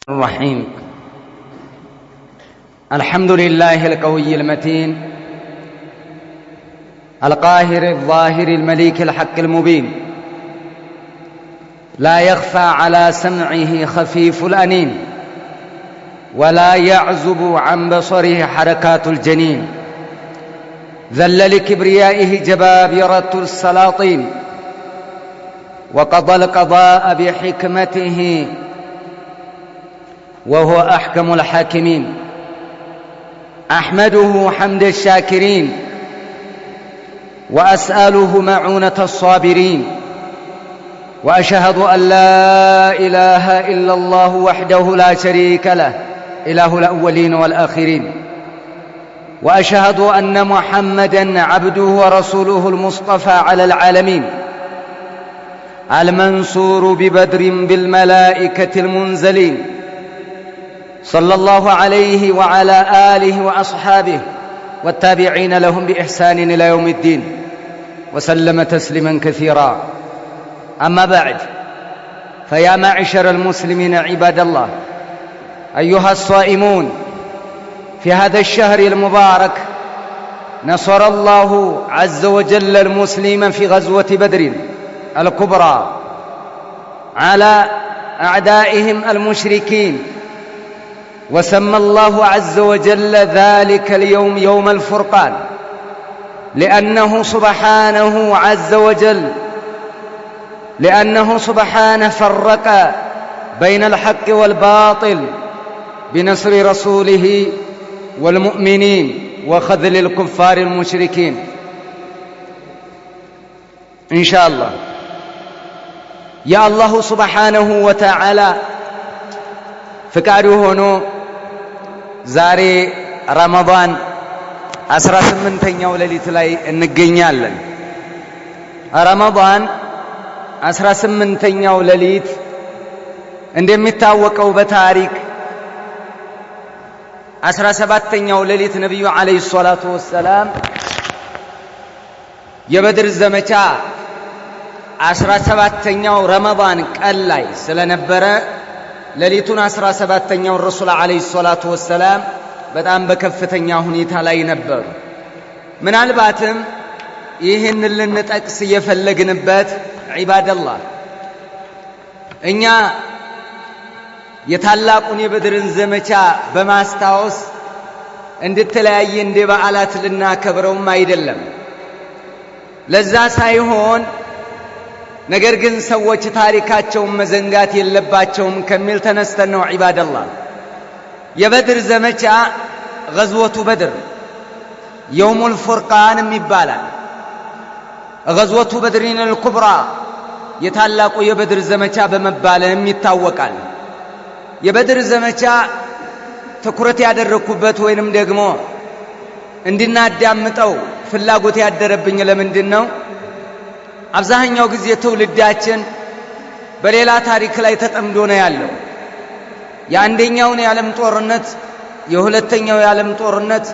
الرحيم. الحمد لله القوي المتين القاهر الظاهر المليك الحق المبين، لا يخفى على سمعه خفيف الأنين، ولا يعزب عن بصره حركات الجنين. ذل لكبريائه جبابرة السلاطين، وقضى القضاء بحكمته، وهو أحكم الحاكمين. أحمده حمد الشاكرين، وأسأله معونة الصابرين، وأشهد أن لا إله إلا الله وحده لا شريك له، إله الأولين والآخرين. وأشهد أن محمدًا عبده ورسوله المصطفى على العالمين، المنصور ببدر بالملائكة المنزلين، صلى الله عليه وعلى آله وأصحابه والتابعين لهم بإحسان إلى يوم الدين، وسلم تسليما كثيرا. أما بعد، فيا معشر المسلمين عباد الله، أيها الصائمون، في هذا الشهر المبارك نصر الله عز وجل المسلمين في غزوة بدر الكبرى على أعدائهم المشركين، وسمى الله عز وجل ذلك اليوم يوم الفرقان، لأنه سبحانه فرق بين الحق والباطل بنصر رسوله والمؤمنين وخذل الكفار المشركين. إن شاء الله يا الله سبحانه وتعالى فكارو هونو زاري رمضان 18ኛው ሌሊት ላይ እንገኛለን። ረመዳን 18ኛው ሌሊት እንደሚታወቀው በታሪክ 17ኛው ሌሊት ነብዩ አለይሂ ሰላቱ ወሰለም የበድር ዘመቻ 17ኛው ረመዳን ቀን ላይ ስለነበረ ሌሊቱን 17ኛው ረሱል አለይሂ ሰላቱ ወሰለም በጣም በከፍተኛ ሁኔታ ላይ ነበሩ። ምናልባትም ይህን ልንጠቅስ የፈለግንበት ዒባደላህ እኛ የታላቁን የበድርን ዘመቻ በማስታወስ እንድትለያየ እንደ በዓላት ልናከብረውም አይደለም። ለዛ ሳይሆን ነገር ግን ሰዎች ታሪካቸውን መዘንጋት የለባቸውም ከሚል ተነስተን ነው። ዒባደላህ የበድር ዘመቻ ገዝወቱ በድር የውሙል ፉርቃን ይባላል። ገዝወቱ በድሪን አልኩብራ የታላቁ የበድር ዘመቻ በመባልም ይታወቃል። የበድር ዘመቻ ትኩረት ያደረኩበት ወይንም ደግሞ እንድናዳምጠው ፍላጎት ያደረብኝ ለምንድን ነው? አብዛኛው ጊዜ ትውልዳችን በሌላ ታሪክ ላይ ተጠምዶ ነው ያለው። የአንደኛውን የዓለም ጦርነት፣ የሁለተኛው የዓለም ጦርነት፣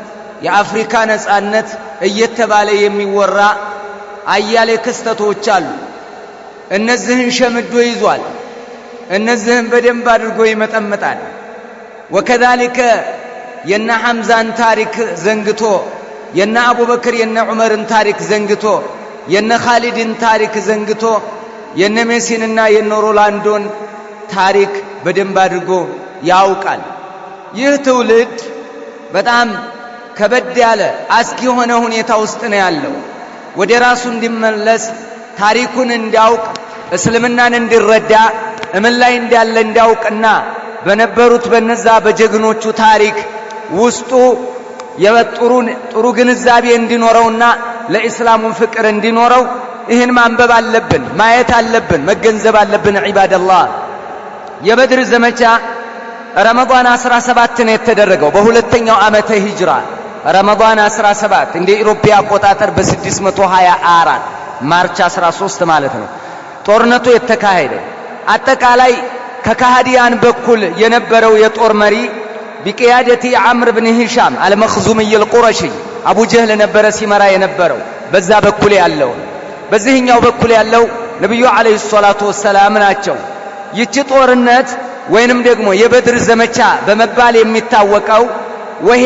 የአፍሪካ ነጻነት እየተባለ የሚወራ አያሌ ክስተቶች አሉ። እነዚህን ሸምዶ ይዟል። እነዚህን በደንብ አድርጎ ይመጠምጣል። ወከዛሊከ የነ ሐምዛን ታሪክ ዘንግቶ፣ የነ አቡበክር የነ ዑመርን ታሪክ ዘንግቶ፣ የነ ኻሊድን ታሪክ ዘንግቶ፣ የነ ሜሲንና የነ ሮላንዶን ታሪክ በደንብ አድርጎ ያውቃል። ይህ ትውልድ በጣም ከበድ ያለ አስጊ የሆነ ሁኔታ ውስጥ ነው ያለው። ወደ ራሱ እንዲመለስ፣ ታሪኩን እንዲያውቅ፣ እስልምናን እንዲረዳ፣ እምን ላይ እንዳለ እንዲያውቅና በነበሩት በነዛ በጀግኖቹ ታሪክ ውስጡ ጥሩ ግንዛቤ እንዲኖረውና ለኢስላሙ ፍቅር እንዲኖረው ይህን ማንበብ አለብን፣ ማየት አለብን፣ መገንዘብ አለብን። ዒባደላህ የበድር ዘመቻ ረመዳን 17 ነው የተደረገው በሁለተኛው ዓመተ ሂጅራ ረመዳን 17 እንደ ኢሮፒያ አቆጣጠር በ624 ማርች 13 ማለት ነው ጦርነቱ የተካሄደ። አጠቃላይ ከካህዲያን በኩል የነበረው የጦር መሪ ቢቂያደቲ አምር ብን ሂሻም አልመኽዙምይ አልቁረሺ አቡ ጀህል ነበረ ሲመራ የነበረው። በዛ በኩል ያለው በዚህኛው በኩል ያለው ነብዩ አለይሂ ሰላቱ ወሰላም ናቸው። ይቺ ጦርነት ወይንም ደግሞ የበድር ዘመቻ በመባል የሚታወቀው ወሄ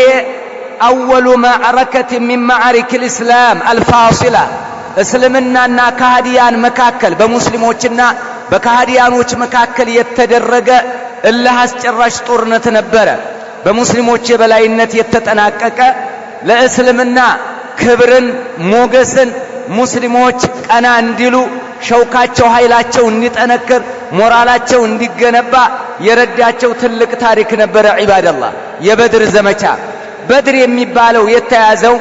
አወሉ ማዕረከት ሚን ማዕሪክ الاسلام الفاصله እስልምናና ከሃዲያን መካከል በሙስሊሞችና በከሃዲያኖች መካከል የተደረገ እልህ አስጨራሽ ጦርነት ነበረ። በሙስሊሞች የበላይነት የተጠናቀቀ ለእስልምና ክብርን ሞገስን ሙስሊሞች ቀና እንዲሉ ሸውካቸው ኃይላቸው እንዲጠነክር ሞራላቸው እንዲገነባ የረዳቸው ትልቅ ታሪክ ነበረ። ዒባደላህ የበድር ዘመቻ በድር የሚባለው የተያዘው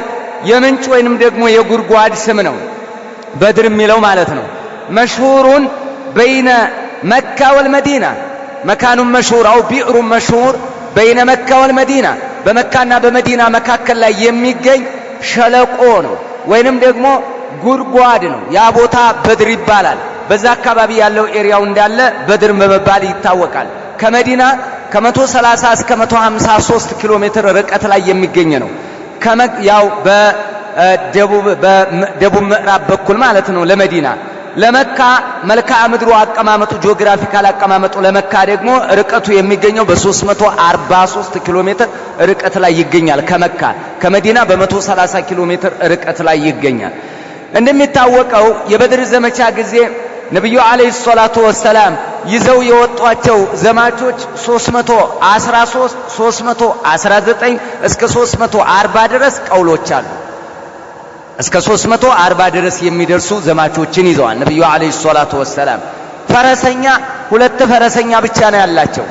የምንጭ ወይንም ደግሞ የጉድጓድ ስም ነው። በድር የሚለው ማለት ነው። መሽሁሩን በይነ መካ ወልመዲና መካኑን መሽሁር አው ቢዕሩን መሽሁር በይነ መካ ወልመዲና በመካና በመዲና መካከል ላይ የሚገኝ ሸለቆ ነው ወይንም ደግሞ ጉድጓድ ነው። ያ ቦታ በድር ይባላል። በዛ አካባቢ ያለው ኤሪያው እንዳለ በድር በመባል ይታወቃል። ከመዲና ከ130 እስከ 153 ኪሎ ሜትር ርቀት ላይ የሚገኝ ነው። ያው በደቡብ ምዕራብ በኩል ማለት ነው ለመዲና። ለመካ መልክዓ ምድሩ አቀማመጡ ጂኦግራፊካል አቀማመጡ ለመካ ደግሞ ርቀቱ የሚገኘው በ343 ኪሎ ሜትር ርቀት ላይ ይገኛል። ከመካ ከመዲና በ130 ኪሎ ሜትር ርቀት ላይ ይገኛል። እንደሚታወቀው የበድር ዘመቻ ጊዜ ነብዩ አለይሂ ሰላቱ ወሰላም ይዘው የወጧቸው ዘማቾች 313 319 እስከ 340 ድረስ ቀውሎች አሉ። እስከ 340 ድረስ የሚደርሱ ዘማቾችን ይዘዋል ነብዩ አለይሂ ሰላቱ ወሰላም። ፈረሰኛ ሁለት ፈረሰኛ ብቻ ነው ያላቸው።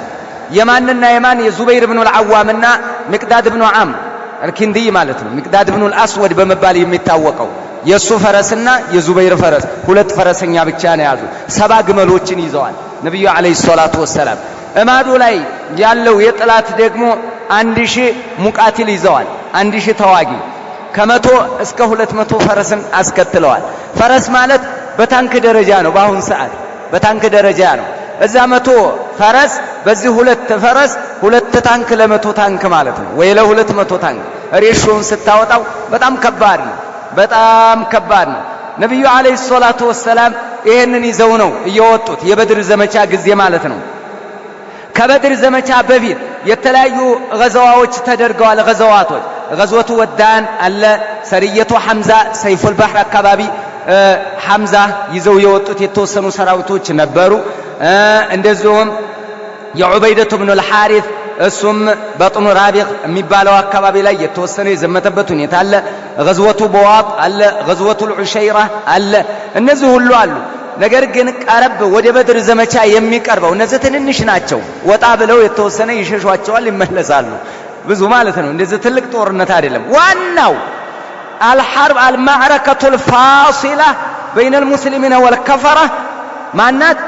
የማንና የማን? የዙበይር ኢብኑ አልዓዋምና ሚቅዳድ ኢብኑ አምር አልኪንዲ ማለት ነው። ሚቅዳድ ኢብኑ አልአስወድ በመባል የሚታወቀው የሱ ፈረስና የዙበይር ፈረስ ሁለት ፈረሰኛ ብቻ ነው ያዙ። 70 ግመሎችን ይዘዋል ነብዩ አለይሂ ሰላቱ ወሰላም። እማዱ ላይ ያለው የጥላት ደግሞ 1000 ሙቃቲል ይዘዋል። 1000 ተዋጊ ከ100 እስከ 200 ፈረስን አስከትለዋል። ፈረስ ማለት በታንክ ደረጃ ነው። በአሁን ሰዓት በታንክ ደረጃ ነው። እዛ 100 ፈረስ በዚህ ሁለት ፈረስ ሁለት ታንክ ለ100 ታንክ ማለት ነው። ወይ ለ200 ታንክ ሬሾውን ስታወጣው በጣም ከባድ ነው። በጣም ከባድ ነው። ነብዩ አለይሂ ሰላቱ ወሰላም ይሄንን ይዘው ነው እየወጡት የበድር ዘመቻ ጊዜ ማለት ነው። ከበድር ዘመቻ በፊት የተለያዩ ገዘዋዎች ተደርገዋል። ገዘዋቶች ገዝወቱ ወዳን አለ፣ ሰሪየቱ ሐምዛ ሰይፉል ባህር አካባቢ ሐምዛ ይዘው የወጡት የተወሰኑ ሰራዊቶች ነበሩ። እንደዚሁም የዑበይደቱ ኢብኑ አልሐሪስ እሱም በጥኑ ራቢቅ የሚባለው አካባቢ ላይ የተወሰነ የዘመተበት ሁኔታ አለ። ገዝወቱ በዋጥ አለ፣ ገዝወቱ ዑሸይራ አለ። እነዚህ ሁሉ አሉ። ነገር ግን ቀረብ ወደ በድር ዘመቻ የሚቀርበው እነዚህ ትንንሽ ናቸው። ወጣ ብለው የተወሰነ ይሸሿቸዋል፣ ይመለሳሉ። ብዙ ማለት ነው። እንደዚህ ትልቅ ጦርነት አይደለም። ዋናው አልሐርብ አልማዕረከቱል ፋሲላ በይነ አልሙስሊሚን ወልከፈራ ማናት?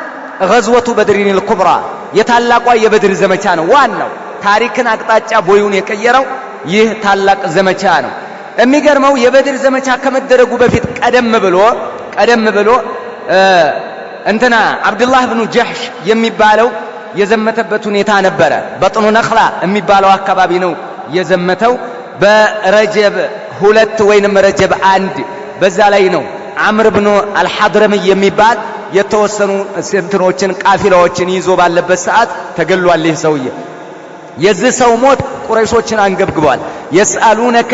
ገዝወቱ በድሪኒል ኩብራ የታላቋ የበድር ዘመቻ ነው። ዋናው ታሪክን አቅጣጫ ቦዩን የቀየረው ይህ ታላቅ ዘመቻ ነው። የሚገርመው የበድር ዘመቻ ከመደረጉ በፊት ቀደም ብሎ እንትና አብዱላህ ኢብኑ ጀህሽ የሚባለው የዘመተበት ሁኔታ ነበረ። በጥኑ ነኽላ የሚባለው አካባቢ ነው የዘመተው። በረጀብ 2 ወይንም ረጀብ 1 በዛ ላይ ነው አምር ኢብኑ አልሐድረሚ የሚባል የተወሰኑ ስንትኖችን ቃፊላዎችን ይዞ ባለበት ሰዓት ተገሏል። ይህ ሰውዬ የዚህ ሰው ሞት ቁረይሾችን አንገብግቧል። የስአሉነከ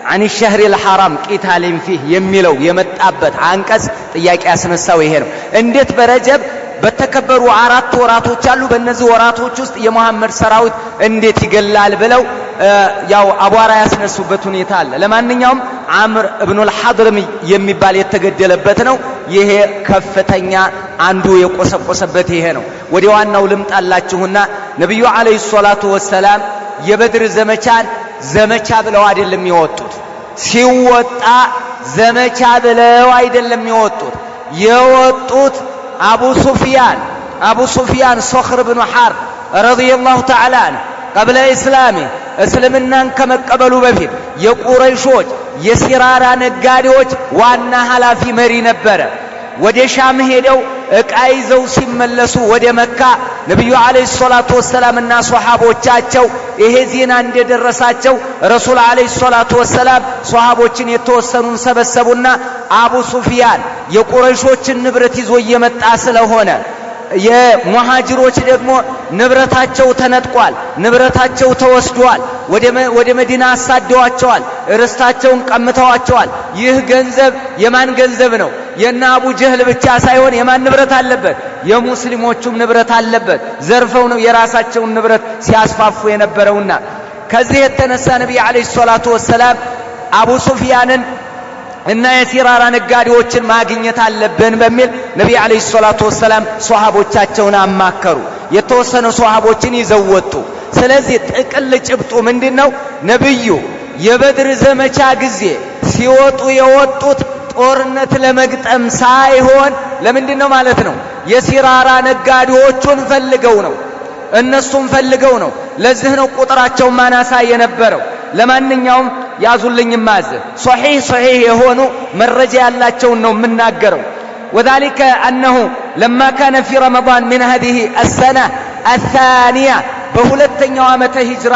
አን الشهر الحرام قتال فيه የሚለው የመጣበት አንቀጽ ጥያቄ ያስነሳው ይሄ ነው። እንዴት በረጀብ በተከበሩ 4 ወራቶች አሉ፣ በእነዚህ ወራቶች ውስጥ የመሐመድ ሰራዊት እንዴት ይገላል ብለው ያው አቧራ ያስነሱበት ሁኔታ አለ። ለማንኛውም አምር ኢብኑ አልሐድረሚ የሚባል የተገደለበት ነው። ይሄ ከፍተኛ አንዱ የቆሰቆሰበት ይሄ ነው። ወደ ዋናው ልምጣላችሁና ነብዩ አለይሂ ሰላቱ ወሰላም የበድር ዘመቻን ዘመቻ ብለው አይደለም የወጡት። ሲወጣ ዘመቻ ብለው አይደለም የወጡት አቡ ሱፊያን ሶኽር ብኑ ሐርብ ረዲየላሁ ተዓላ ዐንሁ ቀብለ ኢስላሚ እስልምናን ከመቀበሉ በፊት የቁረይሾች የሲራራ ነጋዴዎች ዋና ኃላፊ መሪ ነበረ። ወደ ሻም ሄደው ዕቃ ይዘው ሲመለሱ ወደ መካ ነብዩ አለይሂ ሰላቱ ወሰላምና ሷሃቦቻቸው ይሄ ዜና እንደደረሳቸው ረሱል አለይሂ ሰላቱ ወሰላም ሷሃቦችን የተወሰኑን ሰበሰቡና አቡ ሱፊያን የቁረይሾችን ንብረት ይዞ እየመጣ ስለሆነ የሙሃጅሮች ደግሞ ንብረታቸው ተነጥቋል፣ ንብረታቸው ተወስዷል፣ ወደ መዲና አሳደዋቸዋል፣ ርስታቸውን ቀምተዋቸዋል። ይህ ገንዘብ የማን ገንዘብ ነው? የነ አቡ ጀህል ብቻ ሳይሆን የማን ንብረት አለበት? የሙስሊሞቹም ንብረት አለበት። ዘርፈው ነው የራሳቸውን ንብረት ሲያስፋፉ የነበረውና ከዚህ የተነሳ ነብዩ አለይሂ ሰላቱ ወሰላም አቡ ሱፊያንን እና የሲራራ ነጋዴዎችን ማግኘት አለብን በሚል ነብዩ አለይሂ ሰላቱ ወሰላም ሷሃቦቻቸውን አማከሩ። የተወሰኑ ሷሃቦችን ይዘው ወጡ። ስለዚህ ጥቅል ጭብጡ ምንድነው? ነብዩ የበድር ዘመቻ ጊዜ ሲወጡ የወጡት ጦርነት ለመግጠም ሳይሆን ለምንድነው ማለት ነው? የሲራራ ነጋዴዎቹን ፈልገው ነው፣ እነሱን ፈልገው ነው። ለዚህ ነው ቁጥራቸው ማናሳ የነበረው። ለማንኛውም ያዙልኝ ማዘ ሶሒህ የሆኑ መረጃ ያላቸውን ነው የምናገረው። وذلك أنه لما كان في رمضان من هذه السنة الثانية በሁለተኛው ዓመተ ሂጅራ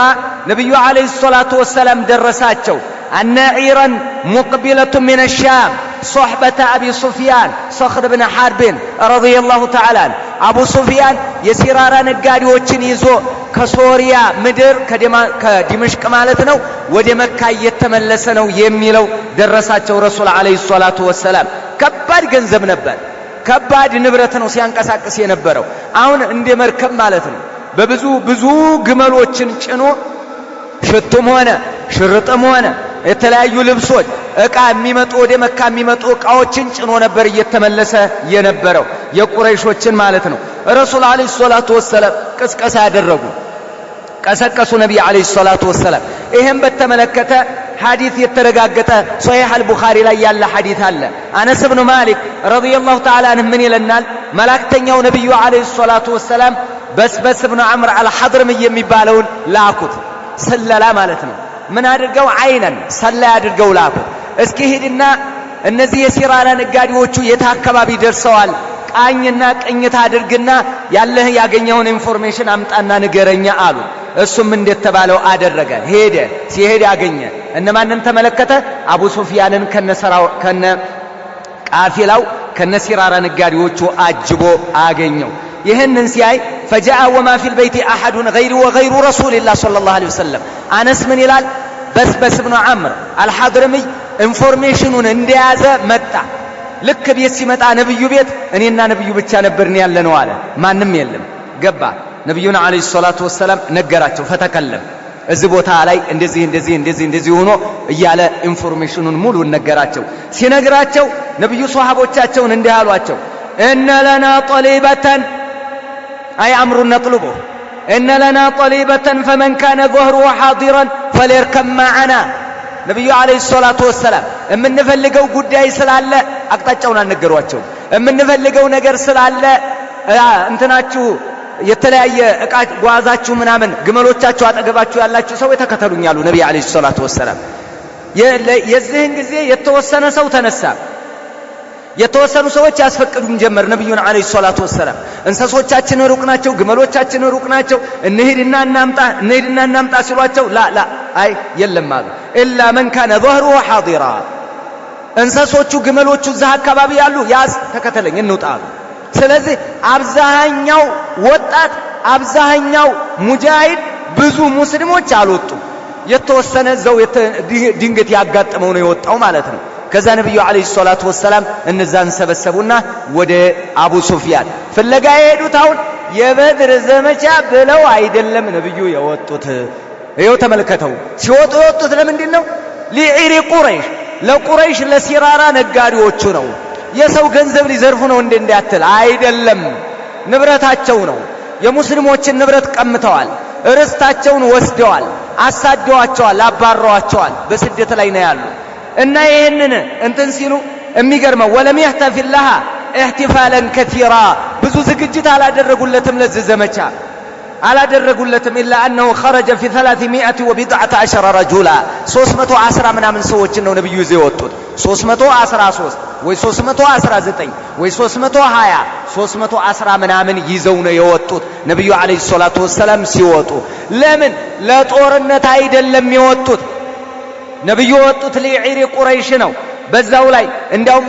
ነብዩ አለይሂ ሰላቱ ወሰላም ደረሳቸው። أن عيرا مقبلة من الشام صحبة أبي سفيان صخر بن حرب رضي الله تعالى عنه أبو سفيان የሲራራ ነጋዴዎችን ይዞ ከሶሪያ ምድር ከዲምሽቅ ማለት ነው ወደ መካ እየተመለሰ ነው የሚለው ደረሳቸው ረሱል አለይሂ ሰላቱ ወሰላም። ከባድ ገንዘብ ነበር፣ ከባድ ንብረት ነው ሲያንቀሳቅስ የነበረው። አሁን እንደ መርከብ ማለት ነው ብዙ ግመሎችን ጭኖ ሽቱም ሆነ ሽርጥም ሆነ የተለያዩ ልብሶች ዕቃ የሚመጡ ወደ መካ የሚመጡ ዕቃዎችን ጭኖ ነበር እየተመለሰ የነበረው የቁረይሾችን ማለት ነው። ረሱል አለይሂ ሰላቱ ወሰላም ቅስቀሳ ያደረጉ ቀሰቀሱ ነብዩ አለይሂ ሰላቱ ወሰላም። ይሄን በተመለከተ ሐዲስ የተረጋገጠ ሶሒህ አልቡኻሪ ላይ ያለ ሐዲስ አለ። አነስ ኢብኑ ማሊክ ረዲየላሁ ተዓላ ዐንሁ ምን ይለናል? መላእክተኛው ነብዩ አለይሂ ሰላቱ ወሰላም በስበስ ኢብኑ ዐምር አልሐድረሚ የሚባለውን ላኩት። ስለላ ማለት ነው። ምን አድርገው? አይነን ሰላይ አድርገው ላኩት። እስኪ ሂድና እነዚህ የሲራራ ነጋዴዎቹ የት አካባቢ ደርሰዋል ቃኝና ቅኝት አድርግና ያለህ ያገኘውን ኢንፎርሜሽን አምጣና ንገረኛ አሉ። እሱም እንደተባለው አደረገ። ሄደ። ሲሄድ አገኘ። እነማንን ተመለከተ? አቡ ሱፊያንን ከነ ቃፊላው ከነ ሲራራ ነጋዴዎቹ አጅቦ አገኘው። ይህንን ሲያይ ፈጃአ ወማ ፊል በይቲ አሐዱን ገይሩ ወገይሩ ረሱልላህ ሰለላሁ ዐለይሂ ወሰለም። አነስ ምን ይላል? በስበስ ኢብኑ ዐምር አልሐድረሚ ኢንፎርሜሽኑን እንደያዘ መጣ። ልክ ቤት ሲመጣ ነብዩ ቤት እኔና ነብዩ ብቻ ነበርን ያለነው አለ። ማንም የለም። ገባ። ነብዩና አለይሂ ሰላቱ ወሰላም ነገራቸው። ፈተከለም እዚህ ቦታ ላይ እንደዚህ ሆኖ እያለ ኢንፎርሜሽኑን ሙሉ ነገራቸው። ሲነግራቸው ነብዩ ሷሃቦቻቸውን እንዲህ አሏቸው፣ እነ ለና ጠሊበተን አይ አምሩን ነጥልቦ እነ ለና ጠሊበተን ፈመን ካነ ظهره حاضرا فليركب معنا። ነብዩ አለይሂ ሰላቱ ወሰላም የምንፈልገው ጉዳይ ስላለ አቅጣጫውን አልነገሯቸውም። የምንፈልገው ነገር ስላለ እንትናችሁ የተለያየ ዕቃ ጓዛችሁ ምናምን ግመሎቻችሁ አጠገባችሁ ያላችሁ ሰው ተከተሉኛሉ ነብዩ አለይሂ ሰላቱ ወሰላም። የዚህን ጊዜ የተወሰነ ሰው ተነሳ። የተወሰኑ ሰዎች ያስፈቅዱን ጀመር ነብዩን አለይሂ ሰላቱ ወሰላም። እንሰሶቻችን ሩቅ ናቸው፣ ግመሎቻችን ሩቅ ናቸው፣ እንሂድና እናምጣ ሲሏቸው ላ አይ የለም አሉ። ኢላ መን ካነ ظهره حاضرا እንሰሶቹ ግመሎቹ እዛ አካባቢ ያሉ ያዝ ተከተለኝ እንውጣ አሉ። ስለዚህ አብዛኛው ወጣት አብዛኛው ሙጃሂድ ብዙ ሙስሊሞች አልወጡ። የተወሰነ ዘው ድንገት ያጋጠመው ነው የወጣው ማለት ነው። ከዛ ነብዩ አለይሂ ሰላቱ ወሰላም እነዛን ሰበሰቡና ወደ አቡ ሱፊያን ፍለጋ የሄዱት አሁን የበድር ዘመቻ ብለው አይደለም ነብዩ የወጡት። ይኸው ተመልከተው። ሲወጡ የወጡት ለምንድን ነው? ሊዒሪ ቁረይሽ ለቁረይሽ ለሲራራ ነጋዴዎቹ ነው። የሰው ገንዘብ ሊዘርፉ ነው እንዳትል አይደለም፣ ንብረታቸው ነው። የሙስሊሞችን ንብረት ቀምተዋል፣ ርስታቸውን ወስደዋል፣ አሳደዋቸዋል፣ አባረዋቸዋል። በስደት ላይ ነው ያሉ እና ይህንን እንትን ሲሉ የሚገርመው ወለም يحتفل لها احتفالا كثيرا ብዙ ዝግጅት አላደረጉለትም ለዚህ ዘመቻ አላደረጉለትም። ኢላ انه خرج في 319 رجلا 310 ምናምን ሰዎችን ነው ነብዩ ይዘው የወጡት። 313 ወይ 319 ወይ 320 310 ምናምን ይዘው ነው የወጡት ነብዩ አለይሂ ሰላቱ ወሰላም ሲወጡ። ለምን? ለጦርነት አይደለም የወጡት። ነብዩ ወጡት ሊዒሪ ቁረይሽ ነው። በዛው ላይ እንዲያውም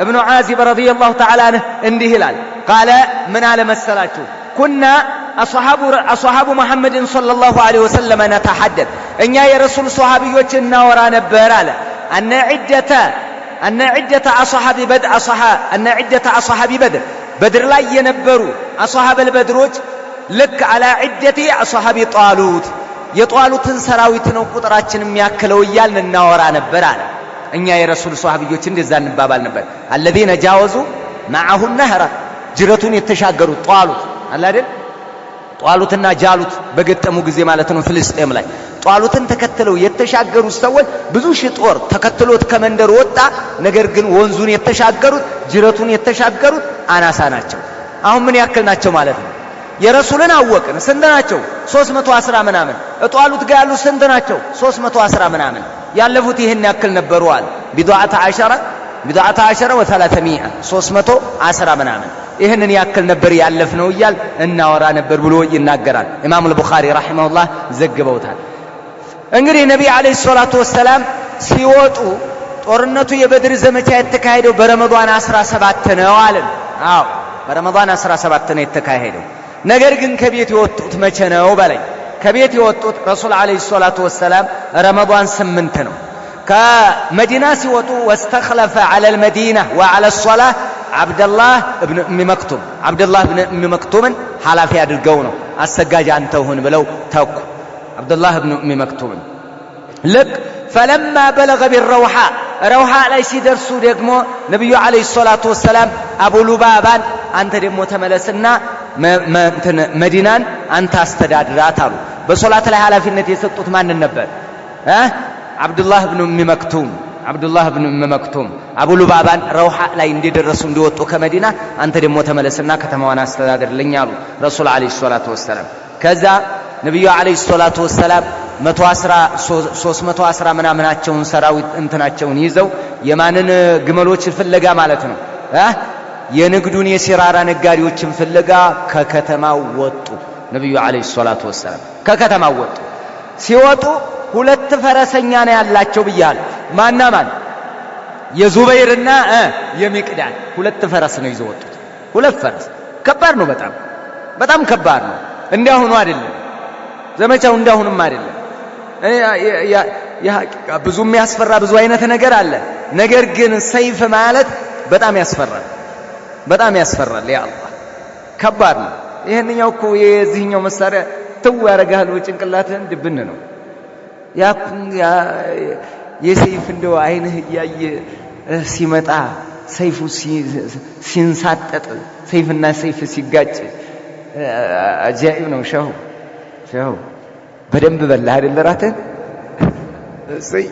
ابن عازب رضي الله تعالى عنه እንዲህ ይላል قال من على مسلاችሁ كنا أصحاب محمد صلى الله عليه وسلم نتحدث እኛ የረሱል ሷሃቢዎች እናወራ ነበር አለ أن عدة أصحاب بدر ላይ የነበሩ أصحاب البدروች ልክ على عدة أصحاب طالوت የጧሉትን ሰራዊት ነው ቁጥራችን የሚያክለው እያልን እናወራ ነበር አለ እኛ የረሱል ሷሃቢዎች እንደዛ እንባባል ነበር الذين جاوزوا معه النهر ጅረቱን የተሻገሩት ጧሉት አለ አይደል ጧሉትና ጃሉት በገጠሙ ጊዜ ማለት ነው ፍልስጤም ላይ ጧሉትን ተከትለው የተሻገሩ ሰዎች ብዙ ሺህ ጦር ተከትሎት ከመንደር ወጣ ነገር ግን ወንዙን የተሻገሩት ጅረቱን የተሻገሩት አናሳ ናቸው አሁን ምን ያክል ናቸው ማለት ነው የረሱልን አወቅን ስንት ናቸው 310 ምናምን ጧሉት ጋር ያሉ ስንት ናቸው 310 ምናምን ያለፉት ይሄን ያክል ነበሩ አለ ቢዱዓተ 10 و300 310 ምናምን ይሄንን ያክል ነበር ያለፍነው ይያል እናወራ ነበር ብሎ ይናገራል ኢማሙ አልቡኻሪ ረሂመሁላህ ዘግበውታል እንግዲህ ነብዩ አለይሂ ሰላቱ ወሰለም ሲወጡ ጦርነቱ የበድር ዘመቻ የተካሄደው በረመዳን 17 ነው አለ አዎ በረመዳን 17 ነው የተካሄደው ነገር ግን ከቤት የወጡት መቼ ነው በላይ ከቤት የወጡት ረሱል አለይሂ ሰላቱ ወሰለም ረመዳን 8 ነው ከመዲና ሲወጡ واستخلف على المدينة وعلى الصلاة عبد الله ابن ام مكتوم ሐላፊ አድርገው ነው አሰጋጅ አንተውን ብለው ተኩ عبد الله ابن ام مكتوم لك فلما بلغ بالروحاء روحاء ላይ ሲደርሱ ደግሞ ነብዩ አለይሂ ሰላቱ ወሰለም አቡ ሉባባን አንተ ደግሞ ተመለስና መዲናን አንተ አስተዳድራት አሉ በሶላት ላይ ሐላፊነት የሰጡት ማን ነበር عبد الله ابن ام مكتوم አቡ ሉባባን ረውሃ ላይ እንደደረሱ እንደወጡ ከመዲና አንተ ደግሞ ተመለስና ከተማዋን አስተዳድርልኝ አሉ ረሱል አለይሂ ሰላቱ ወሰለም ከዛ ነብዩ አለይሂ ሰላቱ ወሰለም 310 ምናምናቸውን ሰራዊት እንትናቸውን ይዘው የማንን ግመሎች ፍለጋ ማለት ነው የንግዱን የሲራራ ነጋዴዎችን ፍለጋ ከከተማው ወጡ ነብዩ አለይሂ ሰላቱ ወሰለም ከከተማው ወጡ ሲወጡ ሁለት ፈረሰኛ ነው ያላቸው ብያል ማን የዙበይርና የሚቅዳድ ሁለት ፈረስ ነው ይዘው ወጡት ሁለት ፈረስ ከባድ ነው በጣም ከባድ ነው እንዳሁኑ አይደለም ዘመቻው እንዳሁንም አይደለም ብዙ የሚያስፈራ ብዙ አይነት ነገር አለ ነገር ግን ሰይፍ ማለት በጣም ያስፈራል ያ አላህ ከባድ ነው ይሄንኛው እኮ የዚህኛው መሳሪያ ተው ያረጋል ወጭንቅላትን ድብን ነው ያ የሰይፍ እንደው አይንህ ያየ ሲመጣ ሰይፉ ሲንሳጠጥ ሰይፍና ሰይፍ ሲጋጭ አጃኢብ ነው ሸው በደንብ በላህ አይደል ራተን እሰይ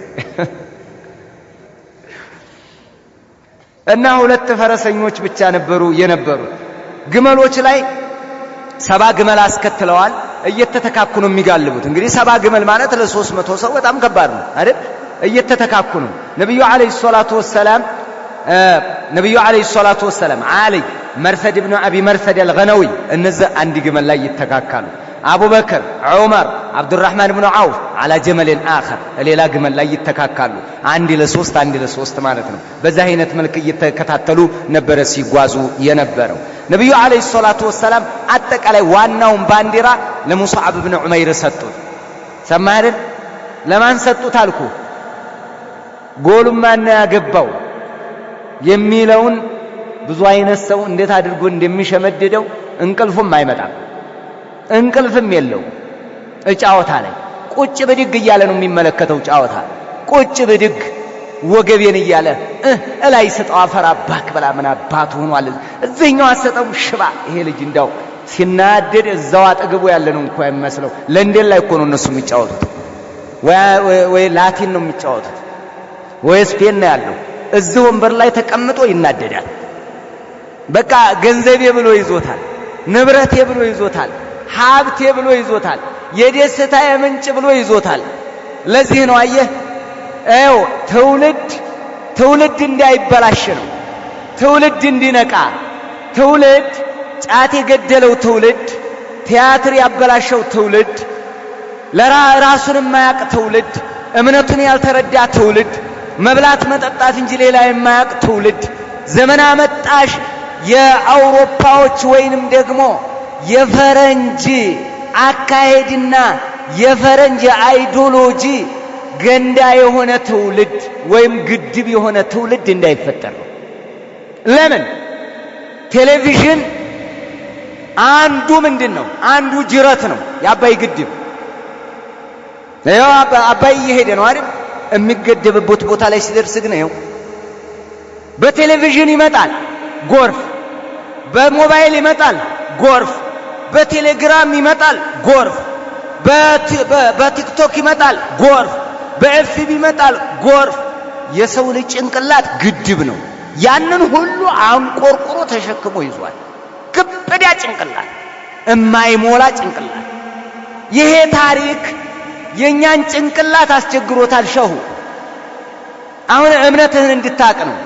እና ሁለት ፈረሰኞች ብቻ ነበሩ ግመሎች ላይ 70 ግመል አስከትለዋል እየተተካኩ ነው የሚጋልቡት እንግዲህ 70 ግመል ማለት ለ300 ሰው በጣም ከባድ ነው አይደል እየተተካኩ ነው ነብዩ አለይሂ ሰላቱ ወሰለም አሊ መርሰድ ኢብኑ አቢ መርሰድ አልገነዊ እነዛ አንድ ግመል ላይ ይተካካሉ አቡበከር ዑመር አብዱራህማን ኢብኑ አውፍ على جمل آخر ሌላ ግመል ላይ ይተካካሉ አንድ ለ3 ማለት ነው በዛ አይነት መልክ እየተከታተሉ ነበር ሲጓዙ የነበረው ነብዩ አለይሂ ሰላቱ ወሰለም አጠቃላይ ዋናውን ባንዲራ ለሙስዓብ ኢብኑ ዑመይር ሰጡት ሰማህ ለማን ሰጡት አልኩ ጎሉን ማን ያገባው የሚለውን ብዙ አይነት ሰው እንዴት አድርጎ እንደሚሸመድደው እንቅልፉም አይመጣም እንቅልፍም የለው ጫወታ ላይ ቁጭ ብድግ እያለ ነው የሚመለከተው ጫወታ ቁጭ ብድግ ወገቤን እያለ እላይ ስጠው አፈር አባክ በላ ምን አባቱ ሆኗል እዚህኛው አሰጠው ሽባ ይሄ ልጅ እንዳው ሲናደድ እዛው አጠገቡ ያለ ነው እንኳን የሚመስለው ለንደን ላይ እኮ ነው እነሱ የሚጫወቱት ወይ ላቲን ነው የሚጫወቱት ወይ ስፔን ነው ያለው እዚህ ወንበር ላይ ተቀምጦ ይናደዳል በቃ ገንዘቤ ብሎ ይዞታል ንብረቴ ብሎ ይዞታል ሀብቴ ብሎ ይዞታል የደስታ የምንጭ ብሎ ይዞታል ለዚህ ነው አየህ ትውልድ እንዳይበላሽ ነው ትውልድ እንዲነቃ ትውልድ ጫት የገደለው ትውልድ ቲያትር ያበላሸው ትውልድ ለራሱን የማያቅ ትውልድ እምነቱን ያልተረዳ ትውልድ መብላት መጠጣት እንጂ ሌላ የማያቅ ትውልድ ዘመን አመጣሽ የአውሮፓዎች ወይንም ደግሞ የፈረንጅ አካሄድና የፈረንጅ አይዲዮሎጂ ገንዳ የሆነ ትውልድ ወይም ግድብ የሆነ ትውልድ እንዳይፈጠር ነው። ለምን? ቴሌቪዥን አንዱ ምንድነው? አንዱ ጅረት ነው። የአባይ ግድብ አባይ እየሄደ ነው አይደል? የሚገደብበት ቦታ ላይ ሲደርስ ግን ነው በቴሌቪዥን ይመጣል ጎርፍ፣ በሞባይል ይመጣል ጎርፍ፣ በቴሌግራም ይመጣል ጎርፍ፣ በቲክቶክ ይመጣል ጎርፍ፣ በኤፍቢ ይመጣል ጎርፍ። የሰው ልጅ ጭንቅላት ግድብ ነው። ያንን ሁሉ አንቆርቁሮ ተሸክሞ ይዟል። ግብዳ ጭንቅላት፣ እማይሞላ ጭንቅላት። ይሄ ታሪክ የኛን ጭንቅላት አስቸግሮታል። ሸሁ አሁን እምነትህን እንድታቅ ነው።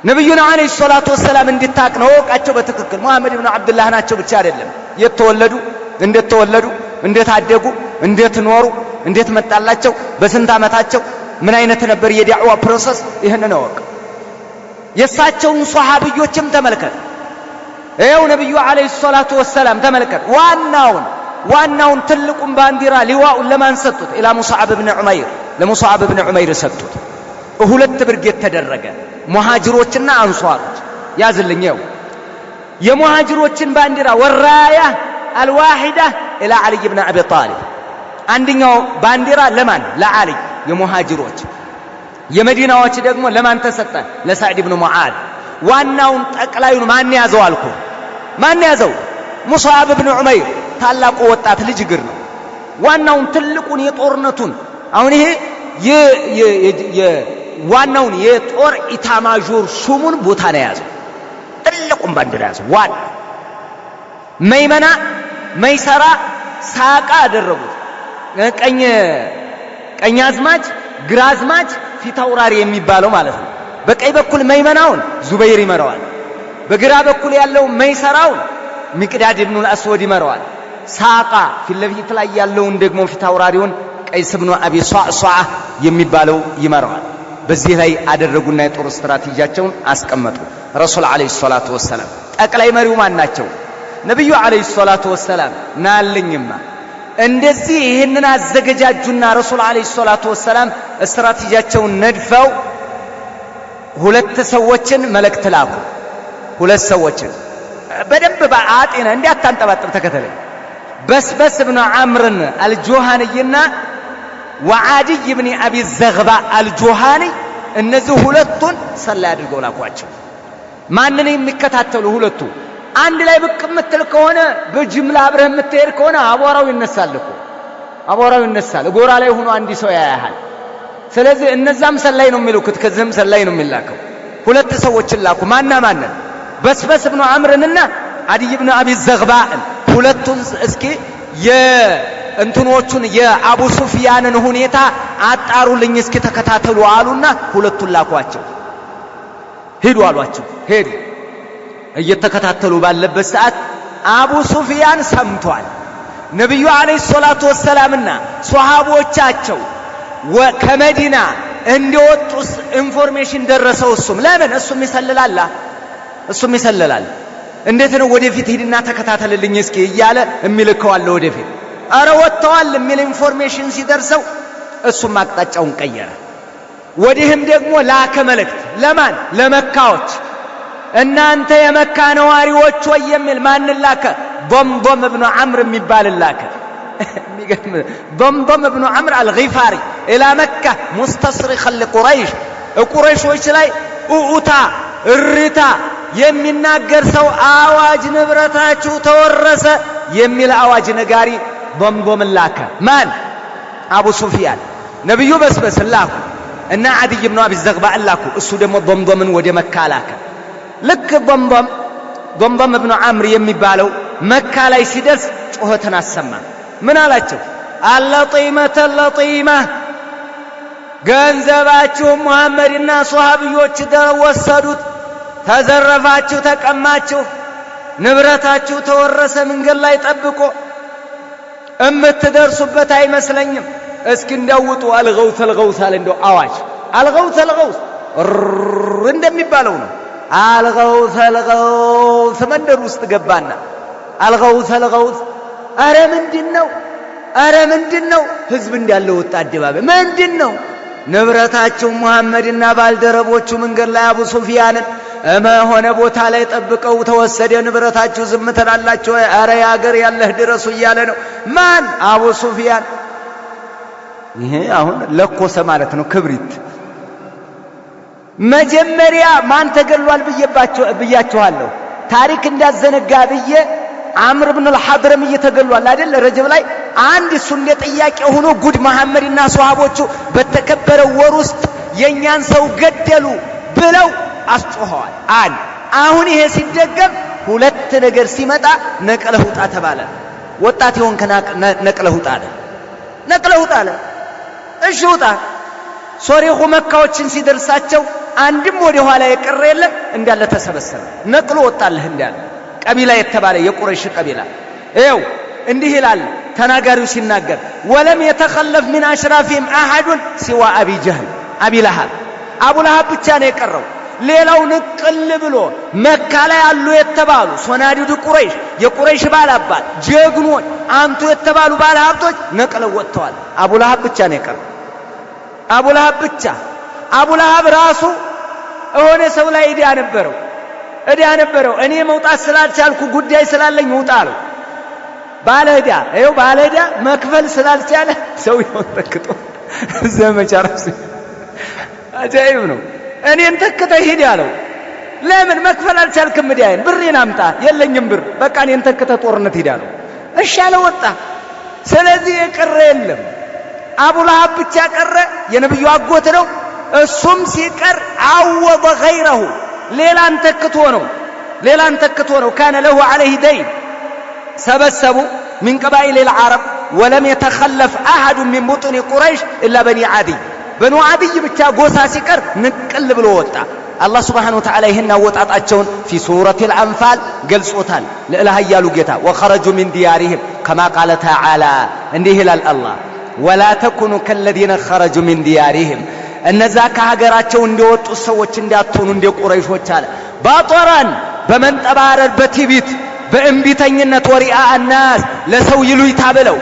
ነብዩና አለይሂ ሰላቱ ወሰላም እንድታቅ ነው። ወቃቸው በትክክል መሐመድ ኢብኑ አብዱላህ ናቸው ብቻ አይደለም። የተወለዱ እንዴት ተወለዱ፣ እንዴት አደጉ፣ እንዴት ኖሩ፣ እንዴት መጣላቸው፣ በስንት ዓመታቸው ምን አይነት ነበር የዳዕዋ ፕሮሰስ። ይሄንን ወቅ የሳቸውን ሷሃቢዮችም ተመልከት። ይኸው ነብዩ አለይሂ ሰላቱ ወሰላም ተመልከት። ዋናውን ትልቁን ባንዲራ ሊዋኡን ለማን ሰጡት? ኢላ ሙስዓብ ኢብኑ ዑመይር፣ ለሙስዓብ ኢብኑ ዑመይር ሰጡት። ሁለት ብርጌት ተደረገ፣ ሙሃጅሮችና አንሷሮች። ያዝልኝው የሙሃጅሮችን ባንዲራ ወራያ አልዋሂዳ ኢላ አሊ ኢብኑ አቢ ጣሊብ። አንደኛው ባንዲራ ለማን? ለአሊ የሙሃጅሮች። የመዲናዎች ደግሞ ለማን ተሰጠ? ለሳዕድ ኢብኑ ሙዓዝ። ዋናውን ጠቅላዩን ማን ያዘው አልኩ? ማን ያዘው? ሙስዓብ ኢብኑ ዑመይር ታላቁ ወጣት ልጅ እግር ነው። ዋናውን ትልቁን የጦርነቱን አሁን ይሄ ዋናውን የጦር ኢታማዦር ሹሙን ቦታ ነው ያዘው። ትልቁን ባንዲራ ያዘው። ዋና መይመና መይሰራ ሳቃ አደረጉት። ቀኝ አዝማች ግራ አዝማች ፊት አውራሪ የሚባለው ማለት ነው። በቀኝ በኩል መይመናውን ዙበይር ይመራዋል። በግራ በኩል ያለው መይሰራውን ሚቅዳድ ኢብኑል አስወድ ይመራዋል። ሳቃ ፊት ለፊት ላይ ያለውን ደግሞ ፊት አውራሪውን ቀይስ ኢብኑ አቢ ሷዕሷዓ የሚባለው ይመራዋል። በዚህ ላይ አደረጉና የጦር ስትራቴጂያቸውን አስቀመጡ። ረሱል አለይሂ ሰላቱ ወሰላም ጠቅላይ መሪው ማን ናቸው? ነብዩ አለይሂ ሰላቱ ወሰላም ናልኝማ እንደዚህ ይህንን አዘገጃጁና ረሱል አለይሂ ሰላቱ ወሰላም ስትራቴጂያቸውን ነድፈው ሁለት ሰዎችን መልእክት ላኩ። ሁለት ሰዎችን በደንብ በአጤና እንዲያታንጠባጥብ ተከተለኝ። በስበስ ኢብኑ ዐምርን አልጁሃንይና ወዓዲይ ኢብኑ አቢ ዘግባ አልጁሃኒ፣ እነዚህ ሁለቱን ሰላይ አድርገው ላኳቸው። ማንን የሚከታተሉ? ሁለቱ አንድ ላይ ብቅ የምትል ከሆነ በጅምላ አብረህ የምትሄድ ከሆነ አቧራው ይነሳል እኮ አቧራው ይነሳል። ጎራ ላይ ሆኖ አንድ ሰው ያያሃል። ስለዚህ እነዛም ሰላይ ነው የሚልኩት፣ ከዚህም ሰላይ ነው የሚላከው። ሁለት ሰዎችን ላኩ። ማንን? በስበስ ኢብኑ ዐምርንና ዓዲይ ኢብኑ አቢ ዘግባን። ሁለቱን እስኪ የእንትኖቹን የአቡ ሱፊያንን ሁኔታ አጣሩልኝ እስኪ ተከታተሉ አሉና ሁለቱን ላኳቸው። ሄዱ አሏቸው። ሄዱ። እየተከታተሉ ባለበት ሰዓት አቡ ሱፊያን ሰምቷል። ነብዩ አለይሂ ሰላቱ ወሰላምና ሷሃቦቻቸው ከመዲና እንዲወጡ ኢንፎርሜሽን ደረሰው። እሱም ለምን እሱም ይሰልላል። እንዴት ነው ወደፊት ሂድና ተከታተልልኝ እስኪ እያለ የሚልከዋል ወደፊት። አረ ወጥተዋል የሚል ኢንፎርሜሽን ሲደርሰው እሱም አቅጣጫውን ቀየረ። ወዲህም ደግሞ ላከ መልእክት። ለማን? ለመካዎች። እናንተ የመካ ነዋሪዎች ወይ የሚል ማን ላከ? ضمضم ابن عمرو የሚባል ላከ። ضمضم ابن عمرو الغفاري الى مكه مستصرخا لقريش ቁረይሾች ላይ ኡኡታ እሪታ የሚናገር ሰው አዋጅ ንብረታችሁ ተወረሰ የሚል አዋጅ ነጋሪ ضمضم ላከ። ማን? አቡ ሱፊያን። ነብዩ በስበስ ላኩ እና ዓዲይ ኢብኑ አቢ ዘግባ ላኩ። እሱ ደግሞ ضمضምን ወደ መካ ላከ። ልክ ضمضም ኢብኑ ዐምር የሚባለው መካ ላይ ሲደርስ ጩኸትን አሰማ። ምን አላቸው? አለጢመተ ለጢማ፣ ገንዘባችሁ ሙሐመድና ሷሃቢዮች ወሰዱት፣ ተዘረፋችሁ፣ ተቀማችሁ፣ ንብረታችሁ ተወረሰ። መንገድ ላይ ጠብቆ እምትደርሱበት አይመስለኝም። እስኪ እንደውጡ አልገውት አለ። እንደው አዋጅ አልገውት እንደሚባለው ነው። አልገውስ መንደር ውስጥ ገባና አልገውስ አረ ምንድነው ህዝብ እንዳለ ወጣ አደባባይ ምንድነው ንብረታቸው መሐመድና ባልደረቦቹ መንገድ ላይ አቡ ሱፊያንን ሆነ ቦታ ላይ ጠብቀው ተወሰደ ንብረታቸው ዝም ተላላቸው አረ ያገር ያለህ ድረሱ እያለ ነው ማን አቡ ሱፊያን ይሄ አሁን ለኮሰ ማለት ነው ክብሪት መጀመሪያ ማን ተገሏል ብያችኋለሁ ታሪክ እንዳዘነጋ ብዬ አምር ኢብኑ አልሐድረም እየተገሏል አይደል ረጀብ ላይ አንድ እሱ እንደ ጥያቄ ሆኖ ጉድ መሐመድና ሷሃቦቹ በተከበረው ወር ውስጥ የኛን ሰው ገደሉ ብለው አስጮኸዋል አሁን ይሄ ሲደገም ሁለት ነገር ሲመጣ ነቅለህ ውጣ ተባለ ወጣት ይሆንከና ነቅለህ ውጣ አለ እሺ ውጣ ሶሪሁ መካዎችን ሲደርሳቸው አንድም ወደ ኋላ የቀረ የለም እንዳለ ተሰበሰበ ነቅሎ ወጣልህ እንዳለ ቀቢላ የተባለ የቁረይሽ ቀቢላ ይው እንዲህ ይላል ተናጋሪው ሲናገር ወለም የተخلف من اشرافهم احد سوى ابي جهل ابي لهب አቡ ለሃብ ብቻ ነው የቀረው ሌላው ንቅል ብሎ መካ ላይ ያሉ የተባሉ ሶናዲዱ ቁረይሽ የቁረይሽ ባላባት ጀግኖች አንቱ የተባሉ ባለሀብቶች ነቅለው ወጥተዋል አቡ ለሃብ ብቻ ነው የቀረው አቡ ለሃብ ራሱ ሆነ ሰው ላይ እዳ ነበረው እኔ መውጣት ስላልቻልኩ ጉዳይ ስላለኝ ውጣ አለው ባለዕዳ መክፈል ስላልቻለ ሰውየው ተክቶ ዘመቻ ራሱ አጃይብ ነው እኔን ተክተህ ሂድ ያለው ለምን መክፈል አልቻልክም እዳዬን ብሬን አምጣ የለኝም ብር በቃ እኔን ተክተህ ጦርነት ሂድ ያለው እሺ አለ ወጣ ስለዚህ የቀረ የለም አቡ ለሃብ ብቻ ቀረ የነብዩ አጎት ነው እሱም ሲቀር አወበ غيره ሌላን ተክቶ ነው كان له عليه دين سبسبوا من قبائل العرب ولم يتخلف احد من بطن قريش الا بنو عدي ብቻ ጎሳ ሲቀር ንቅል ብሎ ወጣ الله سبحانه وتعالى ይሄን አወጣጣቸውን في سورة الأنفال ገልጾታል ለኢላህ ያሉ ጌታ وخرجوا من ديارهم كما قال تعالى እንዲህ ይላል الله ولا تكونوا كالذين خرجوا من ديارهم እነዛ ከሀገራቸው እንደወጡ ሰዎች እንዳትሆኑ እንደ ቁረይሾች አለ ባጦራን በመንጠባረር በቲቢት በእምቢተኝነት ወሪአ الناس ለሰው ይሉይታ ብለው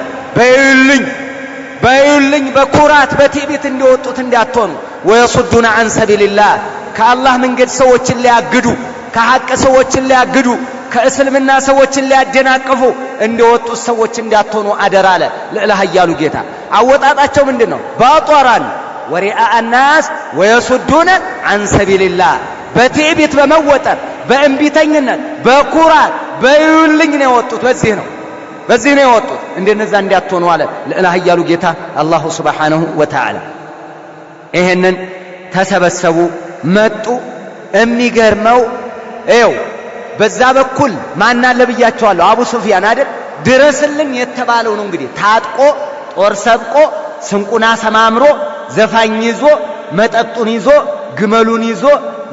በይልኝ በኩራት በቲቢት እንደወጡት እንዳትሆኑ ወይصدون عن سبيل الله ከአላህ መንገድ ሰዎችን ሊያግዱ ከሐቅ ሰዎችን ሊያግዱ ከእስልምና ሰዎችን ሊያደናቅፉ እንደወጡ ሰዎች እንዳትሆኑ አደራ አለ ለኢላህ ያሉ ጌታ አወጣጣቸው ምንድነው ባጦራን ወሪአ الناس ويصدون عن سبيل الله በቲቢት በመወጠር በእምቢተኝነት በኩራት በይልኝ ነው የወጡት በዚህ ነው የወጡት እንደነዛ እንዳትሆኑ አለ ለኢላህ ያሉ ጌታ አላሁ ሱብሓነሁ ወተዓላ ይሄንን ተሰበሰቡ መጡ የሚገርመው በዛ በኩል ማን አለ ብያቸዋለሁ አቡ ሱፊያን አይደል ድረስልኝ የተባለው ነው እንግዲህ ታጥቆ ጦር ሰብቆ ስንቁና ሰማምሮ ዘፋኝ ይዞ መጠጡን ይዞ ግመሉን ይዞ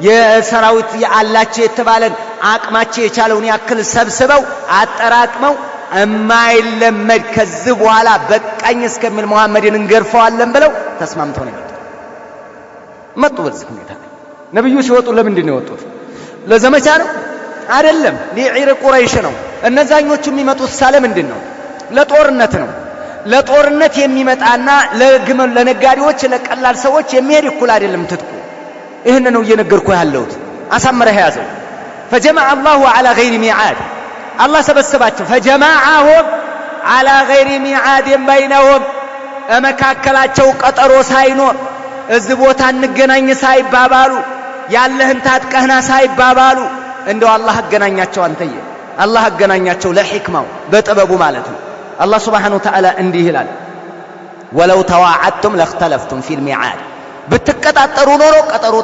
የሰራዊት ያላቸው የተባለን አቅማቸው የቻለውን ያክል ሰብስበው አጠራቅመው እማይለመድ ከዚህ በኋላ በቃኝ እስከሚል መሐመድን እንገርፈዋለን ብለው ተስማምተው ነው መጡ በዚህ ሁኔታ ነብዩ ሲወጡ ለምንድን ነው የወጡት ለዘመቻ ነው አይደለም ሊዒር ቁረይሽ ነው እነዛኞቹ የሚመጡት ሳለ ምንድን ነው ለጦርነት የሚመጣና ለግመል ለነጋዴዎች ለቀላል ሰዎች የሚሄድ እኩል አይደለም ትጥቁ ይሄን ነው እየነገርኩ ያለሁት አሳመረህ ያዘው فجمع الله على غير ميعاد الله ሰበሰባቸው فجمعهم على غير ميعاد بينهم እመካከላቸው ቀጠሮ ሳይኖር እዚህ ቦታ እንገናኝ ሳይባባሉ ያለህን ታጥቀህና ሳይባባሉ እንደው አላህ አገናኛቸው አንተዬ አላህ አገናኛቸው ለሂክማው በጥበቡ ማለት ነው الله سبحانه وتعالى እንዲህ ይላል ولو تواعدتم لاختلفتم في الميعاد ብትቀጣጠሩ ኖሮ ቀጠሮ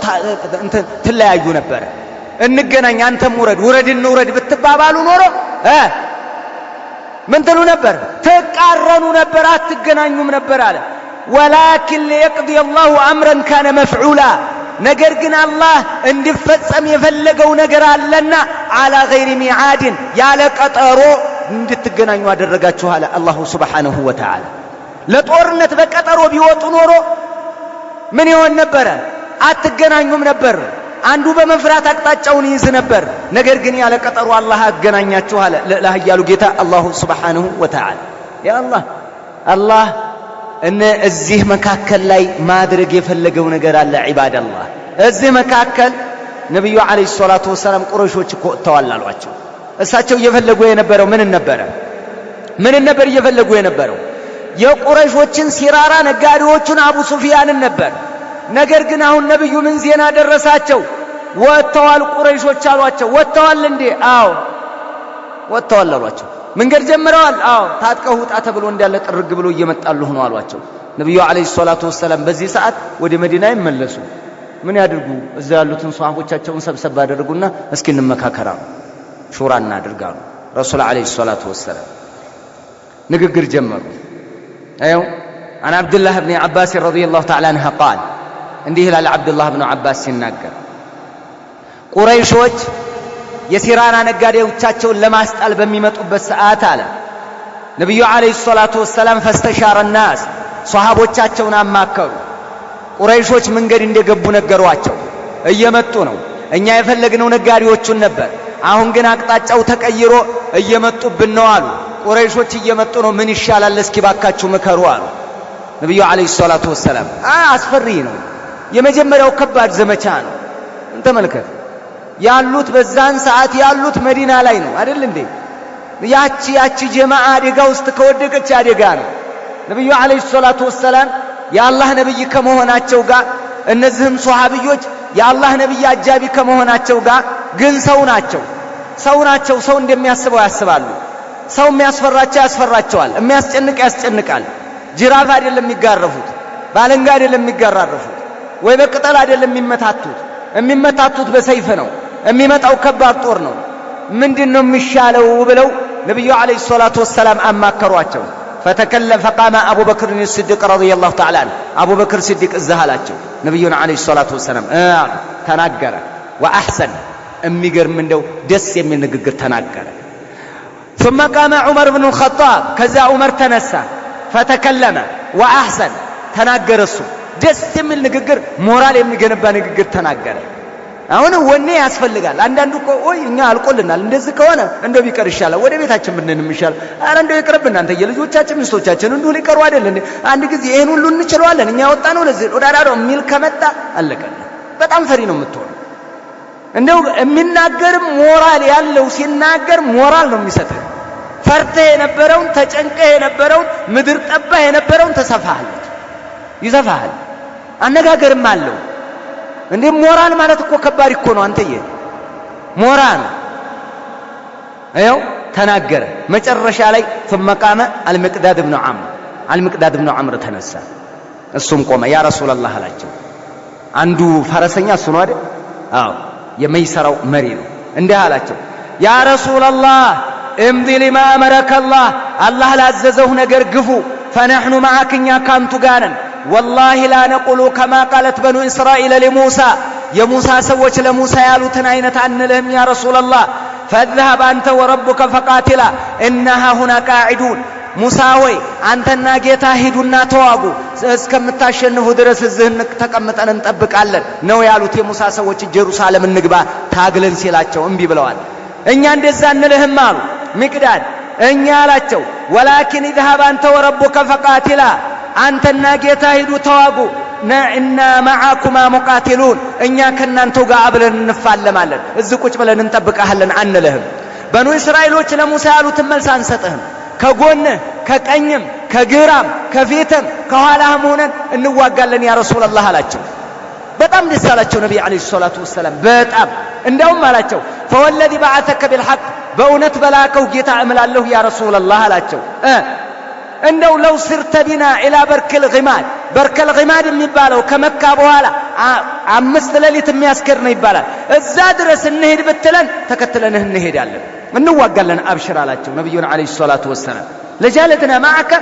ትለያዩ ነበር እንገናኝ አንተም ውረድ እንውረድ ብትባባሉ ኖሮ ምን ትሉ ነበር ተቃረኑ ነበር አትገናኙም ነበር አለ ولكن ليقضي الله امرا كان مفعولا ነገር ግን አላህ እንዲፈጸም የፈለገው ነገር አለና على غير ميعاد ያለ ቀጠሮ እንድትገናኙ አደረጋችሁ አለ አላሁ ሱብሓነሁ ወተዓላ ለጦርነት በቀጠሮ ቢወጡ ኖሮ ምን ይሆን ነበር አትገናኙም ነበር አንዱ በመፍራት አቅጣጫውን ይይዝ ነበር። ነገር ግን ያለ ቀጠሮ አላህ አገናኛቸው አለ ለላህ ያሉ ጌታ አላሁ ሱብሓነሁ ወተዓላ። ያ አላህ እዚህ መካከል ላይ ማድረግ የፈለገው ነገር አለ። ዒባደላህ እዚህ መካከል ነብዩ አለይሂ ሰላቱ ወሰላም ቁረይሾች እኮ ወጥተዋል አሏቸው። እሳቸው እየፈለጉ የነበረው ምን ነበር እየፈለጉ የነበረው? የቁረይሾችን ሲራራ ነጋዴዎቹን አቡ ሱፊያንን ነበር። ነገር ግን አሁን ነብዩ ምን ዜና ደረሳቸው? ወጥተዋል ቁረይሾች አሏቸው። ወጥተዋል እንዴ? አዎ ወጥተዋል አሏቸው። መንገድ ጀምረዋል? አዎ ታጥቀው ውጣ ተብሎ እንዳለ ጥርግ ብሎ እየመጣሉ ሆኖ አሏቸው። ነብዩ አለይሂ ሰላቱ ወሰላም በዚህ ሰዓት ወደ መዲና ይመለሱ። ምን ያድርጉ? እዛ ያሉትን ሷሃቦቻቸውን ሰብሰብ አደረጉና እስኪ እንመካከራ ሹራ እናድርጋሉ። ረሱል አለይሂ ሰላቱ ወሰላም ንግግር ጀመሩ። አየው አን አብዱላህ ኢብኑ አባስ ረዲየላሁ ተዓላ ዐንሁ ቃል እንዲህ ይላል አብዱላህ ኢብኑ አባስ ሲናገር ቁረይሾች የሲራራ ነጋዴዎቻቸውን ለማስጣል በሚመጡበት ሰዓት አለ ነብዩ አለይሂ ሰላቱ ወሰላም ፈስተሻረ الناس ሷሃቦቻቸውን አማከሩ። ቁረይሾች መንገድ እንደገቡ ነገሯቸው። እየመጡ ነው፣ እኛ የፈለግነው ነጋዴዎቹን ነበር፣ አሁን ግን አቅጣጫው ተቀይሮ እየመጡብን ነው አሉ። ቁረይሾች እየመጡ ነው፣ ምን ይሻላል እስኪ ባካችሁ ምከሩ አሉ ነብዩ አለይሂ ሰላቱ ወሰላም። አስፈሪ ነው፣ የመጀመሪያው ከባድ ዘመቻ ነው። ተመልከት፣ ያሉት በዛን ሰዓት ያሉት መዲና ላይ ነው አይደል እንዴ? ያቺ ጀማዓ አደጋ ውስጥ ከወደቀች አደጋ ነው። ነብዩ አለይሂ ሰላቱ ወሰላም የአላህ ነብይ ከመሆናቸው ጋር እነዚህም ሷሃቢዮች የአላህ ነብይ አጃቢ ከመሆናቸው ጋር ግን ሰው ናቸው። ሰው እንደሚያስበው ያስባሉ። ሰው የሚያስፈራቸው ያስፈራቸዋል፣ የሚያስጨንቅ ያስጨንቃል። ጅራፍ አይደለም የሚጋረፉት፣ ባለንጋ አይደለም የሚጋራረፉት፣ ወይ በቅጠል አይደለም የሚመታቱት በሰይፍ ነው። የሚመጣው ከባድ ጦር ነው። ምንድነው የሚሻለው ብለው ነብዩ አለይሂ ሰላቱ ወሰላም አማከሯቸው። فقام أبو بكر الصديق رضي الله تعالى عنه أبو بكر الصديق الزهلاቸው ነብዩን አለይሂ ሰላቱ ወሰላም ተናገረ። وأحسن የሚገርም እንደው ደስ የሚል ንግግር ተናገረ። ثم قام عمر بن الخطاب ከዛ ዑመር ተነሳ فتكلم وأحسن ተናገረ። እሱ ደስ የሚል ንግግር ሞራል የሚገነባ ንግግር ተናገረ። አሁን ወኔ ያስፈልጋል። አንዳንዱ እኮ እኛ አልቆልናል፣ እንደዚህ ከሆነ እንደው ቢቀር ይሻላል፣ ወደ ቤታችን ብንንም ይሻላል፣ ኧረ እንደው ይቅርብ እናንተ የልጆቻችን ሚስቶቻችን እንዱ ሊቀሩ አይደል እንዴ? አንድ ጊዜ ይሄን ሁሉ እንችለዋለን እኛ ወጣነው ለዚህ ወዳዳዶ የሚል ከመጣ አለቀን። በጣም ፈሪ ነው የምትሆነው። እንደው የሚናገርም ሞራል ያለው ሲናገር ሞራል ነው የሚሰጥህ። ፈርተህ የነበረውን ተጨንቀህ የነበረውን ምድር ጠባህ የነበረውን ይዘፋሃል። አነጋገርም አለው። እንዴ ሞራል ማለት እኮ ከባድ እኮ ነው አንተዬ። ሞራል ተናገረ። መጨረሻ ላይ ثم قام المقداد بن عمرو ተነሳ። እሱም ቆመ። ያ ረሱላህ አላቸው። አንዱ ፈረሰኛ እሱ ነው አይደል? አዎ የመይሰራው መሪ ነው። እንዲህ አላቸው፣ ያ ረሱላህ امضي لما امرك الله ላዘዘው ነገር ግፉ። فنحن معك እኛ ካንቱ ጋር ነን። والله لا نقول كما قالت بنو إسرائيل لموسى የሙሳ ሰዎች ለሙሳ ያሉትን አይነት አንልህም ያ ረሱላህ። فاذهب أنت وربك فقاتلا إنها هنا قاعدون ሙሳ ሆይ አንተና ጌታ ሂዱና ተዋጉ፣ እስከምታሸንፉ ድረስ እዚህ ተቀምጠን እንጠብቃለን ነው ያሉት። የሙሳ ሰዎች ኢየሩሳሌም እንግባ ታግለን ሲላቸው እምቢ ብለዋል። እኛ እንደዛ አንልህም አሉ ሚቅዳድ። እኛ አላቸው ولكن اذهب أنت وربك فقاتلا አንተና ጌታ ሂዱ ተዋጉ፣ እና معكما مقاتلون እኛ ከናንተው ጋር አብረን እንፋለማለን፣ እዚህ ቁጭ ብለን እንጠብቃለን አንልህም። በኑ እስራኤሎች ለሙሳ ያሉትን መልስ አንሰጥህም፣ ከጎንህ ከቀኝም ከግራም ከፊትም ከኋላህም ሆነን እንዋጋለን ያ ረሱላህ አላቸው። በጣም ደስ አላቸው ነብዩ አለይሂ ሰላቱ ወሰላም። በጣም እንደውም አላቸው فوالذي بعثك بالحق በእውነት በላከው ጌታ እምላለሁ ያ ረሱላህ አላቸው። እንደው ለው ስርተ ቢና ኢላ በርከል ጊማድ የሚባለው ከመካ በኋላ 5 ሌሊት የሚያስከር ነው ይባላል። እዛ ድረስ እንሄድ ብትለን ተከትለንህ እንሄዳለን፣ እንዋጋለን፣ አብሽር አላቸው ነብዩን አለይሂ ሰላቱ ወሰላም። ለጃለትና ማዕከ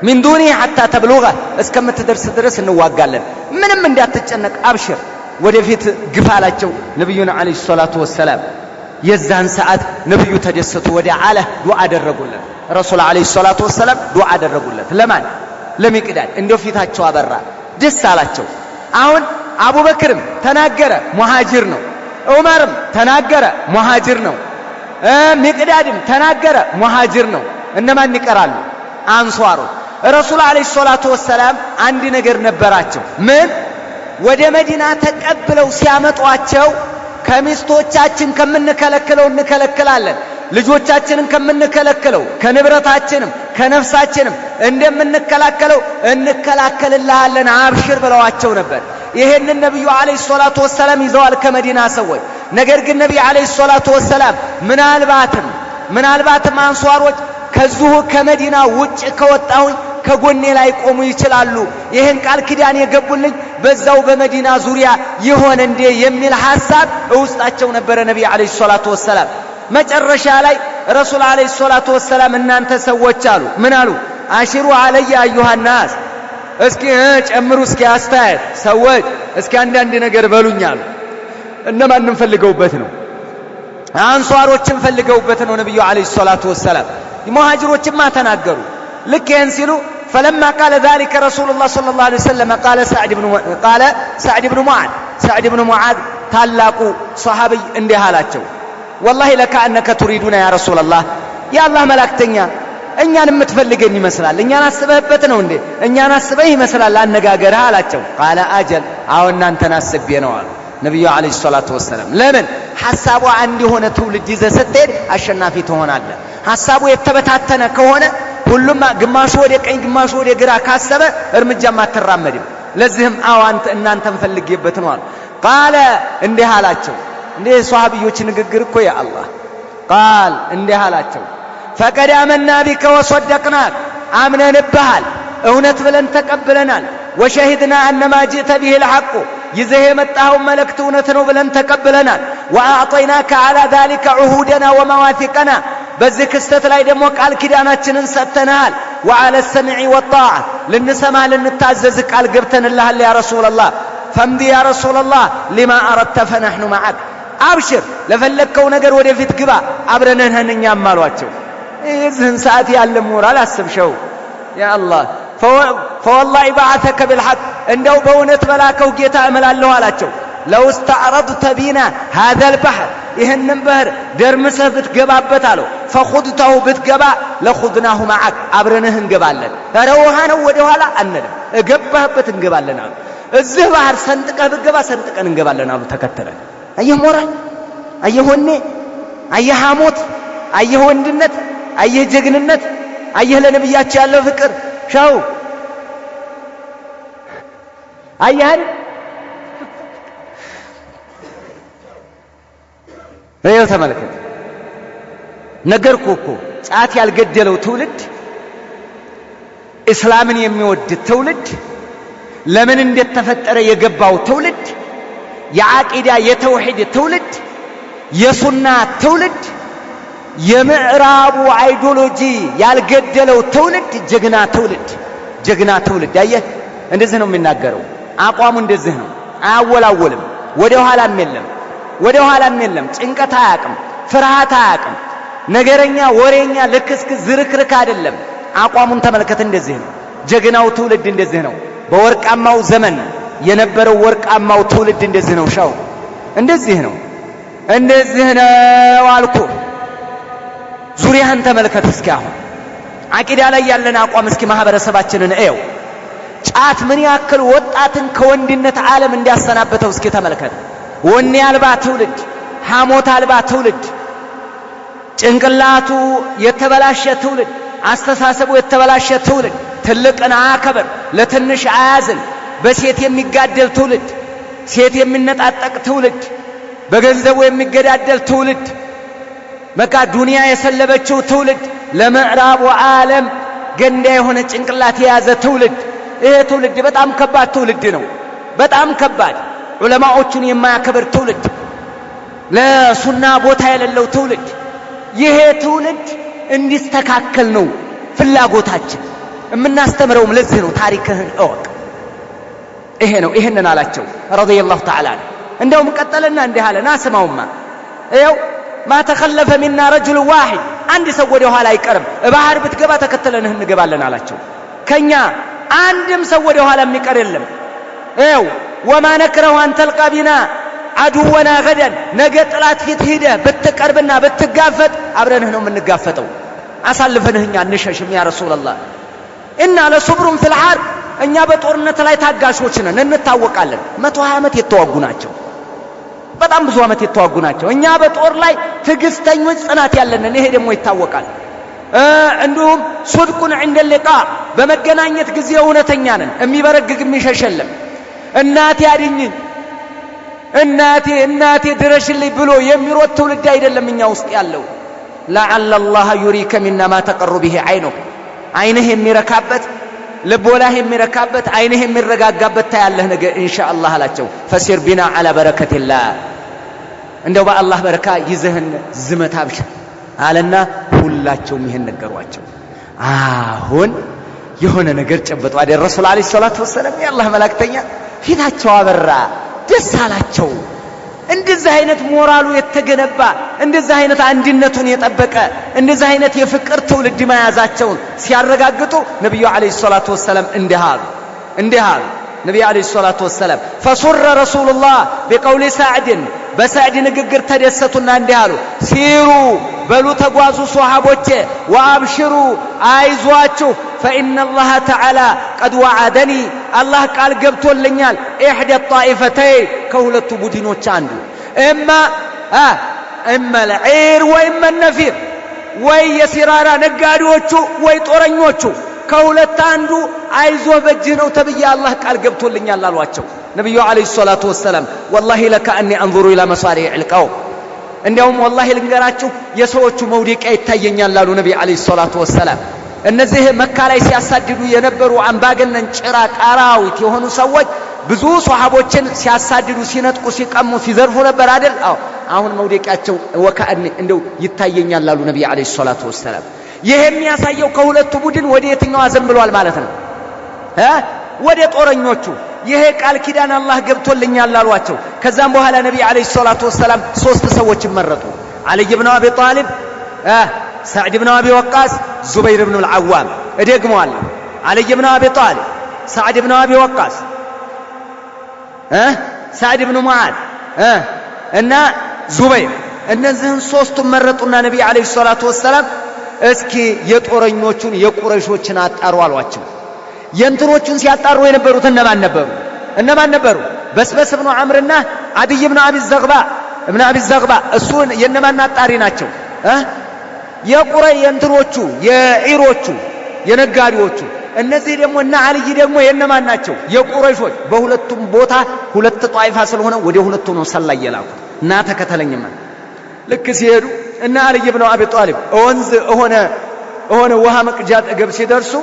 من دونه حتى تبلغ እስከምትደርስ ድረስ እንዋጋለን፣ ምንም እንዳትጨነቅ አብሽር፣ ወደፊት ግፋ አላቸው ነብዩን አለይሂ ሰላቱ ወሰላም። የዛን ሰዓት ነብዩ ተደሰቱ። ወደ አለ ዱዓ አደረጉለት ረሱል አለይሂ ሰላቱ ወሰላም። ዱዓ አደረጉለት ለማን? ለሚቅዳድ። እንደው ፊታቸው አበራ፣ ደስ አላቸው። አሁን አቡበክርም ተናገረ ሙሃጅር ነው። ዑመርም ተናገረ ሙሃጅር ነው። ሚቅዳድም ተናገረ ሙሃጅር ነው። እነማን ይቀራሉ? አንሷሮች። ረሱል አለይሂ ሰላቱ ወሰላም አንድ ነገር ነበራቸው። ምን? ወደ መዲና ተቀብለው ሲያመጧቸው ከሚስቶቻችን ከምንከለክለው እንከለክላለን፣ ልጆቻችንን ከምንከለክለው ከንብረታችንም ከነፍሳችንም እንደምንከላከለው እንከላከልልሃለን አብሽር ብለዋቸው ነበር። ይሄንን ነብዩ አለይሂ ሰላቱ ወሰላም ይዘዋል ከመዲና ሰዎች። ነገር ግን ነብዩ አለይሂ ሰላቱ ወሰላም ምናልባትም አንሷሮች ከዚሁ ከመዲና ውጭ ከወጣሁኝ ከጎኔ ላይ ቆሙ ይችላሉ፣ ይሄን ቃል ኪዳን የገቡልኝ በዛው በመዲና ዙሪያ ይሆን እንዴ የሚል ሐሳብ ውስጣቸው ነበረ ነብዩ አለይሂ ሰላቱ ወሰላም። መጨረሻ ላይ ረሱል አለይሂ ሰላቱ ወሰላም እናንተ ሰዎች አሉ። ምን አሉ? አሽሩ አለየ አዩሃ ናስ፣ እስኪ ጨምሩ፣ እስኪ አስተያየት ሰዎች፣ እስኪ አንዳንድ ነገር በሉኝ አሉ። እነማንም ፈልገውበት ነው? አንሷሮችን ፈልገውበት ነው ነብዩ አለይሂ ሰላቱ ወሰላም። ሙሃጅሮችማ ተናገሩ። ልክ ይህን ሲሉ فلما قال ذلك رسول الله صلى الله عليه وسلم قال سعد بن معاذ ታላቁ ሷሃቢ እንዲህ አላቸው፣ والله لكأنك تريدنا يا رسول الله يا الله መላእክተኛ እኛን የምትፈልገን ይመስላል፣ እኛን አስበህበት ነው እንዴ? እኛን አስበህ ይመስላል አነጋገርህ አላቸው። قال أجل አዎ እናንተን አስቤ ነው አሉ ነብዩ አለይሂ ሰላቱ ወሰላም። ለምን? ሐሳቡ አንድ የሆነ ትውልድ ይዘህ ስትሄድ አሸናፊ ትሆናለህ። ሐሳቡ የተበታተነ ከሆነ ሁሉም ግማሹ ወደ ቀኝ ግማሹ ወደ ግራ ካሰበ እርምጃም አትራመድም። ለዚህም አዎ እናንተን ፈልጌበት ነው አሉ። ቃለ እንዲህ አላቸው። እንደ ሷሃቢዎች ንግግር እኮ ያ አላህ ቃል እንዲህ አላቸው፣ ፈቀድ አመና ቢከ ወሰደቅናክ አምነንብሃል፣ እውነት ብለን ተቀብለናል። ወሸሂድና አነማ ጅእተ ቢሂ ልሐቁ ይዘህ የመጣኸው መልእክት እውነት ነው ብለን ተቀብለናል። ወአዕጠይናከ ዐላ ዛሊከ ዑሁደና ወመዋቲቀና በዚህ ክስተት ላይ ደግሞ ቃል ኪዳናችንን ሰጥተንሃል። ወዐለ ሰምዒ ወጣዓ ልንሰማ ልንታዘዝ ቃል ገብተንልሃል ያ ረሱለላህ። ፈምዲ ያ ረሱለላህ ሊማ አረድተ ፈነሕኑ መዐክ፣ አብሽር ለፈለግከው ነገር ወደፊት ግባ አብረንህ ነን እኛም አሏቸው። የዚህን ሰዓት ያለ ሞራል አስብሸው ያ አላህ። ፈወላሂ በዐተከ ቢልሐቅ እንደው በእውነት በላከው ጌታ እምላለሁ አላቸው። ለው እስተዕረድተ ቢና ሃዘል ባሕር ይህንን ባህር ደርምሰህ ብትገባበት አለው፣ ፈኹድተሁ ብትገባ ለኹድናሁ መዐክ አብረንህ እንገባለን። ኧረ ውሃ ነው ወደ ኋላ አንልም፣ እገባህበት እንገባለን አሉ። እዚህ ባህር ሰንጥቀህ ብትገባ ሰንጥቀን እንገባለን አሉ። ተከተለን። አየህ ሞራል፣ አየህ ወኔ፣ አየህ ሐሞት፣ አየህ ወንድነት፣ አየህ ጀግንነት፣ አየህ ለነብያቸው ያለው ፍቅር ሻው አየህ። ይኸው ተመልከት፣ ነገርኩህ እኮ ጫት ያልገደለው ትውልድ፣ እስላምን የሚወድ ትውልድ፣ ለምን እንደተፈጠረ የገባው ትውልድ፣ የዓቂዳ የተውሂድ ትውልድ፣ የሱና ትውልድ፣ የምዕራቡ አይዲዮሎጂ ያልገደለው ትውልድ፣ ጀግና ትውልድ። አየህ፣ እንደዚህ ነው የሚናገረው። አቋሙ እንደዚህ ነው፣ አያወላወልም። ወደ ኋላም የለም። ጭንቀት አያቅም፣ ፍርሃት አያቅም። ነገረኛ፣ ወሬኛ፣ ልክስክስ፣ ዝርክርክ አይደለም። አቋሙን ተመልከት። እንደዚህ ነው ጀግናው ትውልድ፣ እንደዚህ ነው በወርቃማው ዘመን የነበረው ወርቃማው ትውልድ እንደዚህ ነው። ሻው እንደዚህ ነው አልኩ። ዙሪያህን ተመልከት እስኪ። አሁን አቂዳ ላይ ያለን አቋም እስኪ ማህበረሰባችንን እየው። ጫት ምን ያክል ወጣትን ከወንድነት ዓለም እንዲያሰናበተው እስኪ ተመልከት። ወኔ አልባ ትውልድ፣ ሐሞት አልባ ትውልድ፣ ጭንቅላቱ የተበላሸ ትውልድ፣ አስተሳሰቡ የተበላሸ ትውልድ፣ ትልቅን አያከብር፣ ለትንሽ አያዝን፣ በሴት የሚጋደል ትውልድ፣ ሴት የሚነጣጠቅ ትውልድ፣ በገንዘቡ የሚገዳደል ትውልድ፣ በቃ ዱንያ የሰለበችው ትውልድ፣ ለምዕራቡ ዓለም ገንዳ የሆነ ጭንቅላት የያዘ ትውልድ። ይሄ ትውልድ በጣም ከባድ ትውልድ ነው። በጣም ከባድ፣ ዑለማዎቹን የማያከብር ትውልድ፣ ለሱና ቦታ የሌለው ትውልድ። ይሄ ትውልድ እንዲስተካከል ነው ፍላጎታችን። የምናስተምረውም ለዚህ ነው። ታሪክህን እወቅ። ይሄ ነው። ይሄንን አላቸው ረዲየላሁ ተዓላ። እንደውም ቀጠለና እንዲህ አለ። ናስማውማ ይኸው ማ ተኸለፈ ሚና ረጁል ዋሂድ፣ አንድ ሰው ወደ ኋላ አይቀርም። ባህር ብትገባ ተከተለንህ እንገባለን አላቸው። ከኛ አንድም ሰው ወደ ኋላ የሚቀር የለም። ይኸው وما نكره أن تلقى بنا عدونا غدا نجت طلعت في تهيده بتقربنا بتقافت አብረንህ ነው የምንጋፈጠው አሳልፈንህ እኛ እንሸሽም ያ ረሱላህ እና ለሱብሩ في الحرب እኛ በጦርነት ላይ ታጋሾች ነን እንታወቃለን 120 ዓመት የተዋጉ ናቸው በጣም ብዙ ዓመት የተዋጉ ናቸው እኛ በጦር ላይ ትግስተኞች ጽናት ያለንን ይሄ ደግሞ ይታወቃል እንዲሁም ሱድቁን عند اللقاء በመገናኘት ጊዜ እውነተኛ ነን የሚበረግግ የሚሸሸለም እናቴ አድኝኝ እናቴ ድረሽልኝ ብሎ የሚሮጥ ትውልድ አይደለም እኛ ውስጥ ያለው لعل الله يريك منا ما تقر به عينك عينه የሚረካበት ልቦላህ የሚረካበት አይንህ የሚረጋጋበት ታያለህ ነገ ኢንሻአላህ አላቸው فسير بنا على بركة الله እንደው በአላህ በረካ ይዘህን ዝመት አብሽር አለና ሁላቸውም ይሄን ነገሯቸው አሁን የሆነ ነገር ጨበጡ አይደል ረሱል አለይሂ ሰላቱ ወሰለም የአላህ መላእክተኛ ፊታቸው አበራ ደስ አላቸው እንደዚህ አይነት ሞራሉ የተገነባ እንደዚህ አይነት አንድነቱን የጠበቀ እንደዚህ አይነት የፍቅር ትውልድ መያዛቸውን ሲያረጋግጡ ነብዩ አለይሂ ሰላቱ ወሰለም እንዲሃሉ ነብዩ አለይሂ ሰላቱ ወሰለም فسر رسول الله بقول سعد በሳዕድ ንግግር ተደሰቱና እንዲሃሉ ሲሩ በሉ ተጓዙ ሷሃቦቼ ወአብሽሩ አይዟችሁ فإن الله تعالى قد وعدني الله قال ገብቶልኛል إحدى الطائفتين ከሁለቱ ቡድኖች አንዱ اما العير واما النفير ወይ የሲራራ ነጋዴዎቹ ወይ ጦረኞቹ ከሁለት አንዱ አይዞህ በእጅህ ነው ተብዬ አላህ ቃል ገብቶልኛል አሏቸው ነብዩ አለይሂ ሰላቱ ወሰለም والله لك اني انظر الى مصاريع القوم እንዲያውም والله ልንገራችሁ የሰዎቹ መውደቂያ ይታየኛል አሉ ነብዩ አለይሂ ሰላቱ ወሰለም እነዚህ መካ ላይ ሲያሳድዱ የነበሩ አምባገነን ጭራ ቃራዊት የሆኑ ሰዎች ብዙ ሷሃቦችን ሲያሳድዱ ሲነጥቁ ሲቀሙ ሲዘርፉ ነበር አይደል አሁን መውደቂያቸው ወካእኒ እንደው ይታየኛል አሉ ነብዩ አለይሂ ሰላቱ ወሰለም ይሄ የሚያሳየው ከሁለቱ ቡድን ወደ የትኛው አዘንብሏል ማለት ነው ወደ ጦረኞቹ ይሄ ቃል ኪዳን አላህ ገብቶልኛል አሏቸው ከዛም በኋላ ነብዩ አለይሂ ሰላቱ ወሰለም ሶስት ሰዎች መረጡ አሊ ኢብኑ አቢ ጣሊብ سعد بن أبي وقاص زبير بن العوام ادغموال علي بن أبي طالب سعد بن أبي وقاص سعد بن معاذ እና ዙበይር እነዚህን ሶስቱን መረጡና ነብዩ አለይሂ ሰላቱ ወሰለም እስኪ የጦረኞቹን የቁረይሾችን አጣሩ አሏቸው የእንትኖቹን ሲያጣሩ የነበሩት እነማን ነበሩ በስበስ ብኑ አምርና አድይ ብኑ አቢ ዘግባ እሱን የነማን አጣሪ ናቸው የቁረይ የእንትኖቹ የዒሮቹ የነጋዴዎቹ እነዚህ ደግሞ እና አልይ ደግሞ የነማን ናቸው የቁረይሾች በሁለቱም ቦታ ሁለት ጧይፋ ስለሆነ ወደ ሁለቱ ነው ሰላይ የላኩት እና ተከተለኝማ ልክ ሲሄዱ እና አልይ ብኑ አቢ ጣሊብ ወንዝ ሆነ ውሃ መቅጃ አጠገብ ሲደርሱ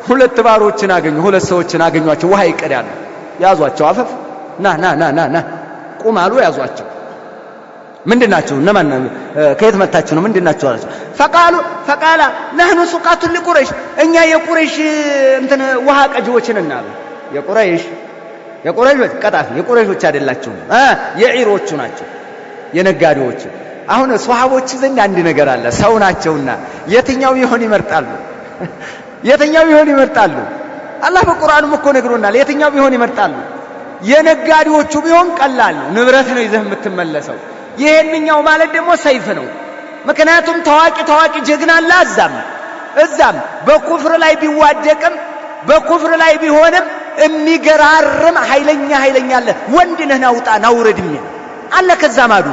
ሁለት ባሮችን አገኙ ሁለት ሰዎችን አገኟቸው ውሃ ይቀዳሉ ያዟቸው አፈፍ ና ቁማሉ ያዟቸው ምንድናችሁ እነማን ከየት መጣችሁ ነው ምንድናችሁ አላቸው فقال نحن سقاة لقريش እኛ የቁረይሽ እንትን ውሃ ቀጂዎች ነን አሉ የቁረይሾች ቀጣፊ የቁረይሾች አይደላችሁ የዒሮቹ ናቸው የነጋዴዎቹ አሁን ሷሃቦች ዘንድ አንድ ነገር አለ ሰው ናቸውና የትኛው ይሆን ይመርጣሉ አላህ በቁርአኑም እኮ ነግሮናል የትኛው ቢሆን ይመርጣሉ የነጋዴዎቹ ቢሆን ቀላል ንብረት ነው ይዘህ የምትመለሰው ይሄንኛው ማለት ደግሞ ሰይፍ ነው ምክንያቱም ታዋቂ ጀግና አላዛም እዛም በኩፍር ላይ ቢዋደቅም በኩፍር ላይ ቢሆንም የሚገራርም ኃይለኛ አለ ወንድ ነህ ናውጣ ናውረድም አለ ከዛማዱ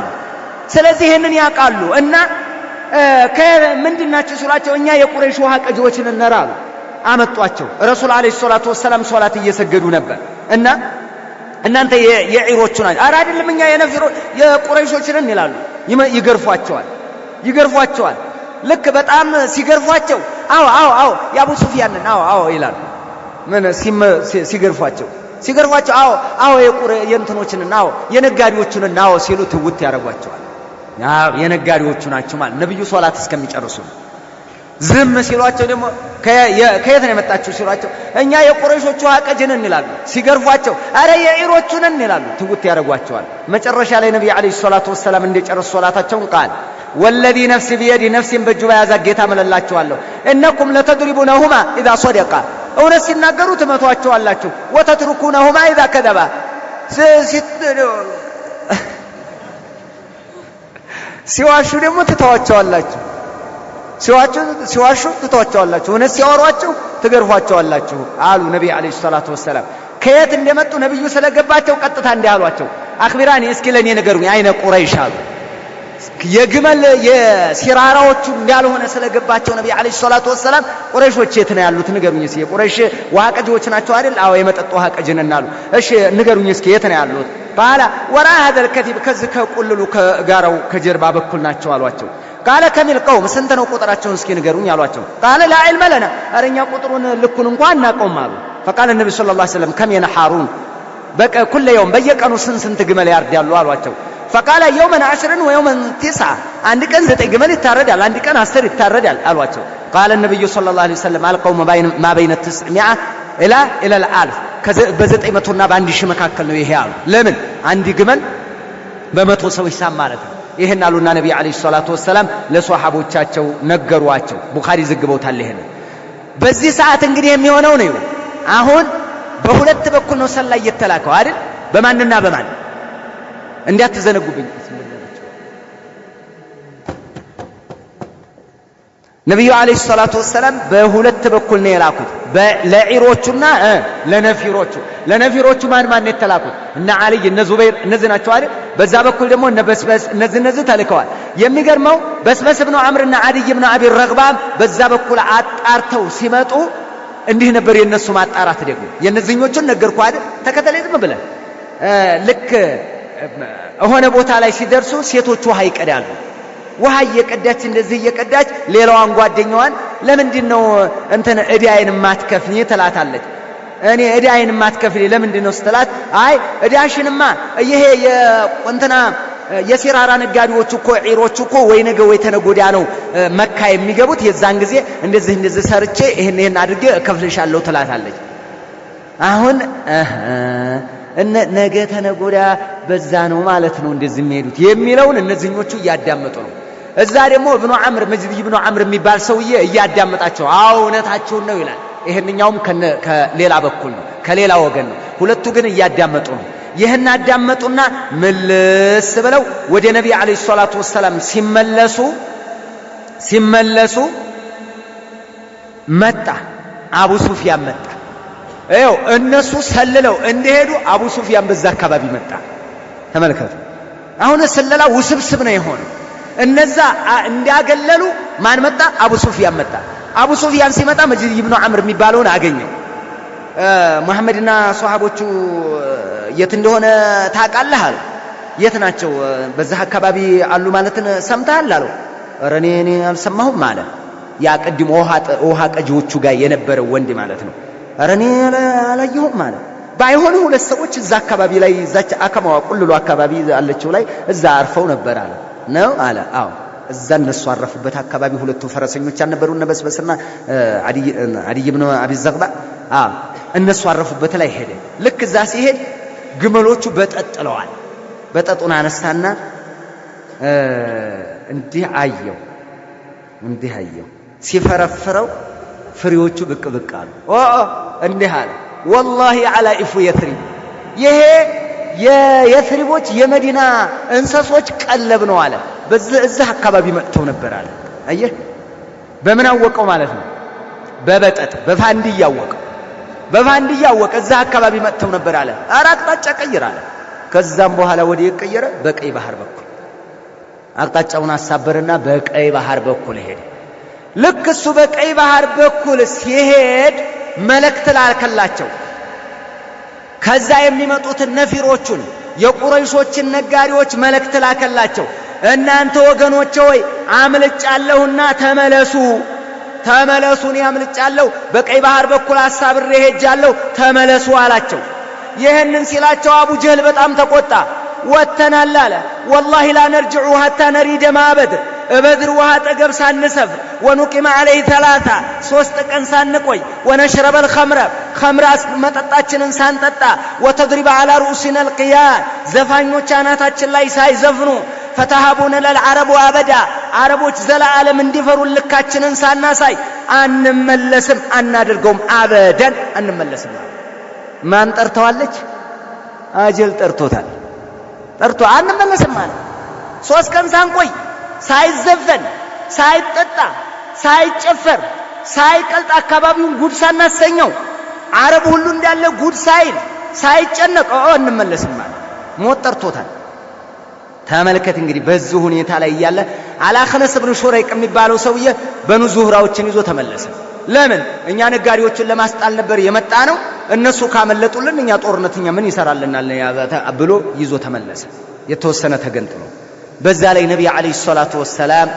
ስለዚህ ይሄንን ያቃሉ እና ከምንድናችሁ ሲሏቸው እኛ የቁረይሽ ውሃ ቀጂዎችን እንራሉ አመጧቸው ረሱል አለይሂ ሰላቱ ወሰለም ሶላት እየሰገዱ ነበር እና እናንተ የዒሮቹ ናችሁ አረ አይደለም እኛ የቁረይሾችን ይላሉ ይገርፏቸዋል ልክ በጣም ሲገርፏቸው አዎ ያቡ ሱፊያንን አዎ ይላሉ ምን ሲገርፏቸው አዎ የእንትኖችን አዎ የነጋዴዎቹን አዎ ሲሉ ትውት ያረጓቸዋል የነጋዴዎቹ ናቸው ማለት ነብዩ ሶላት እስከሚጨርሱ ዝም ሲሏቸው ደግሞ ከየት ነው የመጣችሁ ሲሏቸው እኛ የቁረይሾቹ አቀጀነን ይላሉ ሲገርፏቸው አረ የዒሮቹን ይላሉ ትውት ያረጓቸዋል መጨረሻ ላይ ነብዩ አለይሂ ሰላቱ ወሰለም እንደጨረሱ ሶላታቸውን ቃል والذي نفسي بيدي نفسي በእጁ ያዛ ጌታ መለላችኋለሁ انكم لتضربونهما اذا صدقا እውነት ሲናገሩ ትመቷቸዋላችሁ ወተትሩኩነሁማ اذا كذبا ሲዋሹ ደግሞ ትተዋቸዋላችሁ። ሲዋሹ ትተዋቸዋላችሁ። እውነት ሲያወሯችሁ ትገርፏቸዋላችሁ አሉ ነብዩ አለይሂ ሰላቱ ወሰለም። ከየት እንደመጡ ነብዩ ስለገባቸው ቀጥታ እንዲህ አሏቸው፣ አኽቢራኒ እስኪ ለኔ ንገሩኝ አይነ ቁረይሽ አሉ። የግመል የሲራራዎቹ እንዳልሆነ ስለገባቸው ነብዩ አለይሂ ሰላቱ ወሰለም ቁረይሾች የት ነው ያሉት ንገሩኝ እስኪ። ቁረይሽ ውሃ ቀጂዎች ናቸው አይደል? አዎ የመጠጥ ውሃ ቀጂ ነን አሉ። እሺ ንገሩኝ እስኪ የት ነው ያሉት? ባላ ወራ هذا الكتيب ከዚህ ከቁልሉ ከጋራው ከጀርባ በኩል ናቸው አሏቸው። ቃለ ከሚል ቀውም ስንት ነው ቁጥራቸውን እስኪ ንገሩኝ አሏቸው። ቃለ ላ ዒልመ ለና አረኛ ቁጥሩን ልኩን እንኳን እናቀውም አሉ። فقال النبي صلى الله عليه وسلم كم ينحارون በቃ كل يوم በየቀኑ ስንት ግመል ያርዳሉ አሏቸው። فقال يوما 10 ويوما 9 አንድ ቀን 9 ግመል ይታረዳል፣ አንድ ቀን 10 ይታረዳል አሏቸው። قال النبي صلى الله عليه وسلم القوم ما بين 900 الى 1000 በ900 እና በ1000 መካከል ነው ይሄ አሉ። ለምን አንድ ግመል በመቶ ሰው ይሳም ማለት ነው። ይሄን አሉና ነብዩ አለይሂ ሰላቱ ወሰለም ለሷሐቦቻቸው ነገሯቸው። ቡኻሪ ዘግበውታል። ይሄን በዚህ ሰዓት እንግዲህ የሚሆነው ነው አሁን በሁለት በኩል ነው ሰላይ የተላከው አይደል? በማንና በማን እንዲያትዘነጉብኝ ነብዩ አለይሂ ሰላቱ ወሰለም በሁለት በኩል ነው የላኩት፣ ለዒሮቹና ለነፊሮቹ። ለነፊሮቹ ማን የተላኩት? እነ አልይ እነ ዙበይር እነዚህ ናቸው አይደል? በዛ በኩል ደግሞ እነ በስበስ እነዚህ ተልከዋል። የሚገርመው በስበስ ኢብኑ ዐምርና አድይ ኢብኑ አቢ ረግባም በዛ በኩል አጣርተው ሲመጡ እንዲህ ነበር የነሱ ማጣራት። ደግሞ የነዚህኞቹን ነገርኩ አይደል? ተከተለኝ ዝም ብለህ ልክ ሆነ ቦታ ላይ ሲደርሱ ሴቶቹ ውሃ ይቀዳሉ። ውሃ እየቀዳች እንደዚህ እየቀዳች ሌላዋን ጓደኛዋን ለምንድነው እንትን እዳይን ማትከፍኝ ትላታለች። እኔ እዳይን ማትከፍሊ ለምንድነው ስትላት፣ አይ እዳሽንማ ይሄ የቁንትና የሲራራ ነጋዴዎች እኮ ዒሮች እኮ ወይ ነገ ወይ ተነጎዳ ነው መካ የሚገቡት፣ የዛን ጊዜ እንደዚህ ሰርቼ ይሄን አድርጌ እከፍልሻለሁ ትላታለች። አሁን ነገ ተነጎዳ በዛ ነው ማለት ነው እንደዚህ የሚሄዱት የሚለውን እነዚህኞቹ እያዳመጡ ነው። እዛ ደግሞ ኢብኑ ዐምር መጅድ ኢብኑ ዐምር የሚባል ሰውዬ እያዳመጣቸው አዎ እውነታቸውን ነው ይላል። ይሄንኛውም ከሌላ በኩል ነው ከሌላ ወገን ነው። ሁለቱ ግን እያዳመጡ ነው። ይህን አዳመጡና መልስ ብለው ወደ ነብዩ አለይሂ ሰላቱ ወሰለም ሲመለሱ መጣ አቡ ሱፊያን መጣ። ይኸው እነሱ ሰልለው እንደሄዱ አቡ ሱፊያን በዛ አካባቢ መጣ። ተመልከቱ። አሁን ስለላ ውስብስብ ነው የሆነው። እነዛ እንዲያገለሉ ማን መጣ? አቡ ሱፊያን መጣ። አቡ ሱፊያን ሲመጣ መጅድ ኢብኑ ዐምር የሚባለውን አገኘው። መሐመድና ሷሐቦቹ የት እንደሆነ ታውቃለህ አለው። የት ናቸው? በዛ አካባቢ አሉ ማለትን ሰምተሃል አለው። ኧረ እኔ አልሰማሁም አለ። ያ ቀድሞ ውሃ ቀጂዎቹ ጋር የነበረው ወንድ ማለት ነው። ኧረ እኔ አላየሁም ማለት ባይሆን ሁለት ሰዎች እዛ አካባቢ ላይ እዛች አከማዋ ቁልሉ አካባቢ አለችው ላይ እዛ አርፈው ነበር አለ። ነው አለ። አዎ እዛ እነሱ አረፉበት አካባቢ ሁለቱ ፈረሰኞች አልነበሩ እነ በስበስና አድይ ኢብኑ አቢ ዘግባ እነሱ አረፉበት ላይ ሄደ። ልክ እዛ ሲሄድ ግመሎቹ በጠጥለዋል። በጠጡን አነሳና እንዲህ አየው ሲፈረፍረው ፍሬዎቹ ብቅ አሉ። እንዲህ አለ ወላሂ አላ ኢፉ የትሪብ ይሄ የየትሪቦች የመዲና እንሰሶች ቀለብ ነው አለ። በዛ አካባቢ መጥተው ነበር አለ። አየህ በምን አወቀው ማለት ነው? በበጠጥ በፋንድያ አወቀ። እዛ አካባቢ መጥተው ነበር አለ። አቅጣጫ ቀይር አለ። ከዛም በኋላ ወደ የቀየረ በቀይ ባህር በኩል አቅጣጫውን አሳበረና በቀይ ባህር በኩል ሄደ። ልክ እሱ በቀይ ባህር በኩል ሲሄድ መልእክት ላከላቸው። ከዛ የሚመጡትን ነፊሮቹን የቁረይሾችን ነጋዴዎች መልእክት ላከላቸው። እናንተ ወገኖቼ ሆይ አምልጫለሁና ተመለሱ፣ እኔ አምልጫለሁ፣ በቀይ ባህር በኩል አሳብሬ ሄጃለሁ፣ ተመለሱ አላቸው። ይህንን ሲላቸው አቡ ጀህል በጣም ተቆጣ። ወተናል አለ ወላሂ ላ ነርጅዑ ሐታ ነሪደ ማበድር በድር ውሃ አጠገብ ሳንሰፍር ወኑቂመ ዐለይሂ 3 ቀን ሳንቆይ ወነሽረበል ኸምረ መጠጣችንን ሳንጠጣ ወተድሪበ ዐላ ሩእሲና አልቅያን ዘፋኞች አናታችን ላይ ሳይዘፍኑ ፈተሃቡነ ለልዓረቡ አበዳ አረቦች ዘለዓለም እንዲፈሩን ልካችንን ሳናሳይ አንመለስም፣ አናደርገውም፣ አበደን አንመለስም። ማን ጠርተዋለች? አጀል ጠርቶታል። ጠርቶ አንመለስም ማለት 3 ቀን ሳንቆይ ሳይዘፈን ሳይጠጣ ሳይጨፈር ሳይቀልጥ አካባቢውን ጉድ ሳናሰኘው አረብ ሁሉ እንዳለ ጉድ ሳይል ሳይጨነቅ እንመለስም ማለት ሞት ጠርቶታል። ተመልከት እንግዲህ በዚህ ሁኔታ ላይ ያለ አላኸነስ ብን ሹረይቅ የሚባለው ሰውዬ በኑ ዙህራዎችን ይዞ ተመለሰ። ለምን? እኛ ነጋዴዎችን ለማስጣል ነበር የመጣ ነው፣ እነሱ ካመለጡልን እኛ ጦርነትኛ ምን ይሰራልናል ብሎ ይዞ ተመለሰ። የተወሰነ ተገንጥሎ በዛ ላይ ነብዩ አለይሂ ሰላቱ ወሰላም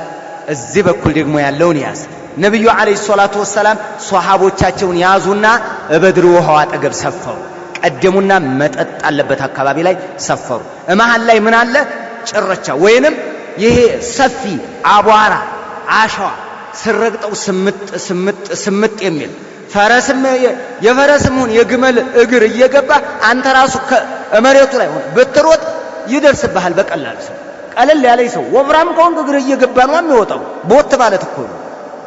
እዚህ በኩል ደግሞ ያለውን ያዝ። ነብዩ አለይሂ ሰላቱ ወሰላም ሷሃቦቻቸውን ያዙና በበድር ውሃው አጠገብ ሰፈሩ። ቀደሙና መጠጥ አለበት አካባቢ ላይ ሰፈሩ። መሃል ላይ ምን አለ? ጭረቻ ወይንም ይሄ ሰፊ አቧራ አሸዋ ስረግጠው ስምጥ የሚል ፈረስም የፈረስም ሆነ የግመል እግር እየገባ አንተ ራሱ ከመሬቱ ላይ ሆነ ብትሮጥ ይደርስብሃል በቀላሉ። ቀለል ያለ ሰው ወፍራም ከሆንክ እግር እየገባ ነው የሚወጣው። ቦት ማለት እኮ ነው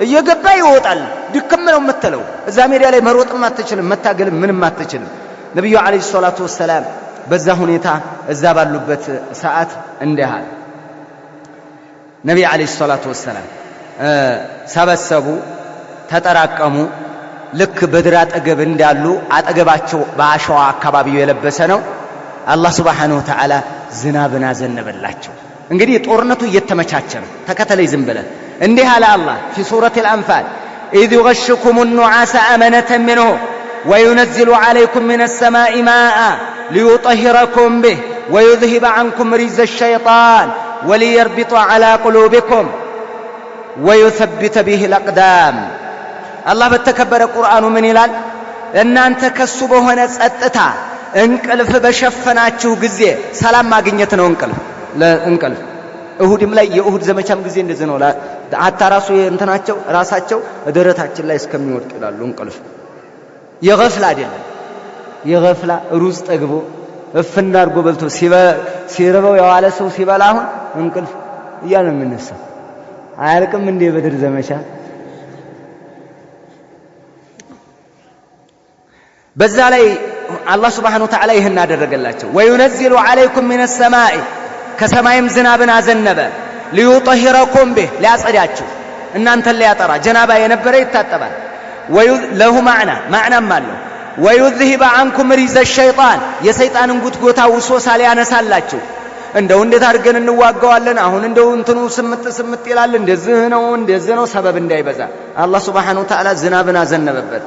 እየገባ ይወጣል። ድክም ነው የምትለው። እዛ ሜዳ ላይ መሮጥም አትችልም፣ መታገልም ምንም አትችልም። ነብዩ አለይሂ ሰላቱ ወሰላም በዛ ሁኔታ እዛ ባሉበት ሰዓት እንዲሃል ነብዩ አለይሂ ሰላቱ ወሰላም ሰበሰቡ፣ ተጠራቀሙ። ልክ በድር አጠገብ እንዳሉ አጠገባቸው በአሸዋ አካባቢው የለበሰ ነው። አላህ ሱብሓነሁ ወተዓላ ዝናብን አዘነበላቸው። እንግዲህ ጦርነቱ እየተመቻቸ ነው። ተከተለኝ ዝም ብለህ እንዲህ አለ አላህ ፊ ሱረቲል አንፋል ኢዝ ይገሽኩሙ ኑዓሰ አመነተን ሚንሁ ወዩነዝሉ ዐለይኩም ሚነ ሰማኢ ማአ ሊዩጠሂረኩም ቢህ ወዩዝሂበ ዐንኩም ሪዘ ሸይጣን ወሊየርቢጠ ዐላ ቁሉቢኩም ወዩሰቢተ ቢሂል አቅዳም። አላህ በተከበረ ቁርአኑ ምን ይላል? እናንተ ከሱ በሆነ ጸጥታ እንቅልፍ በሸፈናችሁ ጊዜ ሰላም ማግኘት ነው። እንቅልፍ እሁድም ላይ የእሁድ ዘመቻም ጊዜ እንደዚህ ነው። አታ ራሱ እንትናቸው ራሳቸው ደረታችን ላይ እስከሚወድቅ ይላሉ። እንቅልፍ የገፍላ አይደለም። የገፍላ ሩዝ ጠግቦ እፍና አድርጎ በልቶ ሲረበው የዋለ ሰው ሲበላ አሁን እንቅልፍ እያለ የምነሳው አያልቅም እንደ በድር ዘመቻ። በዛ ላይ አላህ ሱብሓነሁ ወተዓላ ይህን አደረገላቸው። ወዩነዚሉ ዐለይኩም ሚነ ሰማኢ ከሰማይም ዝናብን አዘነበ ሊዩጠሂረኩም ቢህ ሊያጸዳችሁ እናንተን ሊያጠራ ጀናባ የነበረ ይታጠባል። ለሁ ማዕናም አለው። ወዩዝሂበ ዐንኩም ሪዘ ሸይጣን የሰይጣንን ጉትጎታ ውስወሳ ሊያነሳላችሁ። እንደው እንዴት አድርገን እንዋጋዋለን አሁን እንደው እንትኑ ስምጥ ይላል እንደዚህ ነው ሰበብ እንዳይበዛ አላህ ሱብሓነሁ ወተዓላ ዝናብን አዘነበበት።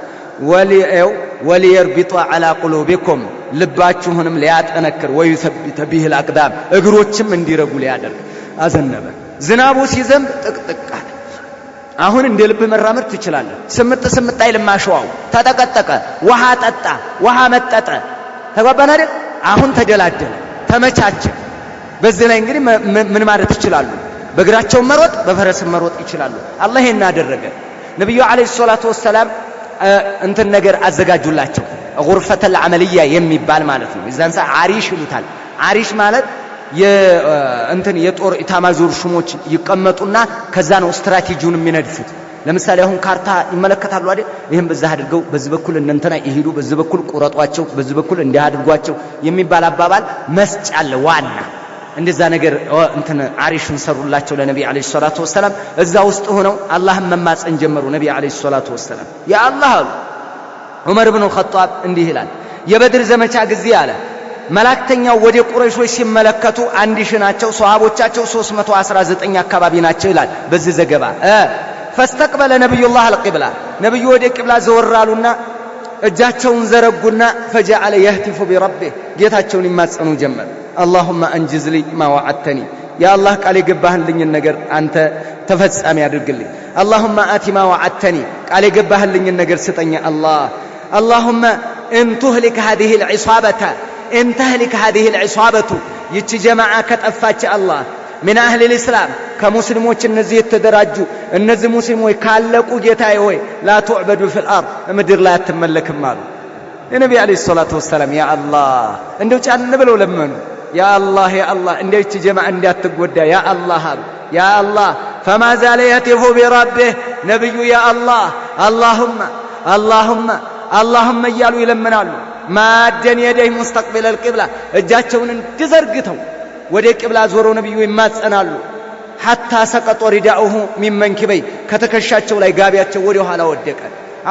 ወሊየርቢጠ ዐላ ቁሉቢኩም ልባችሁንም ሊያጠነክር ወዩሰቢተ ቢሂል አቅዳም እግሮችም እንዲረጉ ሊያደርግ አዘነበ። ዝናቡ ሲዘንብ ጥቅጥቅ አለ። አሁን እንደ ልብ መራመድ ትችላለህ። ስምጥ አይልም አሸዋው። ተጠቀጠቀ፣ ውሃ ጠጣ፣ ውሃ መጠጠ። ተጓባን አይደል? አሁን ተደላደለ፣ ተመቻቸ። በዚህ ላይ እንግዲህ ምን ማለት ይችላሉ? በእግራቸው መሮጥ በፈረስም መሮጥ ይችላሉ። አላህ ይሄን አደረገ። ነብዩ አለይሂ ሰላቱ ወሰላም እንትን ነገር አዘጋጁላቸው። ጉርፈተል ዐመልያ የሚባል ማለት ነው። የዛን ሰዓት አሪሽ ይሉታል። አሪሽ ማለት የጦር ኢታማዦር ሹሞች ይቀመጡና ከዛ ነው ስትራቴጂውን የሚነድፉት። ለምሳሌ አሁን ካርታ ይመለከታሉ አይደል? ይሄን በዛ አድርገው በዚህ በኩል እንትና ይሄዱ፣ በዚህ በኩል ቁረጧቸው፣ በዚህ በኩል እንዲያድርጓቸው የሚባል አባባል መስጫ አለ ዋና። እንደዛ ነገር አሪሽን ሰሩላቸው ለነብዩ አለይሂ ሰላቱ ወሰላም። እዛ ውስጥ ሆነው አላህን መማፀን ጀመሩ። ነብዩ አለይሂ ሰላቱ ወሰላም ያ አላህ አሉ። ዑመር ብን ኸጣብ እንዲህ ይላል የበድር ዘመቻ ጊዜ አለ መላእክተኛው ወደ ቁረይሾች ሲመለከቱ 1000 ናቸው፣ ሷሃቦቻቸው 319 አካባቢ ናቸው ይላል በዚህ ዘገባ። ፈስተቅበለ ነብዩላህ አልቂብላ ነብዩ ወደ ቂብላ ዘወራሉና እጃቸውን ዘረጉና ፈጀዐለ የህቲፉ ቢረቢህ ጌታቸውን ይማጸኑ ጀመር። አላሁመ አንጅዝ ሊ ማ ወዐድተኒ ያ አላህ ቃል የገባህልኝን ነገር አንተ ተፈጻሚ አድርግልኝ። አላሁመ አቲ ማ ወዐድተኒ ቃል የገባህልኝን ነገር ስጠኝ። አላሁመ እንቱህሊክ ሃዚሂል ዒሷበተ እንተህሊክ ሃዚሂል ዒሷበቱ ይቺ ጀማዓ ከጠፋች አላህ ምን አህሊል ኢስላም ከሙስሊሞች እነዚህ የተደራጁ እነዚህ ሙስሊሞች ካለቁ ጌታዬ ሆይ ላ ቱዕበዱ ፊል አርድ ምድር ላይ አትመለክም አሉ። የነብዩ አለይሂ ሰላቱ ወሰላም ያ አላህ እንደው ጫን ብለው ለመኑ። ያ አላህ እንደው ይቺ ጀማዓ እንዳትጎዳ ያ አላህ አሉ። ያ አላህ ፈማ ዛለ የህቲፉ ቢረቢህ ነብዩ ያ አላህ አላሁመ እያሉ ይለምናሉ። ማደን የደይ ሙስተቅቢል القبላ እጃቸውን እንዲዘርግተው ወደ ቂብላ ዞረው ነብዩ ይማጸናሉ። ሐታ ሰቀጦ ሪዳኡሁ ሚን መንኪበይ ከተከሻቸው ላይ ጋቢያቸው ወደ ኋላ ወደቀ።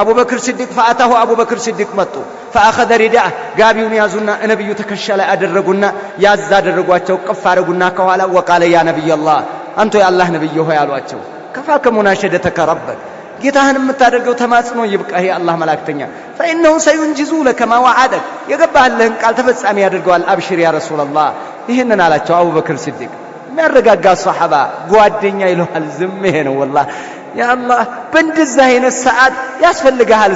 አቡበክር ሲዲቅ ፈአታሁ አቡበክር ሲዲቅ መጡ። فاخذ رداء ጋቢውን ያዙና ነብዩ ተከሻ ላይ አደረጉና ያዝ አደረጓቸው። ቅፍ አረጉና ከኋላ وقال يا نبي الله አንተ የአላህ ነብይ ሆይ አሏቸው። ከፋከ ሙናሸደተከ ረበክ ጌታህን የምታደርገው ተማጽኖ ይብቃህ የአላህ መላእክተኛ فإنه سينجز لك ما وعدك የገባህልህን ቃል ተፈጻሚ ያደርገዋል። አብሽር ያ ረሱላህ ይሄንን አላቸው አቡበክር ሲዲቅ። የሚያረጋጋ ሷሐባ ጓደኛ ይለዋል። ዝም ይሄ ነው ወላሂ ያ አላህ በእንደዛ አይነት ሰዓት ያስፈልጋል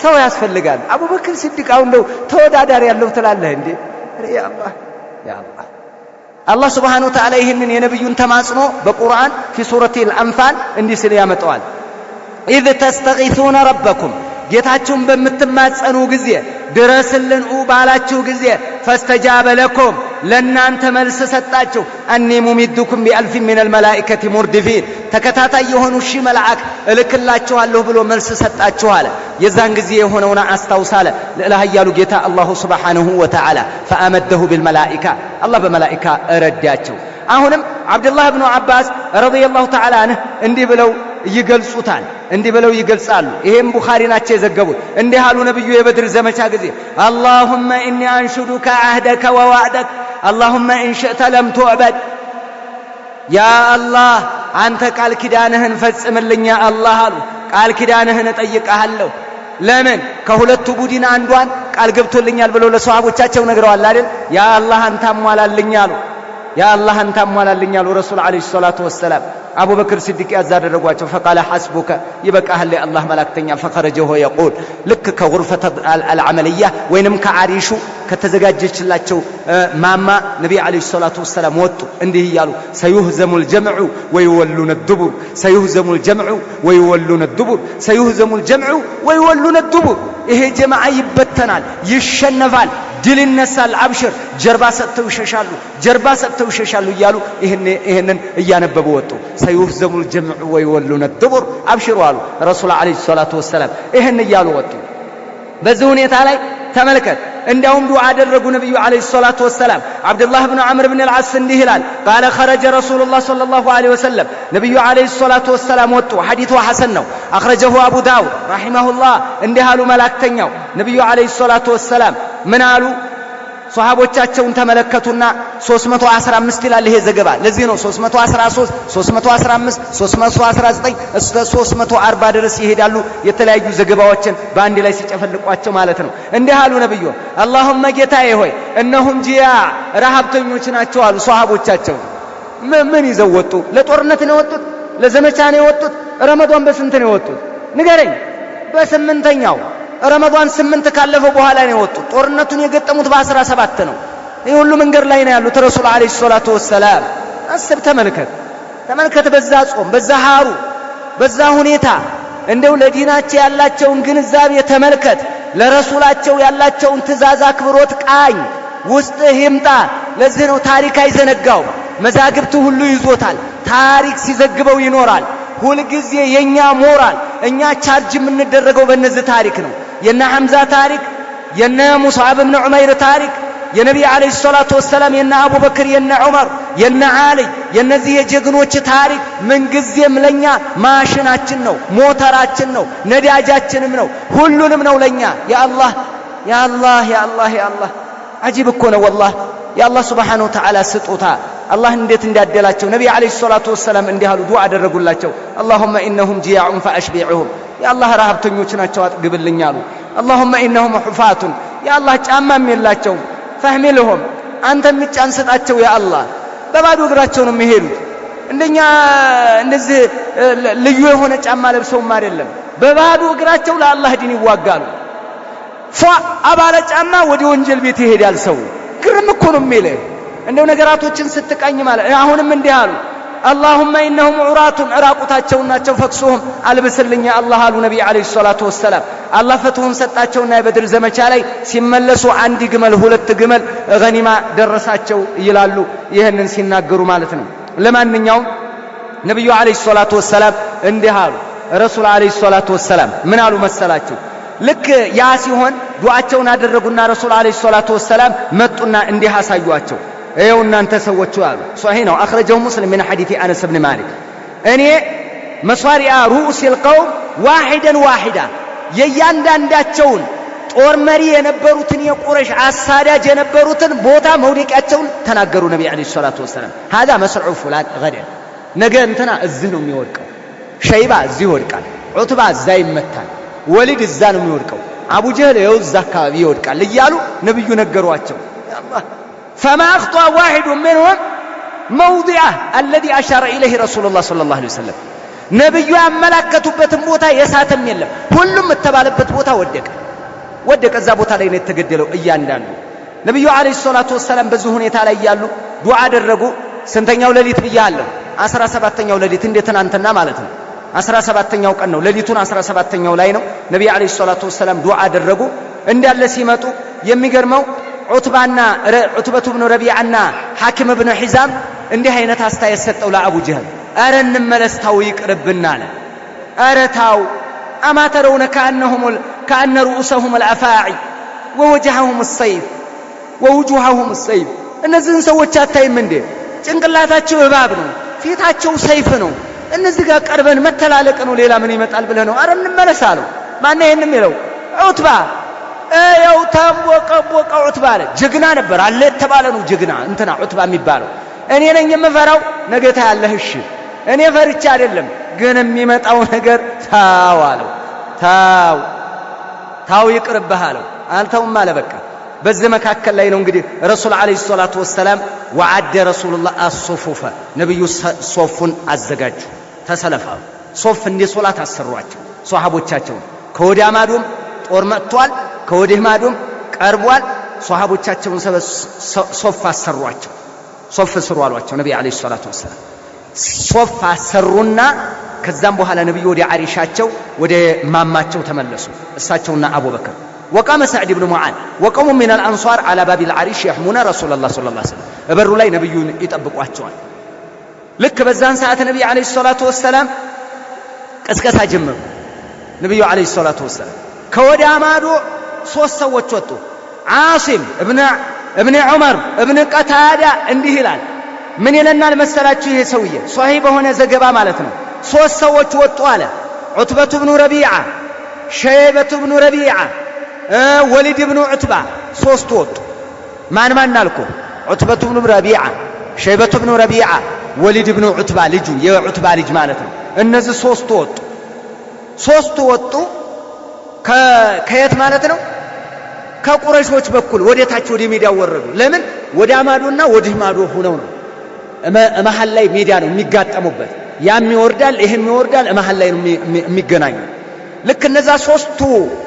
ሰው ያስፈልጋል። አቡበክር ሲዲቅ አሁን ነው ተወዳዳሪ ያለው ትላለህ እንዴ? ያ አላህ አላህ Subhanahu Wa Ta'ala ይሄንን የነብዩን ተማጽኖ በቁርአን في سورة الأنفال እንዲህ ሲል ያመጣዋል። إذ تستغيثون ربكم ጌታችሁን በምትማጸኑ ጊዜ ድረስልን ባላችሁ ጊዜ فاستجاب لكم ለናንተ መልስ ሰጣችሁ። أني ممدكم بألف من الملائكة مردفين ተከታታይ የሆኑ ሺህ መልአክ እልክላችኋለሁ ብሎ መልስ ሰጣችሁ አለ። የዛን ጊዜ የሆነውን አስታውሳለ ለኃያሉ ጌታ አላሁ Subhanahu Wa Ta'ala فأمده بالملائكة الله በመላእክት ረዳቸው። አሁንም አብዱላህ ኢብኑ አባስ ረዲየላሁ ተዓላ ዐንሁ እንዲህ ብለው ይገልጹታል፣ እንዲህ ብለው ይገልጻሉ። ይሄም ቡኻሪ ናቸው የዘገቡት። እንዲህ አሉ ነብዩ የበድር ዘመቻ ጊዜ اللهم إني أنشدك عهدك ووعدك اللهم إن شئت لم تعبد يا الله አንተ ቃል ኪዳንህን ፈጽምልኝ አላህ አሉ። ቃል ኪዳንህን እጠይቅሃለሁ። ለምን ከሁለቱ ቡድን አንዷን ቃል ገብቶልኛል ብለው ለሷሃቦቻቸው ነግረዋል አይደል? ያ አላህ አንተ አሟላልኝ አሉ። ያ አላህ አንተ አሟላልኝ አሉ ረሱል አለይሂ ሰላቱ ወሰለም። አቡበክር ሲዲቅ ያዛደረጓቸው فقال حسبك ይበቃሃል የአላህ መላእክተኛ فخرج هو يقول ልክ ከغرفة العملية ወይንም ከአሪሹ ከተዘጋጀችላቸው ማማ ነብይ አለይሂ ሰላቱ ወሰለም ወጡ። እንዲህ ይያሉ سيهزم الجمع ويولون الدبر سيهزم الجمع ويولون الدبر سيهزم الجمع ويولون الدبر ይሄ ጀማዓ ይበተናል፣ ይሸነፋል፣ ድል ይነሳል። አብሽር ጀርባ ሰጥተው ይሸሻሉ እያሉ ይሄንን እያነበቡ ወጡ። سيهزم الجمع ويولون الدبر አብሽሩ አሉ ረሱል አለይሂ ሰላቱ ወሰለም። ይሄን እያሉ ወጡ። በዚህ ሁኔታ ላይ ተመልከት እንዳውም ዱዓ አደረጉ ነብዩ አለይሂ ሰላቱ ወሰለም። አብዱላህ ኢብኑ ዐምር ኢብኑ አልዓስ እንዲህ ይላል قال خرج رسول الله صلى الله عليه وسلم ነብዩ አለይሂ ሰላቱ ወሰለም ወጡ። ሐዲሱ ሐሰን ነው። አخرجه አቡ ዳውድ رحمه الله እንዲህ አሉ መላእክተኛው ነብዩ አለይሂ ሰላቱ ወሰለም ምን አሉ? ሷሃቦቻቸውን ተመለከቱና 315 ይላል ይሄ ዘገባ። ለዚህ ነው 313 315 319 እስከ 340 ድረስ ይሄዳሉ። የተለያዩ ዘገባዎችን በአንድ ላይ ሲጨፈልቋቸው ማለት ነው። እንዲህ አሉ ነብዩ اللهم ጌታዬ ሆይ እነሁም ጂያ ረሃብተኞች ናቸው አሉ ሷሃቦቻቸው። ምን ይዘው ወጡ? ለጦርነት ነው የወጡት? ለዘመቻ ነው የወጡት? ረመዳን በስንት ነው የወጡት ንገረኝ? በስምንተኛው ረመዳን 8 ካለፈው በኋላ ነው የወጡት። ጦርነቱን የገጠሙት በ17 ነው። ይሄ ሁሉ መንገድ ላይ ነው ያሉት ረሱል አለይሂ ሰላቱ ወሰለም። አስብ ተመልከት በዛ ጾም በዛ ሐሩ በዛ ሁኔታ እንደው ለዲናቸው ያላቸውን ግንዛቤ ተመልከት። ለረሱላቸው ያላቸውን ትእዛዝ አክብሮት ቃኝ ውስጥ ይምጣ። ለዚህ ነው ታሪክ አይዘነጋው። መዛግብቱ ሁሉ ይዞታል። ታሪክ ሲዘግበው ይኖራል። ሁሉ ጊዜ የኛ ሞራል እኛ ቻርጅ የምንደረገው በእነዚህ ታሪክ ነው። የነ ሐምዛ ታሪክ፣ የነ ሙስዓብ ኢብኑ ዑመይር ታሪክ፣ የነብዩ አለይሂ ሰላቱ ወሰለም የነ አቡበክር፣ የነ ዑመር፣ የነ አሊ የነዚህ የጀግኖች ታሪክ ምን ጊዜም ለኛ ማሽናችን ነው፣ ሞተራችን ነው፣ ነዳጃችንም ነው፣ ሁሉንም ነው ለኛ። ያ አላህ አጂብ እኮ ነው والله የአላህ Subhanahu Wa Ta'ala ስጦታ አላህ እንዴት እንዳደላቸው ነብዩ አለይሂ ሰላቱ ወሰለም እንዲህ አሉ፣ ዱዓ አደረጉላቸው። اللهم انهم جياع فاشبعهم ያ አላህ ረሃብተኞች ናቸው አጥግብልኝ አሉ። اللهم انهم حفاة ያ አላህ ጫማም የላቸውም فهملهم አንተ የሚጫን ስጣቸው ያ አላህ። በባዶ እግራቸው ነው የሚሄዱት። እንደኛ እንደዚህ ልዩ የሆነ ጫማ ለብሰውም አይደለም፣ በባዶ እግራቸው ለአላህ ዲን ይዋጋሉ። አባለ ጫማ ወደ ወንጀል ቤት ይሄዳል ሰው። ግርም እኮ ነው የሚልህ እንደው ነገራቶችን ስትቃኝ ማለት። አሁንም እንዲህ አሉ اللهم انهم عراة عراقታቸውን ናቸው ፈክሱሁም አልብስልኝ ያ አላህ አሉ ነብዩ አለይሂ ሰላቱ ወሰለም። አላህ ፈትሁን ሰጣቸውና የበድር ዘመቻ ላይ ሲመለሱ አንድ ግመል ሁለት ግመል ገኒማ ደረሳቸው ይላሉ። ይሄንን ሲናገሩ ማለት ነው። ለማንኛውም ነብዩ አለይሂ ሰላቱ ወሰለም እንዲህ አሉ። ረሱል አለይሂ ሰላቱ ወሰለም ምን አሉ መሰላችሁ? ልክ ያ ሲሆን ዱዓቸውን አደረጉና ረሱል አለይሂ ሰላቱ ወሰላም መጡና እንዲህ አሳዩአቸው። ይኸው እናንተ ሰዎች አሉ። ሶሒህ ነው። አኽረጀሁ ሙስሊም ሚን ሐዲስ አነስ ብን ማሊክ እኔ መስዋሪያ ሩኡሲል ቀውም ዋሂደን ዋሂዳ የእያንዳንዳቸውን ጦር መሪ የነበሩትን የቁረሽ አሳዳጅ የነበሩትን ቦታ መውደቂያቸውን ተናገሩ ነቢ አለይሂ ሰላቱ ወሰላም። ሀዛ መስዑ ፉላን ገደን ነገ እንትና እዚህ ነው የሚወድቀው፣ ሸይባ እዚህ ይወድቃል፣ ዑትባ እዛ ይመታል፣ ወሊድ እዛ ነው የሚወድቀው፣ አቡ ጀህል ይኸው እዛ አካባቢ ይወድቃል እያሉ ነብዩ ነገሯቸው። ፈማ አኽጧ ዋሂዱ ሚንሁም መውዲዐሁ አለዚ አሻረ ኢለይሂ ረሱሉላህ ሰለላሁ ዐለይሂ ወሰለም ነብዩ ያመላከቱበትን ቦታ የሳተም የለም። ሁሉም የተባለበት ቦታ ወደቀ። እዛ ቦታ ላይ ነው የተገደለው እያንዳንዱ። ነብዩ አለይሂ ሰላቱ ወሰላም በዚህ ሁኔታ ላይ ያሉ ዱዓ አደረጉ። ስንተኛው ሌሊት ብያለሁ? 17ኛው ሌሊት እንደ ትናንትና ማለት ነው። 17ኛው ቀን ነው። ሌሊቱን 17ኛው ላይ ነው ነብዩ አለይሂ ሰላቱ ወሰላም ዱዓ አደረጉ። እንዳለ ሲመጡ የሚገርመው ዑትበቱ ብኑ ረቢዓና ሐኪም ብኑ ሒዛም እንዲህ አይነት አስተያየት ሰጠው ለአቡ ጀህል። አረ እንመለስ ታው ይቅርብና አለ። አረ ታው አማ ተረውነ ከአነ ሩኡሰሁም አልአፋዒ ወወጅሃሁም ሰይፍ ወውጁሃሁም ሰይፍ እነዚህን ሰዎች አታይም እንዴ? ጭንቅላታቸው እባብ ነው፣ ፊታቸው ሰይፍ ነው። እነዚህ ጋር ቀርበን መተላለቅ ነው፣ ሌላ ምን ይመጣል ብለህ ነው? አረ እንመለስ አለው። ማነው ይሄን የሚለው? ዑትባ ያው ታቦቀ ዑትባ አለ። ጀግና ነበር አለ የተባለ ነው ጀግና እንትና ዑትባ የሚባለው። እኔ ነኝ የምፈራው ነገ ታያለህ። እሺ እኔ ፈርቻ አይደለም ግን የሚመጣው ነገር ታው አለው። ታው ይቅርብህ አለው። አልተውም አለ በቃ። በዚህ መካከል ላይ ነው እንግዲህ ረሱል አለይሂ ሰላቱ ወሰላም ወዓደ ረሱሉላህ አስሱፉፈ ነብዩ ሶፉን አዘጋጁ፣ ተሰለፋሉ። ሶፍ እንደ ሶላት አሰሯቸው ሷሃቦቻቸው። ከወዲያ ማዶም ጦር መጥቷል፣ ከወዲህ ማዶም ቀርቧል። ሷሃቦቻቸውን ሶፍ አሰሯቸው። ሶፍ ስሩ አሏቸው ነብዩ አለይሂ ሰላቱ ወሰላም። ሶፍ አሰሩና ከዛም በኋላ ነብዩ ወደ አሪሻቸው ወደ ማማቸው ተመለሱ እሳቸውና አቡበከር። وقام سعد بن معاذ وقوم من الأنصار على باب العريش يحمون رسول الله صلى الله عليه وسلم እበሩ ላይ ነብዩን ይጠብቋቸዋል። ልክ በዛን ሰዓት ነብዩ አለይሂ ሰላቱ ወሰላም ቀስቀሳ ጀመሩ። ነብዩ አለይሂ ሰላቱ ወሰላም ከወዲያ ማዶ ሶስት ሰዎች ወጡ። ዓሲም እብነ ዑመር እብነ ቀታዳ እንዲህ ይላል። ምን ይለናል መሰላችሁ? ይሄ ሰውዬ ሷሂህ በሆነ ዘገባ ማለት ነው። ሶስት ሰዎች ወጡ አለ። ዑትበቱ ብኑ ረቢዓ፣ ሸይበቱ ብኑ ረቢዓ፣ ወሊድ ብኑ ዑትባ ሶስት ወጡ። ማን አልኩ? ዑትበቱ ብኑ ረቢዓ፣ ሸይበቱ ብኑ ረቢዓ፣ ወሊድ ብኑ ዑትባ ልጁ የዑትባ ልጅ ማለት ነው። እነዚህ ሶስቱ ወጡ ከየት ማለት ነው? ከቁረይሾች በኩል ወደታች ወደ ሜዳ ወረዱ። ለምን? ወደ ማዶና ወዲህ ማዶ ሆነው ነው። መሃል ላይ ሜዳ ነው የሚጋጠሙበት። ያም ይወርዳል ይሄም ይወርዳል፣ መሃል ላይ ነው የሚገናኙ። ልክ እነዛ ሶስቱ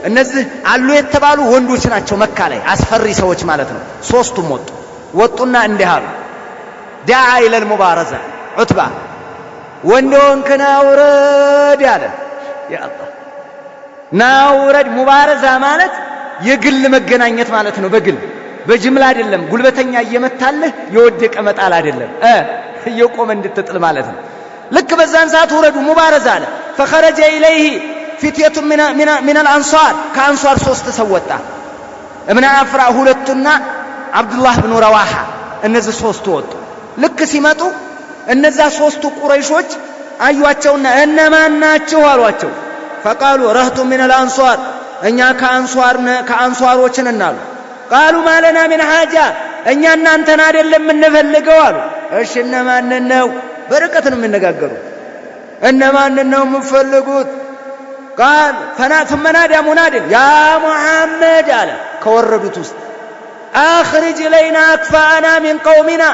እነዚህ አሉ የተባሉ ወንዶች ናቸው። መካ ላይ አስፈሪ ሰዎች ማለት ነው። ሶስቱም ወጡና እንዲህ አሉ። ዳዓ ኢለል ሙባረዛ ዑትባ ወንዶንክ ናውረድ ያለ ያ አላህ ናውረድ። ሙባረዛ ማለት የግል መገናኘት ማለት ነው። በጅምላ አይደለም። ጉልበተኛ እየመታልህ የወደቀ መጣል አይደለም፣ እየቆመ እንድትጥል ማለት ነው። ልክ በዛን ሰዓት ወረዱ። ሙባረዛ አለ። ፈኸረጀ ኢለይሂ ፊትየቱ ሚን አልአንሷር ከአንሷር ሶስት ሰው ወጣ። እብነ አፍራ ሁለቱና አብዱላህ ብኑ ረዋሃ እነዚህ ሶስቱ ወጡ። ልክ ሲመጡ እነዛ ሶስቱ ቁረይሾች አዩአቸውና እነማን ናቸው አሏቸው። ፈቃሉ ረህቱ ሚን አልአንሷር እኛ ከአንሷሮች ነን አሉ። ቃሉ ማለና ሚን ሐጃ እኛ እናንተን አይደለም የምንፈልገው አሉ። እሺ እነማንን ነው? በርቀት ነው የሚነጋገሩ። እነማንን ነው የምትፈልጉት? ቃል ثم نادى مناد يا محمد አለ ከወረዱት ውስጥ አخرج لنا اكفانا من قومنا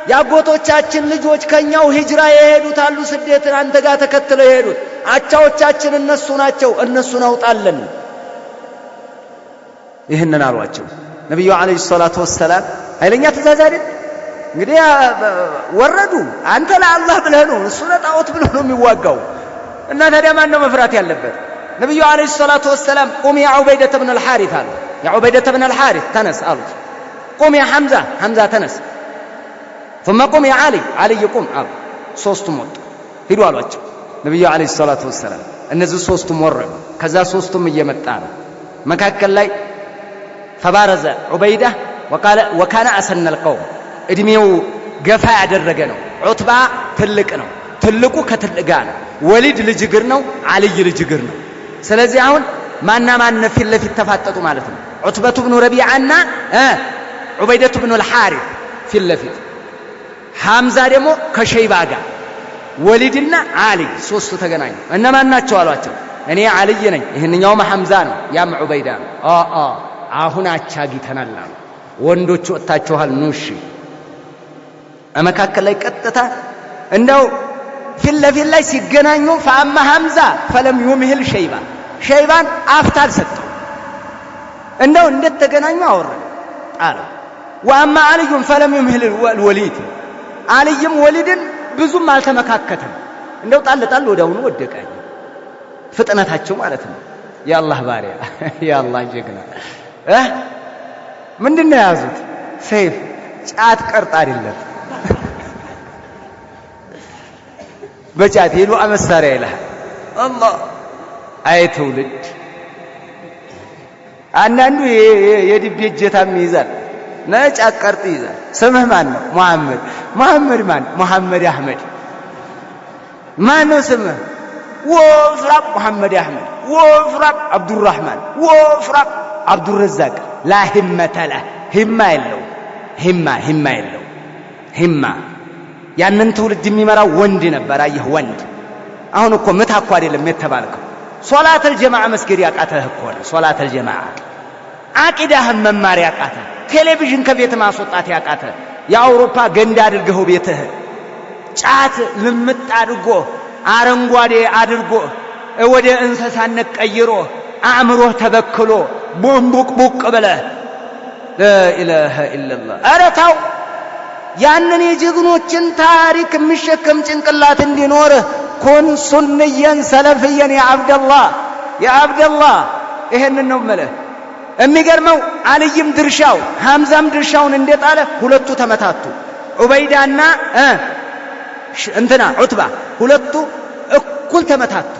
ያጎቶቻችን ልጆች ከኛው ሂጅራ የሄዱት አሉ፣ ስደትን አንተ ጋር ተከትለው የሄዱት አቻዎቻችን እነሱ ናቸው፣ እነሱን አውጣለን። ይህንን አሏቸው ነብዩ አለይሂ ሰላቱ ወሰላም። ኃይለኛ ትእዛዝ አይደል እንግዲህ ወረዱ። አንተ ለአላህ ብለህ ነው፣ እሱ ለጣዖት ብለህ ነው የሚዋጋው። እና ታዲያ ማን ነው መፍራት ያለበት? ነብዩ አለይሂ ሰላቱ ወሰላም ቁም ያ ዑበይደተ ብን አልሐሪት አሉ። ያ ዑበይደተ ብን አልሐሪት ተነስ አሉት። ቁም ያ ሐምዛ ተነስ። ثم قم يا علي ቁም አሉ። ሶስቱም ወጡ። ሂዱ አሏቸው ነብዩ አለይሂ ሰላቱ ወሰላም። እነዚህ ሶስቱም ወረዱ። ከዛ ሶስቱም እየመጣ ነው መካከል ላይ ፈባረዘ ዑበይዳ ወካነ አሰነ القوم እድሜው ገፋ ያደረገ ነው። ዑትባ ትልቅ ነው። ትልቁ ከትልቅ ጋር ነው። ወሊድ ልጅ እግር ነው። አልይ ልጅ እግር ነው። ስለዚህ አሁን ማና ማን ፊት ለፊት ተፋጠጡ ማለት ነው። ዑትበቱ ብኑ ረቢዓና ዑበይደቱ ብኑ الحارث ፊት ለፊት፣ ሐምዛ ደግሞ ከሸይባ ጋር፣ ወሊድና አልይ ሶስቱ ተገናኙ። እነማን ናቸው አሏቸው። እኔ አልይ ነኝ፣ ይሄንኛውም ሐምዛ ነው፣ ያም ዑበይዳ ነው። አሁን አቻጊተናል አሉ። ወንዶቹ ወጣችኋል ኑ እሺ። መካከል ላይ ቀጥታ እንደው ፊት ለፊት ላይ ሲገናኙ ፈአማ ሐምዛ ፈለም ዩምሂል ሸይባን አፍታ አልሰጠው። እንደው እንደተገናኙ አወረደ ጣለው። ወአማ አልዩም ፈለም ዩምሂል ወሊድ አልይም ወሊድን ብዙም አልተመካከተም። እንደው ጣል ወዲያውኑ ወደቀ። ፍጥነታቸው ማለት ነው። የአላህ ባሪያ የአላህ ጀግና ምንድነው የያዙት? ሰይፍ ጫት ቀርጥ አይደለም። በጫት ሄዱ መሳሪያ ይልሃል አላህ። አይ ትውልድ! አንዳንዱ የድቤ እጀታም ይይዛል፣ ጫት ቀርጥ ይይዛል። ስምህ ማን ነው? መሐመድ ማን? መሐመድ አህመድ። ማን ነው ስምህ? ወፍራም መሐመድ አህመድ፣ ወፍራም አብዱራህማን፣ ወፍራም አብዱረዛቅ። ላ ሂመተ ለህ ሂማ የለው ሂማ ያንን ትውልድ የሚመራው ወንድ ነበር። አየህ ወንድ። አሁን እኮ ምታ እኮ አይደለም የተባልከው። ሶላተል ጀማዓ መስገድ ያቃተህ እኮ ነው። ሶላተል ጀማዓ አቂዳህን መማር ያቃተህ፣ ቴሌቪዥን ከቤት ማስወጣት ያቃተህ፣ የአውሮፓ ገንዳ አድርገው ቤትህ ጫት ልምጥ አድርጎ አረንጓዴ አድርጎ ወደ እንስሳነት ቀይሮ አእምሮህ ተበክሎ ቡቅ ብለህ ላኢላሃ ኢላላህ። ኧረ ተው! ያንን የጀግኖችን ታሪክ የሚሸከም ጭንቅላት እንዲኖርህ ኩን ሱንየን ሰለፍየን ያ አብደላህ ይሄንን ነው የምልህ። የሚገርመው አልይም ድርሻው ሐምዛም ድርሻውን እንደጣለ ሁለቱ ተመታቱ። ዑበይዳና ዑትባ ሁለቱ እኩል ተመታቱ።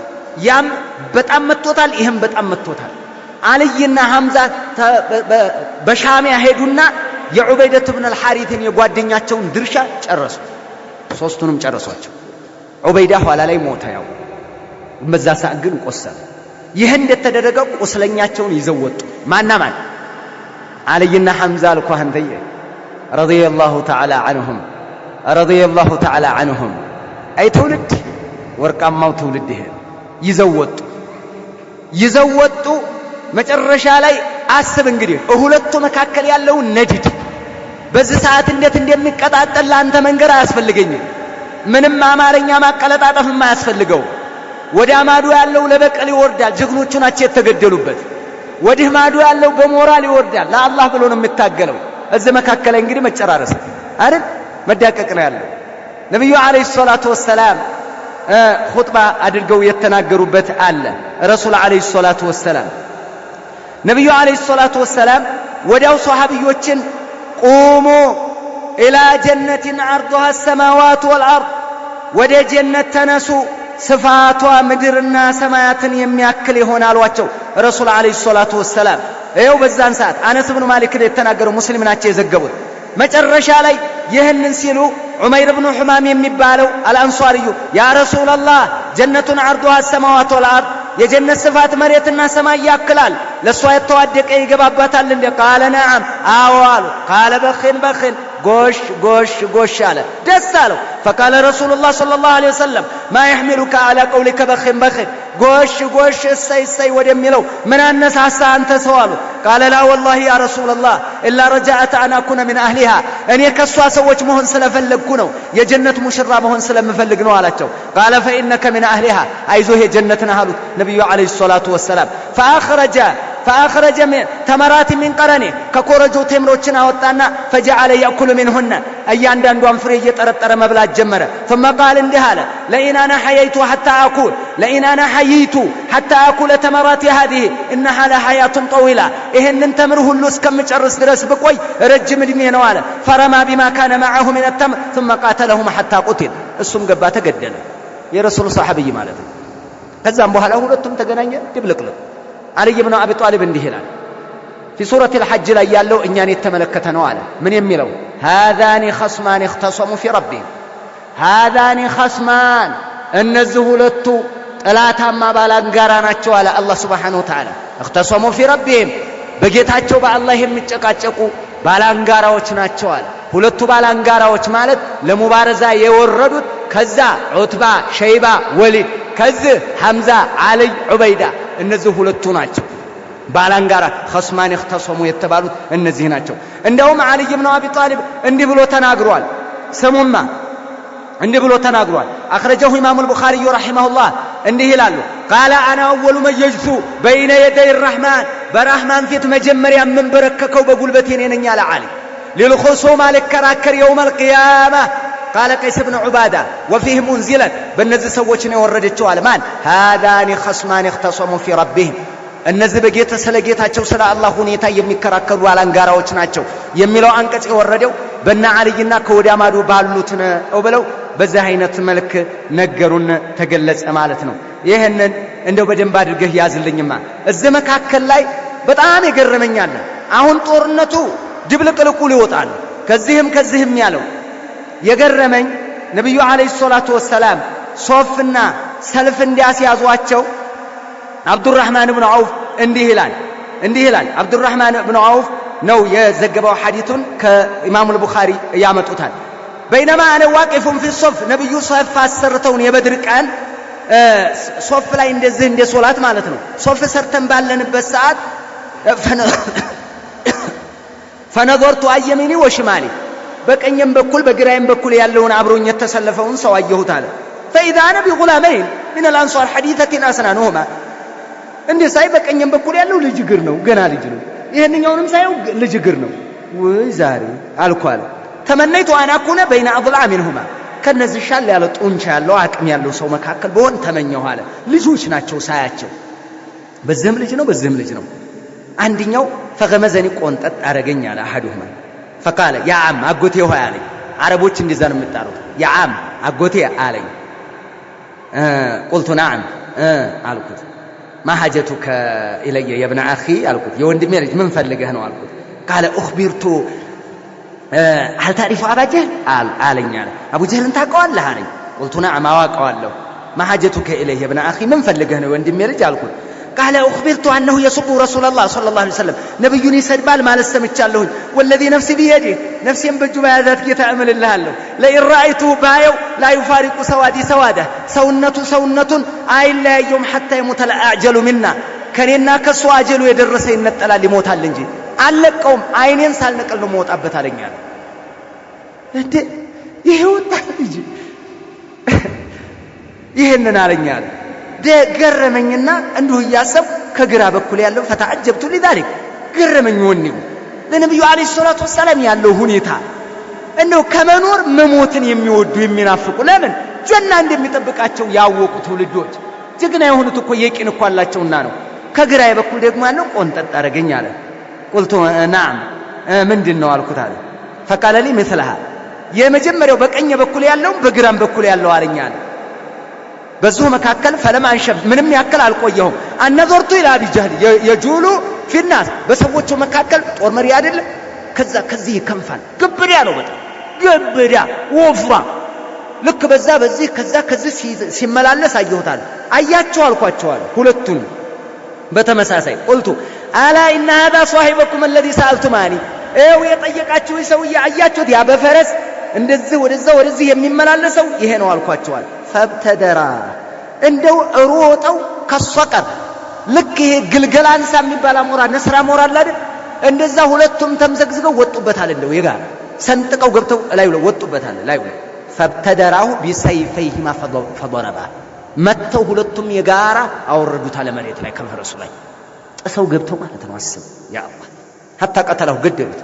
ያም በጣም መጥቶታል፣ ይሄም በጣም መጥቶታል። አልይና ሐምዛ በሻሚያ ሄዱና የዑበይደቱ ብን الحارثን የጓደኛቸውን ድርሻ ጨረሱ። ሶስቱንም ጨረሷቸው። ዑበይዳ ኋላ ላይ ሞተ። ያው በዛ ሰዓት ግን ቆሰለ። ይህ እንደተደረገ ቁስለኛቸውን ይዘው ወጡ። ማን አልይና ሐምዛ አልኳንተየ ረዲየላሁ ተዓላ ዐንሁም አይ ትውልድ ወርቃማው ትውልድ ይሄ ይዘው ወጡ። መጨረሻ ላይ አስብ እንግዲህ ሁለቱ መካከል ያለውን ነዲድ በዚህ ሰዓት እንዴት እንደሚቀጣጠል ለአንተ መንገር አያስፈልገኝም። ምንም አማርኛ ማቀለጣጠፍም አያስፈልገው። ወደ ማዶ ያለው ለበቀል ይወርዳል፣ ጀግኖቹ ናቸው የተገደሉበት። ወዲህ ማዶ ያለው በሞራል ይወርዳል፣ ለአላህ ብሎ ነው የሚታገለው። እዚህ መካከል እንግዲህ መጨራረስ አይደል መዳቀቅ ነው ያለው። ነብዩ አለይሂ ሰላቱ ወሰላም ኹጥባ አድርገው የተናገሩበት አለ። ረሱል አለይሂ ሰላቱ ወሰላም ነብዩ አለይሂ ሰላቱ ወሰላም ወዲያው ሷሃቢዮችን ቁሙ ኢላ ጀነቲን ዐርዱሃ ሰማዋቱ ወልአርድ፣ ወደ ጀነት ተነሱ ስፋቷ ምድርና ሰማያትን የሚያክል ይሆናል አሏቸው ረሱል አለይሂ ሰላቱ ወሰላም። ይኸው በዛን ሰዓት አነስ ብኑ ማሊክ የተናገረው ሙስሊም ናቸው የዘገቡት። መጨረሻ ላይ ይህንን ሲሉ ዑመይር ብኑ ሑማም የሚባለው አልአንሷሪዩ ያ ረሱላላህ ጀነቱን ዐርዱሃ ሰማዋቱ ወልአርድ፣ የጀነት ስፋት መሬትና ሰማይ ያክላል፣ ለሷ የተዋደቀ ይገባባታል እንዴ? ቃለ ነዓም አዎ አሉ። ቃለ በኺን ጎሽ አለ፣ ደስ አለው። ፈቃለ ረሱሉላህ ሰለላሁ ዐለይሂ ወሰለም ማ የሕሚሉከ ዐላ ቀውሊከ በኺን ጎሽ እሰይ ወደሚለው ምን አነሳሳ አንተ ሰው አሉ። ቃለ ላ ወላሂ ያ ረሱላላህ ኢላ ረጃአተ አን አኩነ ሚን አህሊሃ፣ እኔ ከሷ ሰዎች መሆን ስለፈለግኩ ነው፣ የጀነት ሙሽራ መሆን ስለምፈልግ ነው አላቸው። ቃለ ፈኢነከ ሚን አህሊሃ፣ አይዞህ የጀነት ነህ አሉት ነቢዩ ዐለይሂ ሰላቱ ወሰላም። ፈአኽረጀ ተመራት ሚን ቀረኔ፣ ከኮረጆ ቴምሮችን አወጣና ፈጀዐለ የእኩሉ ሚንሁነ፣ እያንዳንዷን ፍሬ እየጠረጠረ መብላት ጀመረ። ثم قال እንዲህ አለ ለኢን አና ሐየይቱ ሐታ አኩለ ተመራት هذه إنها لحياة طويلة፣ ይህንን ተምር ሁሉ እስከምጨርስ ድረስ ብቆይ ረጅም ዕድሜ ነው አለ። ፈረማ ቢማ ካነ معه من التمر ثم قاتلهم حتى قتل፣ እሱም ገባ ተገደለ። የረሱል ሰሐቢይ ማለት ነው። ከዛም በኋላ ሁለቱም ተገናኘ ድብልቅልቅ። علي بن أبي طالب اندهلال في سورة الحج لا يالو إنيان يتملكتنو على من يميلو هذان خصمان اختصموا في ربهم هذان خصمان النزهولتو لا تام بالانغاراناچو على الله سبحانه وتعالى اختصموا في ربهم በጌታቸው በአላህ የሚጨቃጨቁ ባላንጋራዎች ናቸው አለ ሁለቱ ባላንጋራዎች ማለት ለሙባረዛ የወረዱት ከዛ ዑትባ ሸይባ ወሊድ ከዚህ ሐምዛ አልይ ዑበይዳ እነዚህ ሁለቱ ናቸው ባላንጋራ خصمان اختصموا የተባሉት እነዚህ ናቸው እንደውም አሊ ኢብኑ አቢ ጣሊብ እንዲህ ብሎ ተናግሯል ሰሙማ እንዲህ ብሎ ተናግሯል አخرجه ኢማሙ አልቡኻሪ ረሂመሁላህ እንዲህ ይላሉ قال انا اول من يجثو بين يدي الرحمن برحمن ፊት መጀመሪያ መንበረከከው በጉልበቴ ነኝ አለ አሊ للخصوم للكراكر يوم القيامه قال قيس بن عباده وفيه منزلا በእነዚህ ሰዎች ነው የወረደችው አለ ማን هذان خصمان اختصموا في ربهم እነዚህ በጌታ ስለጌታቸው ስለ አላህ ሁኔታ የሚከራከሩ አላንጋራዎች ናቸው የሚለው አንቀጽ የወረደው በእነ አልይና ከወዳማዱ ባሉት ነው ብለው በዚህ አይነት መልክ ነገሩን ተገለጸ ማለት ነው ይሄንን እንደው በደንብ አድርገህ ያዝልኝማ እዚህ መካከል ላይ በጣም ይገርመኛል አሁን ጦርነቱ ድብልቅልቁ ሊወጣል ከዚህም ያለው የገረመኝ ነብዩ አለይሂ ሰላቱ ወሰለም ሶፍና ሰልፍ እንዲያስያዟቸው አብዱራህማን ኢብኑ አውፍ እንዲህ ይላል አብዱራህማን ኢብኑ አውፍ ነው የዘገበው ሐዲሱን ከኢማሙ አልቡኻሪ ያመጡታል بينما انا واقف في الصف ነብዩ ሶፍ አሰርተውን የበድር ቀን ሶፍ ላይ እንደዚህ እንደ ሶላት ማለት ነው ሶፍ ሰርተን ባለንበት ሰዓት فنظرت ايمني وشمالي በቀኝም በኩል በግራይም በኩል ያለውን አብሮኝ የተሰለፈውን ሰው አየሁት አለ فاذا انا بغلامين من الانصار حديثه اسنانهما እንዴ ሳይ በቀኝም በኩል ያለው ልጅ ግር ነው ገና ልጅ ነው ይሄንኛውንም ሳይው ልጅ ግር ነው ወይ ዛሬ አልኳል ተመነይቱ አና ኩነ بين اضلاع منهما ከነዚህ ሻል ያለ ጡንቻ ያለው አቅም ያለው ሰው መካከል በሆን ተመኘው አለ ልጆች ናቸው ሳያቸው በዚህም ልጅ ነው አንደኛው ፈገመዘኒ ቆንጠጥ አረገኝ አለ አሐዱሁማ فقال يا عم አጎቴ ሆይ አለኝ አረቦች እንደዛ ነው የሚጣሩት يا عم አጎቴ አለኝ قلت نعم አልኩት ما حاجتك الي يا ابن اخي አልኩት የወንድሜ ልጅ ምን ፈልገህ ነው አልኩት قال اخبرت هل تعرف ابا جهل አለኝ አቡ ጀህልን ታውቀዋለህ አለኝ قلت نعم አውቀዋለሁ ما حاجتك الي يا ابن اخي ምን ፈልገህ ነው ወንድሜ ልጅ አልኩት قال اخبرت انه يسب رسول الله صلى الله عليه وسلم ነብዩን ይሰድባል ማለት ሰምቻለሁ والذي نفسي بيده نفسين በእጁ በያዛት ጌታ እምልልሃለሁ لئن رايته بايو لا يفارق سوادي سواده ሰውነቱን አይለያየውም حتى يموت الاعجل منا ከኔና ከሱ አጀሉ የደረሰ ይነጠላል ይሞታል እንጂ አለቀውም አይኔን ሳልነቀል ነው ሞጣበት አለኛል እንዴ ይሄውታ ልጅ ይሄንን አለኛል ደገረመኝና እንዲሁ ያሰብ ከግራ በኩል ያለው ፈታጀብቱ لذلك ገረመኝ ወንኒው ለነብዩ አለይሂ ሰላቱ ወሰለም ያለው ሁኔታ እንደው ከመኖር መሞትን የሚወዱ የሚናፍቁ ለምን ጀና እንደሚጠብቃቸው ያወቁት ልጆች ጀግና የሆኑት እኮ የቂን እኮ አላቸውና ነው ከግራ በኩል ደግሞ ያለው ቆንጠጥ አረገኝ አለ قلت نعم ምንድነው አልኩት አለ فقال لي مثلها የመጀመሪያው በቀኝ በኩል ያለው በግራም በኩል ያለው አለኛል በዙ መካከል ፈለማን ሸብ ምንም ያከል አልቆየሁም አነዘርቱ ኢላ አቢ ጀህል የጁሉ في الناس በሰዎቹ መካከል ጦር መሪ አይደል ከዚህ ይከንፋል ግብዳ ነው በጣም ግብዳ ወፍራ ልክ በዚህ ከዚህ ሲመላለስ አየሁታል አያቸው አልኳቸዋል ሁለቱን በተመሳሳይ قلت الا ان هذا صاحبكم الذي سالتماني የጠየቃችሁ ሰውዬ አያችሁት ያ በፈረስ እንደዚህ ወደዚህ የሚመላለሰው ይሄ ነው አልኳቸዋል ፈብተደራ እንደው ሮጠው ከሰቀር ልክ ይሄ ግልገላንሳ የሚባል አሞራ ነስራ አሞራ አይደል እንደዛ ሁለቱም ተምዘግዝገው ወጡበታል እንደው የጋራ ሰንጥቀው ገብተው ላዩ ወጡበታል ላዩ ፈብተደራው بسيفيهما فضربا መተው ሁለቱም የጋራ አወረዱታል መሬት ላይ ከፈረሱ ላይ ጥሰው ገብተው ማለት ነው አስብ ያ አላህ حتى قتله ገደሉት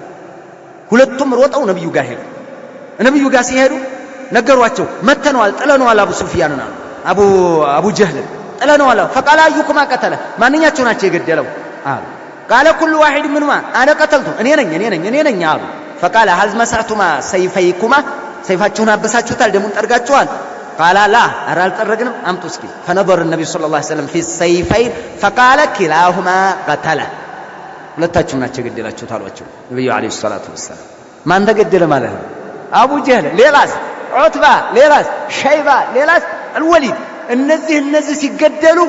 ሁለቱም ሮጠው ነብዩ ጋር ሄዱ ነብዩ ጋር ሲሄዱ ነገሯቸው መተነዋል ጥለነዋል አቡ ሱፊያንና አቡ ጀህል ጥለነዋል فقال ايكما قتل ማንኛቸው ናቸው የገደለው አሉ قال كل واحد منهما انا قتلته እኔ ነኝ አሉ فقال هل مسعتما سيفيكما ሰይፋችሁን አበሳችሁታል ደሙን ጠርጋችኋል قال لا أرى الطرقنا أم تسكي فنظر النبي صلى الله عليه وسلم في السيفين فقال كلاهما قتله لا تجمعنا تقدر تشوتالوچو النبي عليه الصلاة والسلام ما أنت قدر ماله أبو جهل ليلاس عتبة ليلاس شيبة ليلاس الوليد النزي ሲገደሉ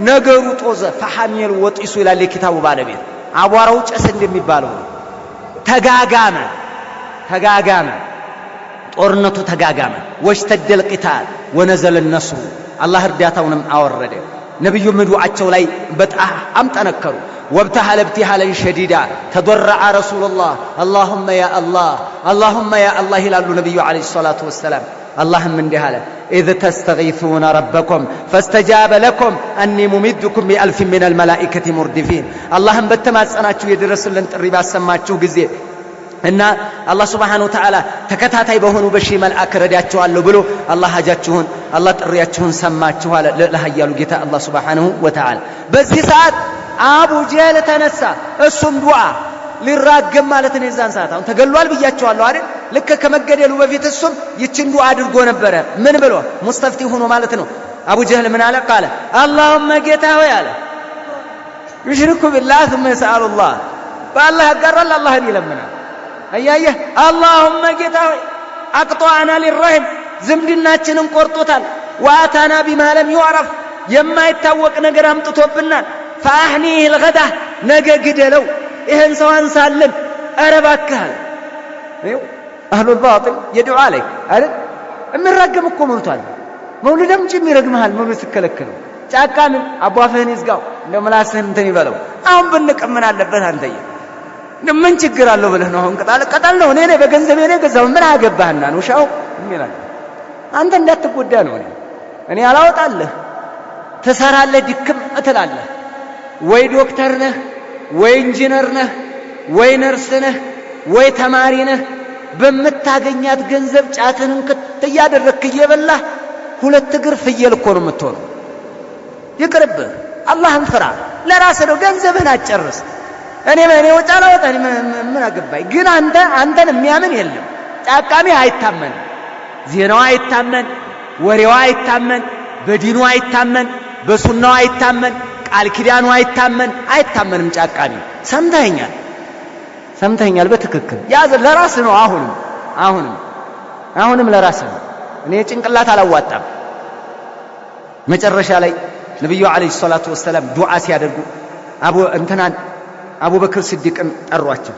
ነገሩ ጦዘ فحامل ወጥይሱ ይላል የኪታቡ ባለቤት አቧራው ጨስ እንደሚባለው ተጋጋመ ጦርነቱ ተጋጋመ ወሽተደል ቂታል ወነዘለ النصر አላህ እርዳታውንም አወረደ ነብዩ ምዱዓቸው ላይ በጣም ጠነከሩ وابتهل ابتهالا شديدا تضرع رسول الله اللهم يا الله ይላሉ ነብዩ عليه الصلاة والسلام اللهم من دهاله إذ تستغيثون ربكم فاستجاب لكم أني ممدكم بألف من الملائكة مردفين اللهم بتماسناچو يدرسلن ጥሪ ባሰማችሁ ጊዜ እና አላህ Subhanahu Wa Ta'ala ተከታታይ በሆኑ በሺ መልአክ ረዳቸዋለሁ ብሎ አላህ ሀጃችሁን አላህ ጥሪያችሁን ሰማችሁ አለ ለኃያሉ ጌታ አላህ Subhanahu Wa Ta'ala በዚህ ሰዓት አቡ ጀህል ተነሳ እሱም ዱዓ ሊራገም ማለት ነው የዛን ሰዓት አሁን ተገሏል ብያቸዋለሁ አይደል ልክ ከመገደሉ በፊት እሱም ይችን ዱዓ አድርጎ ነበር ምን ብሎ ሙስተፍቲ ሆኖ ማለት ነው አቡ ጀህል ምን አለ ቃለ اللهم ጌታ ሆይ አለ ይሽርኩ ቢላህ ثم يسأل الله بالله አጋራል አላህን ይለምናል አያየህ اللهم ጌታ ሆይ አቅጧና للرحم ዝምድናችንን ቆርጦታል ዋታና بما لم يعرف የማይታወቅ ነገር አምጥቶብናል فاحنيه الغدا ነገ ግደለው ይሄን ሰው አንሳልን አረባካል ይው اهل الباطل يدعو عليك አይደል እምረገም እኮ ሞልቷል መውሊድም ጭም ይረግማል መውሊድ ሲከለከለው ጫቃን አቧፈህን ይዝጋው ለምላስህን እንትን ይበለው አሁን ብንቀምን አለበት አንተዬ ምን ችግር አለው ብለህ ነው አሁን ቀጣል ነው እኔ በገንዘብ እኔ ገዛው ምን አገባህና ነው ሻው ይላል አንተ እንዳትጎዳ ነው እኔ አላወጣለህ ተሰራለህ ድክም እትላለህ ወይ ዶክተር ነህ ወይ ኢንጂነር ነህ ወይ ነርስ ነህ ወይ ተማሪ ነህ በመታገኛት ገንዘብ ጫትንን ከተያደረክ እየበላህ ሁለት እግር ፍየል እኮ ነው የምትሆነው ይቅርብ አላህን ፍራ ለራስህ ነው ገንዘብህን አጨርስ እኔ ወጫላ ወጣኝ ምን አገባኝ ግን አንተን የሚያምን የለም ጫቃሚ አይታመን ዜናው አይታመን ወሬው አይታመን በዲኑ አይታመን በሱናው አይታመን ቃል ኪዳኑ አይታመንም ጫቃሚ ሰምተኛል በትክክል ያዘ ለራስ ነው አሁንም ለራስ ነው እኔ ጭንቅላት አላዋጣም መጨረሻ ላይ ነብዩ አለይሂ ሰላቱ ወሰለም ዱዓ ሲያደርጉ አቡ በክር ሲዲቅን ጠሯቸው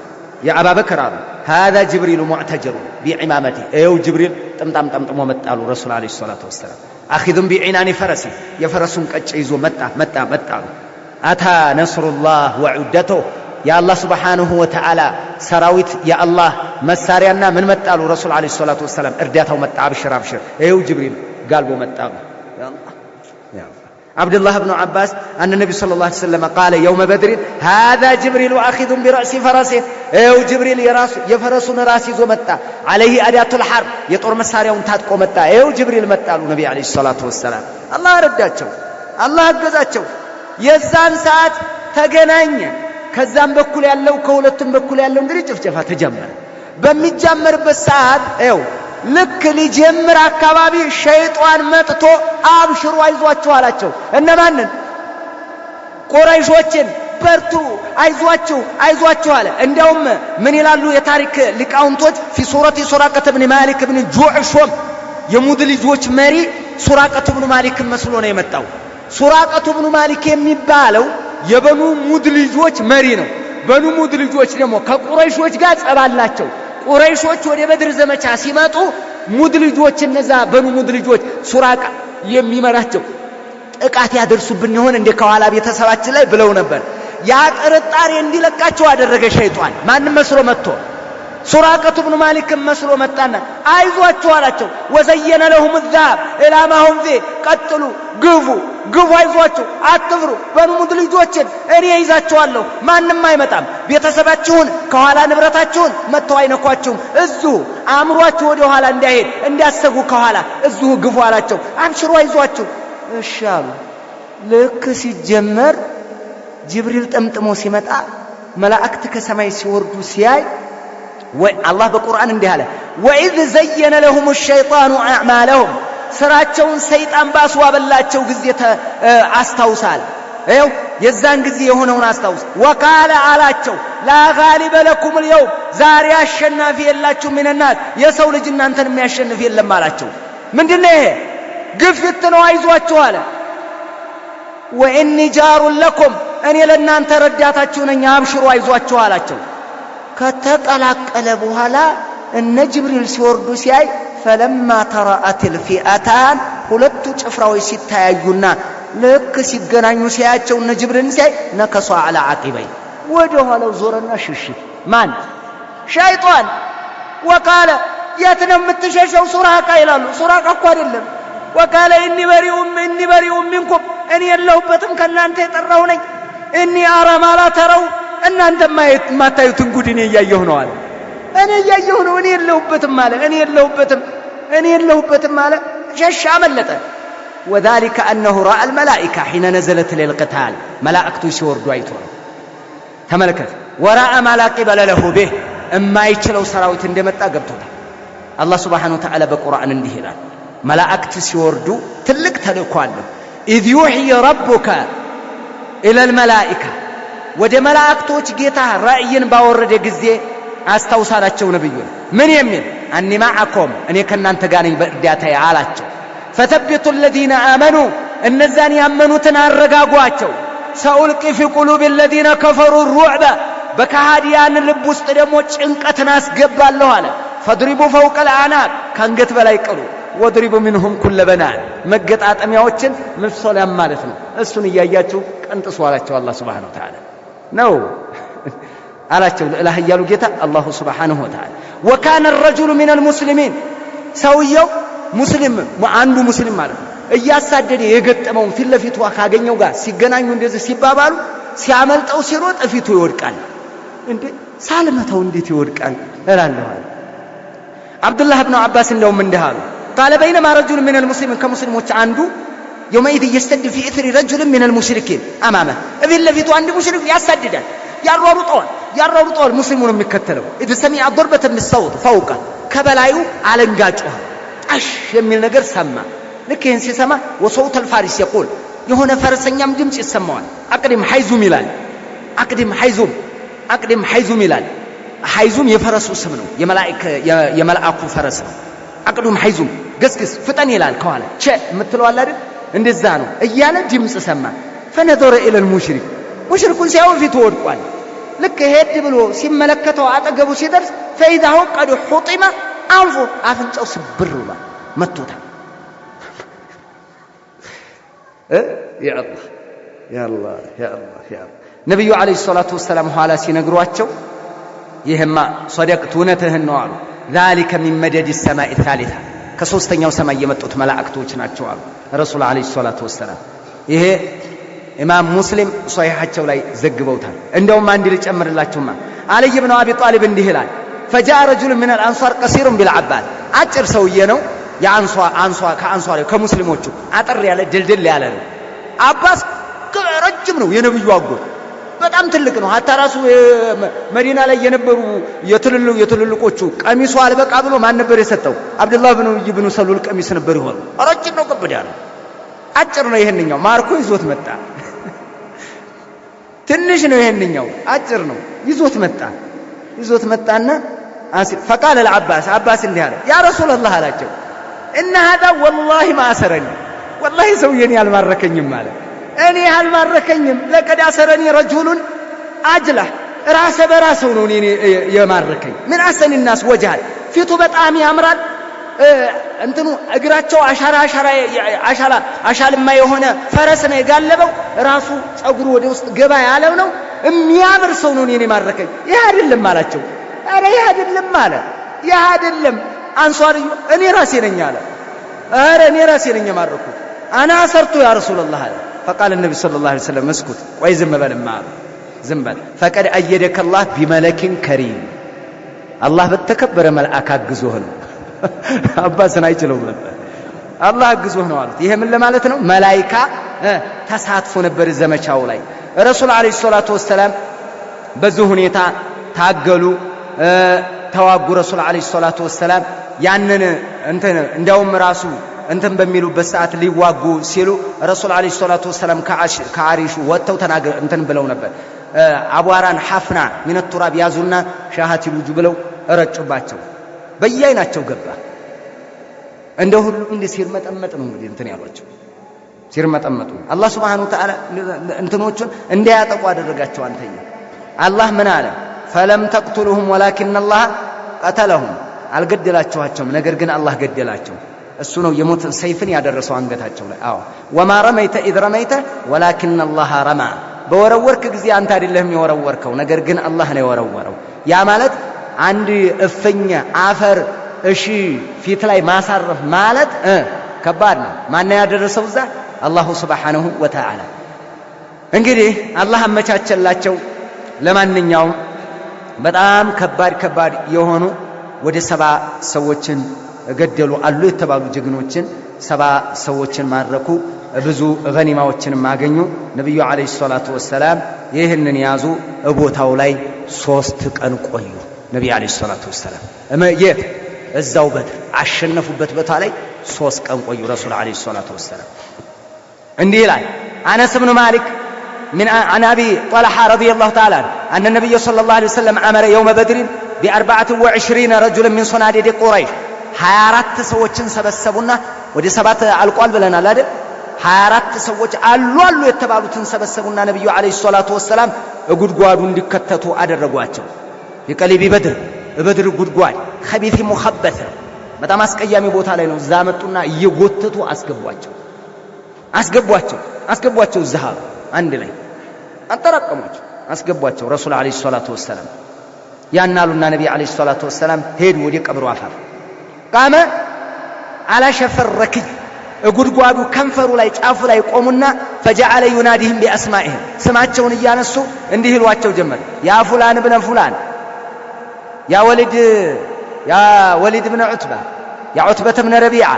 ያ አባ በክር አሉ هذا جبريل معتجر بعمامته ايو جبريل ጠምጣም መጣሉ ረሱል አለይሂ ሰላቱ ወሰለም አኺዱም ቢዒናኒ ፈረሲ የፈረሱን ቀጭ ይዞ መጣ አታ ነስሩላህ ወዑደቱ ያ አላህ Subhanahu Wa Ta'ala ሰራዊት ያ አላህ መሳሪያና ምን መጣሉ ረሱል አለይሂ ሰላቱ ወሰለም እርዳታው መጣ አብሽር ይኸው ጅብሪል ጋልቦ መጣሉ ያ አላህ عبد الله بن عباس أن النبي صلى الله عليه وسلم قال يوم بدر هذا جبريل أخذ برأس فرسه أو جبريل يفرس راسي زمتا عليه أداة الحرب يطور مساريون تاتقو متا أو جبريل متا النبي عليه الصلاة والسلام الله رداتشو الله أجزاتشو يزان ساعات تجناني كزان بكل يالله كولتم بكل يالله ندري جفجفة تجمر بمجمر بالساعات أو ልክ ሊጀምር አካባቢ ሸይጣን መጥቶ አብሽሩ አይዟችሁ አላቸው እነማንን ቁረይሾችን በርቱ አይዟችሁ አለ እንዲያውም ምን ይላሉ የታሪክ ሊቃውንቶች في سورة سراقة بن مالك بن جعشم የሙድሊጆች መሪ ሱራቀቱ ብኑ ማሊክ መስሎ ነው የመጣው ሱራቀቱ ብኑ ማሊክ የሚባለው የበኑ ሙድሊጆች መሪ ነው በኑ ሙድሊጆች ደግሞ ከቁረይሾች ጋር ጸባላቸው ቁረይሾች ወደ በድር ዘመቻ ሲመጡ ሙድሊጆች እነዛ በኑ ሙድሊጆች ሱራቃ የሚመራቸው ጥቃት ያደርሱብን ይሆን እንደ ከኋላ ቤተሰባችን ላይ ብለው ነበር ያ ጥርጣሬ እንዲለቃቸው አደረገ ሸይጣን ማን መስሎ መጥቶ ሱራቀቱ ብኑ ማሊክ መስሎ መጣና አይዟችሁ አላቸው ወዘየነ ለሁም الذهب الى ما هم ذي ቀጥሉ ግቡ አይዟችሁ አትፍሩ በኑ ሙድሊጆችን እኔ ይዛቸዋለሁ ማንንም አይመጣም ቤተሰባችሁን ከኋላ ንብረታችሁን መተው አይነኳችሁም እዚሁ አምሯችሁ ወደ ኋላ እንዳይሄድ እንዲያሰጉ ከኋላ እዚሁ ግቡ አላቸው አብሽሩ አይዟችሁ እሺ አሉ ልክ ሲጀመር ጅብሪል ጠምጥሞ ሲመጣ መላእክት ከሰማይ ሲወርዱ ሲያይ الله بقرآن اندهاله وإذ زين لهم الشيطان أعمالهم ስራቸውን ሰይጣን ባስዋበላቸው ጊዜ አስታውሳል። ይኸው የዛን ጊዜ የሆነውን አስታውስ። ወቃለ አላቸው ላ ጋሊበ ለኩም اليوم ዛሬ አሸናፊ የላችሁ ሚነናስ የሰው ልጅ እናንተን የሚያሸንፍ የለም አላቸው። ምንድነው ይሄ? ግፊት ነው። አይዟችሁ አለ። ወኢኒ ጃሩን ለኩም እኔ ለእናንተ ረዳታችሁ ነኝ፣ አብሽሩ አይዟችሁ አላቸው። ከተቀላቀለ በኋላ እነ ጅብሪል ሲወርዱ ሲያይ ፈለማ ተራአትል ፊአታን ሁለቱ ጭፍራዎች ሲታያዩና ልክ ሲገናኙ ሲያያቸው እነ ጅብሪልን ሲያይ ነከሷ አላ ዓቂበይ ወደ ኋላው ዞረና ሽሽት። ማን? ሸይጣን። ወቃለ የት ነው የምትሸሸው? ሱራቃ ይላሉ። ሱራቃ እኮ አይደለም። ወቃለ ኢኒ በሪኡም ሚንኩም እኔ የለሁበትም ከእናንተ የጠራሁ ነኝ። እኒ አራ ማ ላ ተረው እናንተ የማታዩትን ጉድ እኔ እያየሁ ነው አለ። እኔ እያየሁ ነው። እኔ የለሁበትም አለ። ሸሽ አመለጠ። وذلك أنه رأى الملائكة حين نزلت للقتال ملائكة ሲወርዱ አይቶ ነው። ተመልከት። ورأى ما لا قبل له به የማይችለው ሰራዊት እንደመጣ ገብቶታል። አላህ Subhanahu Wa Ta'ala በቁርአን እንዲህ ይላል መላእክት ሲወርዱ ትልቅ ተልእኮ አለው። إذ يوحي ربك إلى الملائكة ወደ መላእክቶች ጌታ ራእይን ባወረደ ጊዜ አስታውሳላቸው ነብዩ ምን የሚል አኒ ማዓኩም እኔ ከናንተ ጋር ነኝ በእርዳታዬ አላቸው። ፈተቢቱ الذين آمنوا እነዛን ያመኑትን አረጋጓቸው። ሰኡልቂ في قلوب الذين كفروا الرعب በካሃዲያን ልብ ውስጥ ደግሞ ጭንቀትን አስገባለሁ አለ። فضربوا فوق الأعناق ካንገት በላይ ቅሉ وضربوا منهم كل بنان መገጣጠሚያዎችን መፍሶላም ማለት ነው። እሱን እያያችሁ ቀንጥሱ አላቸው አላህ Subhanahu Wa Ta'ala ነው አላቸው። ለኢላህ ያሉ ጌታ አላሁ Subhanahu Wa Ta'ala وكان الرجل من المسلمين ሰውየው ሙስሊም አንዱ ሙስሊም ማለት ነው እያሳደደ የገጠመውን ፊት ለፊቱ ካገኘው ጋር ሲገናኙ እንደዚህ ሲባባሉ ሲያመልጠው ሲሮጥ ፊቱ ይወድቃል። እንዴ ሳልመታው እንዴት ይወድቃል እላለሁ። አብዱላህ ኢብኑ አባስ እንደውም እንደሃሉ قال بينما رجل من المسلمين كمسلموች አንዱ يومئذ يستد في اثر رجل من المشركين امامه ፊት ለፊቱ አንድ ሙሽሪክ ያሳድዳል። ያሯሩጠዋል ሙስሊሙን የሚከተለው اذ سمع ضربة بالصوت فوق ከበላዩ አለንጋጭ ጣሽ የሚል ነገር ሰማ። ልክ ይሄን ሲሰማ وصوت الفارس يقول የሆነ ፈረሰኛም ድምጽ ይሰማዋል። አቅድም ሐይዙም ይላል። አቅድም ሐይዙም ይላል። ሐይዙም የፈረሱ ስም ነው። የመላእኩ ፈረስ ነው። አቅዱም ሐይዙም ገስግስ ፍጠን ይላል። ከኋላ ቸ የምትለው አለ አይደል? እንደዛ ነው እያለ ድምጽ ሰማ። فنظر الى المشرك ሙሽሪኩን ሲያው ፊቱ ወድቋል። ልክ ሄድ ብሎ ሲመለከተው አጠገቡ ሲደርስ فاذا هو قد حطم አንፎ አፍንጫው ስብር ብሏል። መቶታል። ያ አላህ ነብዩ አለይሂ ሰላቱ ወሰለም ኋላ ሲነግሯቸው ይሄማ ሶደቅት እውነትህን ነው አሉ። ذلك من مدد السماء الثالثة ከሶስተኛው ሰማይ የመጡት መላእክቶች ናቸው አሉ ረሱል አለይሂ ሰላቱ ወሰለም። ይሄ ኢማም ሙስሊም ሷሂሐቸው ላይ ዘግበውታል። እንደውም አንድ ልጨምርላችሁማ አልይ ኢብኑ አቢ ጣሊብ እንዲህ ይላል فجاء رجل من الانصار قصير بالعباد አጭር ሰውዬ ነው። ከአንሷር ከሙስሊሞቹ አጠር ያለ ድልድል ያለ ነው። አባስ ረጅም ነው። የነብዩ አጎት በጣም ትልቅ ነው። hatta ራሱ መዲና ላይ የነበሩ የትልልቆቹ ቀሚሱ አልበቃ ብሎ ማን ነበር የሰጠው? አብዱላህ ኢብኑ ሰሉል ቀሚስ ነበር ይሆን። ረጅም ነው፣ ከበደ ነው። አጭር ነው። ይሄንኛው ማርኮ ይዞት መጣ። ትንሽ ነው ይሄንኛው፣ አጭር ነው። ይዞት መጣና فقال العباس عباس እንዲህ አለ ያ ረሱላህ አላቸው ان هذا والله ما اسرني والله ሰውየኔ አልማረከኝም አለ። እኔ አልማረከኝም لقد اسرني رجل اجله ራሰ በራሰው ነው እኔ የማረከኝ። ምን አሰን الناس وجهል ፊቱ በጣም ያምራል። እንትኑ እግራቸው አሻልማ የሆነ ፈረስ ነው የጋለበው። ራሱ ጸጉሩ ወደ ውስጥ ገባ ያለው ነው። የሚያምር ሰው ነው እኔ ማረከኝ። ይሄ አይደለም አላቸው። አረ ይሄ አይደለም አለ። ይሄ አይደለም አንሷሪው እኔ ራሴ ነኝ አለ። አረ እኔ ራሴ ነኝ የማረኩት አና አሰርቱ ያ ረሱላህ አለ። فقال النبي صلى الله عليه وسلم اسكت ቆይ ዝም በልማ ዝም በል فقد ايدك الله بملك كريم አላህ በተከበረ መልአክ አግዞህ ነው። አባስን አይችለው ነበር። አላህ አግዞህ ነው አሉት። ይሄ ምን ለማለት ነው? መላእክት ተሳትፎ ነበር ዘመቻው ላይ። ረሱል አለይሂ ሰላቱ ወሰለም በዚህ ሁኔታ ታገሉ፣ ተዋጉ። ረሱል አለይሂ ሰላቱ ወሰለም ያንን እንደውም ራሱ እንትን በሚሉበት ሰዓት ሊዋጉ ሲሉ ረሱል አለይሂ ሰላቱ ወሰለም ከአሪሹ ወጥተው ተናገር እንትን ብለው ነበር። አቧራን ሐፍና ሚነ ቱራብ ያዙና ሻሃት ይሉጁ ብለው እረጩባቸው። በየአይናቸው ገባ። እንደ ሁሉ እንደ ሲርመጠመጥ ነው እንግዲህ እንትን ያሏቸው ሲርመጠመጡ። አላህ ሱብሓነሁ ወተዓላ እንትኖቹን እንዳያጠቁ አደረጋቸው። አንተኛ አላህ ምን አለ? ፈለም ተቅቱሉሁም ወላኪን አላህ ቀተለሁም። አልገደላችኋቸውም፣ ነገር ግን አላህ ገደላቸው። እሱ ነው የሞት ሰይፍን ያደረሰው አንገታቸው ላይ። አዎ ወማ ረመይተ ኢዝ ረመይተ ወላኪን አላህ ረማ። በወረወርክ ጊዜ አንተ አይደለህም የወረወርከው፣ ነገር ግን አላህ ነው የወረወረው። ያ ማለት አንድ እፍኝ አፈር እሺ ፊት ላይ ማሳረፍ ማለት ከባድ ነው። ማን ያደረሰው እዛ? አላሁ ሱብሓነሁ ወተዓላ። እንግዲህ አላህ አመቻቸላቸው። ለማንኛውም በጣም ከባድ የሆኑ ወደ 70 ሰዎችን ገደሉ አሉ የተባሉ ጀግኖችን 70 ሰዎችን ማረኩ። ብዙ ገኒማዎችንም አገኙ። ነብዩ አለይሂ ሰላቱ ወሰላም ይህንን ያዙ። ቦታው ላይ 3 ቀን ቆዩ። ነብዩ አለይሂ ሰላቱ ወሰላም የት? እዛው በድር አሸነፉበት ቦታ ላይ 3 ቀን ቆዩ ረሱል አለይሂ ሰላቱ ወሰላም። እንዲህ ይላል አነስ ብኑ ማሊክ عن أبي طلحة رضي الله تعالى أن النبي صلى الله عليه وسلم أمر يوم بدر ب24 رجلا من صناديد قريش 24 ሰዎችን ሰበሰቡና ወደ 7 አልቋል ብለናል አይደል? 24 ሰዎች አሉ የተባሉትን ሰበሰቡና ነብዩ አለይሂ ሰላቱ ወሰላም ጉድጓዱ እንዲከተቱ አደረጓቸው። የቀሊቢ በድር ጉድጓድ ኸቢቲ ሙኸበተ በጣም አስቀያሚ ቦታ ላይ ነው። እዛ መጡና እየጎተቱ አስገቧቸው እዛ አንድ ላይ አጠራቀሟቸው አስገቧቸው። ረሱል አለይሂ ሰላቱ ወሰላም ያናሉና ነብዩ አለይሂ ሰላቱ ወሰላም ሄዱ ወደ ቀብሩ አፋፍ። ቃመ አላ ሸፈር ረክይ ጉድጓዱ ከንፈሩ ላይ ጫፉ ላይ ቆሙና ፈጀዐለ ዩናዲህም ቢአስማኢህም ስማቸውን እያነሱ እንዲህ ይሏቸው ጀመር። ያ ፉላን ብነ ፉላን፣ ያ ወሊድ ብነ ዑትባ፣ ያ ዑትበተ ብነ ረቢዓ፣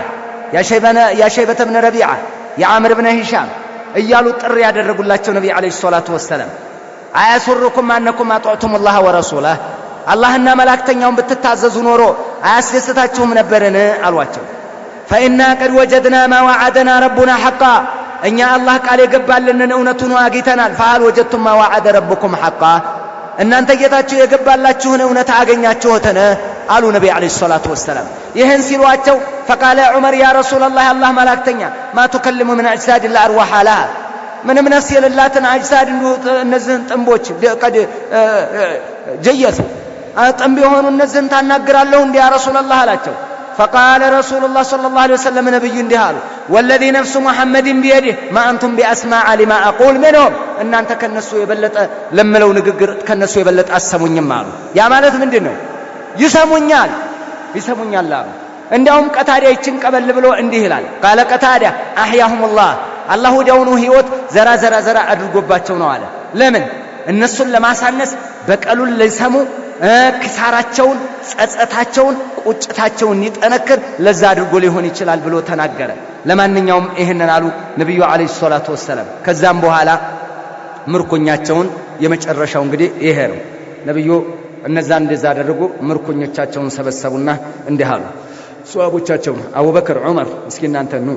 ያ ሸይበተ ብነ ረቢዓ፣ ያ ዓምር ብነ ሂሻም እያሉ ጥሪ ያደረጉላቸው ነብዩ አለይሂ ሰላቱ ወሰላም አያሱሩኩም አነኩም አጧዕቱሙላህ ወረሱላህ፣ አላህና መላእክተኛውን ብትታዘዙ ኖሮ አያስደስታችሁም ነበርን አሏቸው። ፈኢና ቀድ ወጀድና ማ ወዐደና ረቡና ሐቃ፣ እኛ አላህ ቃል የገባልንን እውነቱን አግኝተናል። ፈሀል ወጀድቱም ማ ወዐደ ረቡኩም ሐቃ፣ እናንተ ጌታችሁ የገባላችሁን እውነት አገኛችሁትን አሉ ነብዩ አለይሂ ሰላቱ ወሰላም። ይህን ሲሏቸው ፈቃለ ዑመር ያ ረሱላላህ አላህ መላእክተኛ ማ ተከልሙ ምን አጅሳድ ለአርዋህ ለሃ፣ ምንም ነፍስ የሌላትን አጅሳድ እነዚህን ጥንቦች ቀድ ጀየሱ ጥንብ የሆኑ እነዚህን ታናግራለሁ እንዲህ ያ ረሱላላህ አላቸው። ፈቃለ ረሱሉላህ ሰለላሁ ዐለይሂ ወሰለም ነብዩ እንዲህ አሉ ወለዚ ነፍሱ ሙሐመድን ቢየዲህ ማ አንቱም ቢአስማዐ ሊማ አቁል ምንሁም፣ እናንተ ከነሱ የበለጠ ለምለው ንግግር ከነሱ የበለጠ አሰሙኝም አሉ። ያ ማለት ምንድን ነው? ይሰሙኛል አሉ። እንዲያውም ቀታዳ ይችን ቀበል ብሎ እንዲህ ይላል ቃለ ቀታዳ አህያሁሙላህ፣ አላህ ወዲያውኑ ህይወት ዘራ አድርጎባቸው ነው አለ። ለምን? እነሱን ለማሳነስ በቀሉን ሊሰሙ ክሳራቸውን፣ ጸጸታቸውን፣ ቁጭታቸውን ይጠነክር ለዛ አድርጎ ሊሆን ይችላል ብሎ ተናገረ። ለማንኛውም ይሄንን አሉ ነብዩ አለይሂ ሰላቱ ወሰለም። ከዛም በኋላ ምርኮኛቸውን የመጨረሻው እንግዲህ ይሄ ነው። ነብዩ እነዛ እንደዛ አደረጉ። ምርኮኞቻቸውን ሰበሰቡና እንዲህ አሉ ሷሃቦቻቸውን፣ አቡበክር፣ ዑመር፣ እስኪ እናንተ ኑ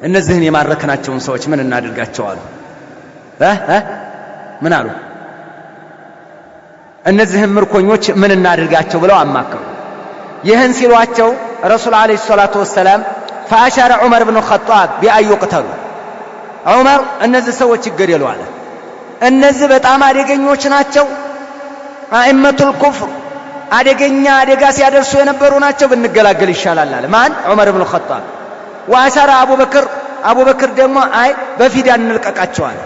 እነዚህን የማረክናቸውን ሰዎች ምን እናድርጋቸው አሉ። ምን አሉ? እነዚህን ምርኮኞች ምን እናድርጋቸው ብለው አማከሩ። ይህን ሲሏቸው ረሱል አለይሂ ሰላቱ ወሰላም ፈአሻረ ዑመር ብኑ ኸጣብ ቢአን ይቅተሉ፣ ዑመር እነዚህ ሰዎች ይገደሉ አለ። እነዚህ በጣም አደገኞች ናቸው። አኢመቱል ኩፍር አደገኛ አደጋ ሲያደርሱ የነበሩ ናቸው። ብንገላገል ይሻላል አለ። ማን? ዑመር ብኑ ኸጣብ። ወአሻረ አቡበክር ደግሞ አይ በፊዳ እንልቀቃቸው አለ።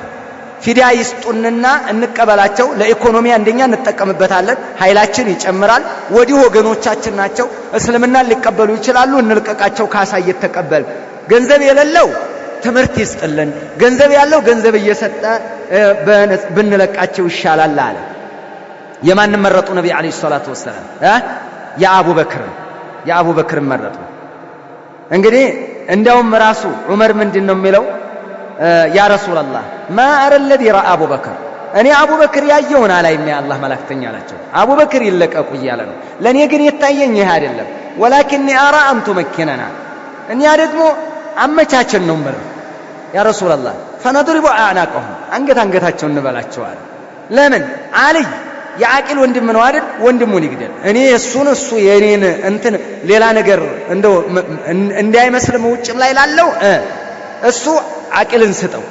ፊዳ ይስጡንና እንቀበላቸው፣ ለኢኮኖሚ አንደኛ እንጠቀምበታለን፣ ኃይላችን ይጨምራል፣ ወዲህ ወገኖቻችን ናቸው፣ እስልምናን ሊቀበሉ ይችላሉ፣ እንልቀቃቸው፣ ካሳ እየተቀበል። ገንዘብ የሌለው ትምህርት ይስጥልን፣ ገንዘብ ያለው ገንዘብ እየሰጠ ብንለቃቸው ይሻላል አለ። የማንን መረጡ? ነብዩ አለይሂ ሰላቱ ወሰላም የአቡበክርን መረጡ። እንግዲህ እንደውም ራሱ ዑመር ምንድነው የሚለው? ያ ረሱላላህ ማ አረ الذي راى አቡበክር፣ እኔ አቡበክር ያየውን አላይም የአላህ መላእክተኛ አላቸው። አቡበክር ይለቀቁ እያለ ነው፣ ለኔ ግን የታየኝ ይሄ አይደለም። ወላኪን አራ አንቱ መኪነና፣ እኛ ደግሞ አመቻችን ነው ማለት ያ ረሱላህ ፈነድሪቡ አዕናቀሁም አንገታቸውን እንበላቸዋል። ለምን አልይ የዓቂል ወንድም ነው አይደል? ወንድሙን ይግደል። እኔ እሱ የኔን እንትን ሌላ ነገር እንደው እንዳይመስልም ውጭም ላይ ላለው እሱ ዓቂልን ስጠው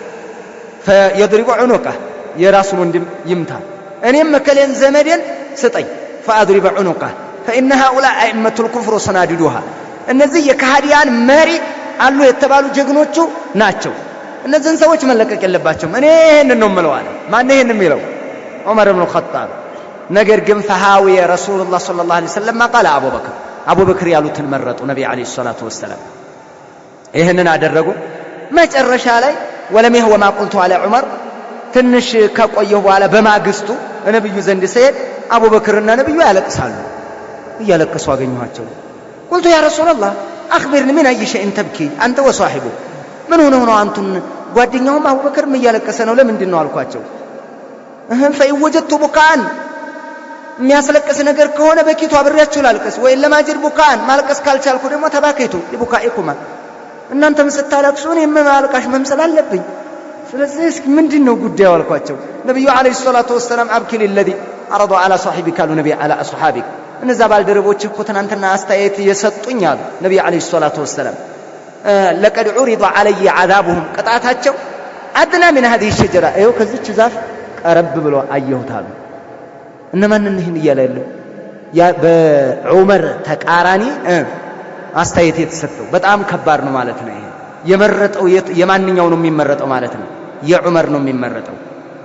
ፈየድሪቡ ዑኑቀ የራሱን ወንድም ይምታ። እኔም መከሌን ዘመዴን ስጠኝ ፈአድሪቡ ዑኑቀ ፈኢነ ሃኡላء አኢመቱ الكفر ወሰናዲዱሃ እነዚህ የካህዲያን መሪ አሉ የተባሉ ጀግኖቹ ናቸው። እነዚህን ሰዎች መለቀቅ የለባቸውም። እኔ ይሄንን ነው የምለው አለ። ማን ይሄንን የሚለው? ዑመር ኢብኑ ኸጣብ። ነገር ግን ፈሃዊየ ረሱሉላህ ሰለላሁ ዐለይሂ ወሰለም ቃለ አቡበክር ያሉትን መረጡ ነብይ ዐለይሂ ሰላቱ ወሰላም። ይሄንን አደረጉ። መጨረሻ ላይ ወለም ይህ ወማ ቁልቱ አለ ዑመር ትንሽ ከቆየሁ በኋላ በማግስቱ ነብዩ ዘንድ ሲሄድ አቡበክርና ነብዩ ያለቅሳሉ። እያለቀሱ አገኘኋቸው። ቁልቱ ያ ረሱላህ አኽቢርኒ ሚን አይ ሸይእን ተብኪ አንተ ወሷሂቡ ምን ሆነው ነው አንቱን ጓደኛውም አቡበክርም እያለቀሰ ነው ለምንድን ነው አልኳቸው። ፈኢወጀቱ ቡካን የሚያስለቅስ ነገር ከሆነ በኪቱ አብሬያችሁ ላልቅስ፣ ወይ ለማጅድ ቡካን ማልቀስ ካልቻልኩ ደግሞ ተባከይቱ ሊቡካኢኩማ እናንተም ስታለቅሱ እኔም ማልቀስ መምሰል አለብኝ። ስለዚህ እስኪ ምንድነው ጉዳዩ አልኳቸው። ነብዩ አለይሂ ሰላቱ ወሰላም አብኪ ለለዚ አረዱ አላ ሷሂቢካ አሉ ነብይ አላ አስሐቢክ እነዛ ባልደረቦች እኮ ትናንትና አስተያየት የሰጡኝ አሉ ነብይ አለይሂ ሰላቱ ወሰላም ለቀድ ዑሪض ዐለይ ዐዛቡሁም ቅጣታቸው አድና ሚን هذه الشجرة ይኸው ከዚች ዛፍ ቀረብ ብሎ አየሁት አሉ። እነማንን ይህን እያለ ያለው ያ በዑመር ተቃራኒ አስተያየት የተሰጠው በጣም ከባድ ነው ማለት ነው። ይሄ የመረጠው የማንኛው ነው የሚመረጠው ማለት ነው? የዑመር ነው የሚመረጠው።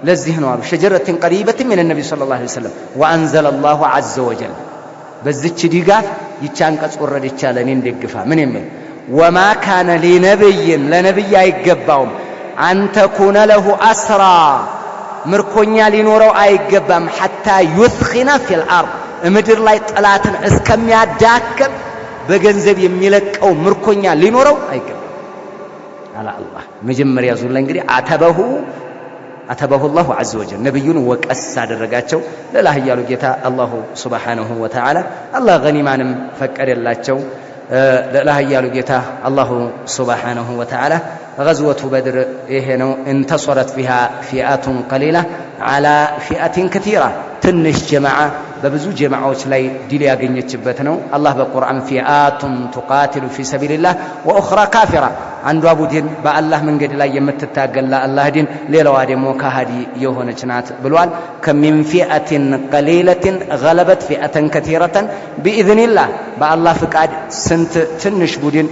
ለዚህ ነው አሉ ሸጀረትን ቀሪበትን ሚን ነብይ ሰለላሁ ዐለይሂ ወሰለም ወአንዘለ አላሁ ዐዘ ወጀል በዚች ድጋፍ ይቻ አንቀጽ ወረደች አለ እኔን ደግፋ ምን የሚል ወማ ካነ ሊነብይን ለነብይ አይገባውም አንተኩነ ለሁ አስራ ምርኮኛ ሊኖረው አይገባም ሐታ ዩስኺነ ፊል አርድ ምድር ላይ ጠላትን እስከሚያዳክም በገንዘብ የሚለቀው ምርኮኛ ሊኖረው አይገባም አለ አላህ። መጀመሪያ ዙር ላይ እንግዲህ አተበሁ አላሁ ዐዘ ወጀል ነብዩን ወቀስ አደረጋቸው። ለላህ ያሉ ጌታ አላሁ ሱብሓነሁ ወተዓላ አላህ ገኒማንም ፈቀደላቸው። ለላህ ያሉ ጌታ አላሁ ሱብሓነሁ ወተዓላ ገዝወቱ በድር ይሄ ነው። እንተሰረት ፊሃ ፊአቱን ቀሊላ ዐላ ፊአቲን ከቲራ ትንሽ ጀማዓ በብዙ ጀማዓዎች ላይ ድል ያገኘችበት ነው። አላህ በቁርአን ፊአቱን ቱቃቲሉ ፊ ሰቢልላህ ወኡኽራ ካፊራ አንዷ ቡድን በአላህ መንገድ ላይ የምትታገል ለአላህ ዲን ሌላዋ ደግሞ ከሃዲ የሆነች ናት ብሏል። ከሚን ፊአቲን ቀሊለትን ገለበት ፊአተን ከቲረተን ቢኢዝኒላህ በአላህ ፍቃድ ስንት ትንሽ ቡድን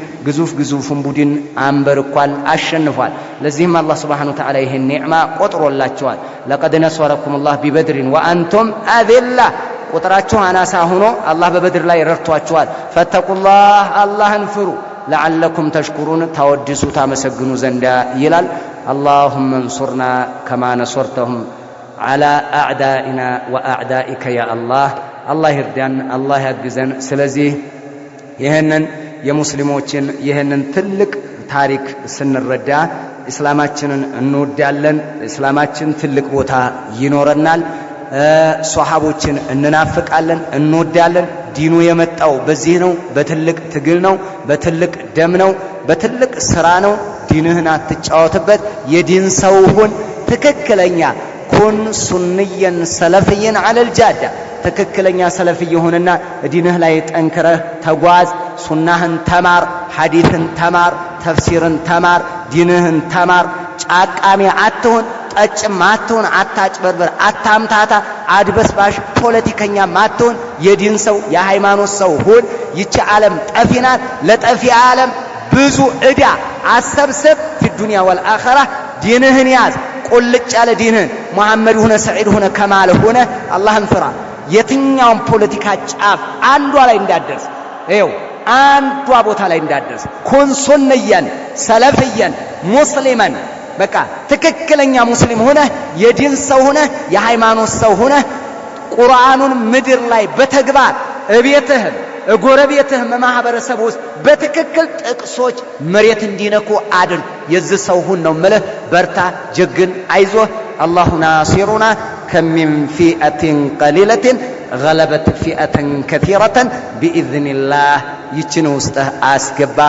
ግዙፉን ቡድን አንበርኳል አሸንፏል። ለዚህም አላህ ሱብሓነሁ ወተዓላ ይህን ኒዕማ ቆጥሮላቸዋል። ለቀድ ነሰረኩም ላህ ቢበድሪን ወአንቱም አዚላ ቁጥራችሁ አናሳ ሆኖ አላህ በበድር ላይ ረድቷችኋል። ፈተቁላህ አላህን ፍሩ ለዓለኩም ተሽኩሩን ታወድሱ ታመሰግኑ ዘንዳ ይላል። አላሁመ እንሱርና ከማ ነሰርተሁም ዐላ አዕዳኢና ወአዕዳኢከ ያ አላህ አላህ ይርዳን፣ አላህ ያግዘን። ስለዚህ ይህንን የሙስሊሞችን ይህንን ትልቅ ታሪክ ስንረዳ እስላማችንን እንወዳለን። እስላማችን ትልቅ ቦታ ይኖረናል። ሷሃቦችን እንናፍቃለን፣ እንወዳለን። ዲኑ የመጣው በዚህ ነው። በትልቅ ትግል ነው፣ በትልቅ ደም ነው፣ በትልቅ ስራ ነው። ዲንህን አትጫወትበት። የዲን ሰው ሁን። ትክክለኛ ኩን ሱንየን ሰለፍየን ዐለል ጃዳ ትክክለኛ ሰለፍ የሆነና ዲንህ ላይ ጠንክረህ ተጓዝ። ሱናህን ተማር፣ ሐዲስን ተማር፣ ተፍሲርን ተማር፣ ዲንህን ተማር። ጫቃሚ አትሁን፣ ጠጭም አትሁን፣ አታጭበርበር፣ አታምታታ፣ አድበስባሽ ፖለቲከኛ አትሁን። የዲን ሰው የሃይማኖት ሰው ሁን። ይቺ ዓለም ጠፊ ናት። ለጠፊ ዓለም ብዙ ዕዳ አሰብስብ። ፊ ዱንያ ወልአኺራ ዲንህን ያዝ። ቁልጭ ያለ ዲንህን ሙሐመድ ሆነ ሰዒድ ሆነ ከማል ሆነ አላህን ፍራ። የትኛውም ፖለቲካ ጫፍ አንዷ ላይ እንዳደርስ ይኸው አንዷ ቦታ ላይ እንዳደርስ ኩን ሱንየን ሰለፍየን ሙስሊመን በቃ ትክክለኛ ሙስሊም ሆነ የዲን ሰው ሆነ የሃይማኖት ሰው ሆነ ቁርአኑን ምድር ላይ በተግባር እቤትህም ጎረቤትህም ማህበረሰብ ውስጥ በትክክል ጥቅሶች መሬት እንዲነኩ አድርግ። የዚህ ሰው ሁን ነው የምልህ። በርታ፣ ጀግን፣ አይዞህ። አላሁ ናሲሩና ከሚን ፊአቲን ቀሊለትን غلبت فئة كثيرة بإذن الله ይችን ውስጥ አስገባ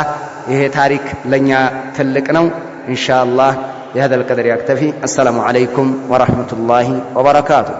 ይሄ ታሪክ ለኛ ትልቅ ነው ኢንሻአላህ بهذا القدر يكتفي السلام عليكم ورحمة الله وبركاته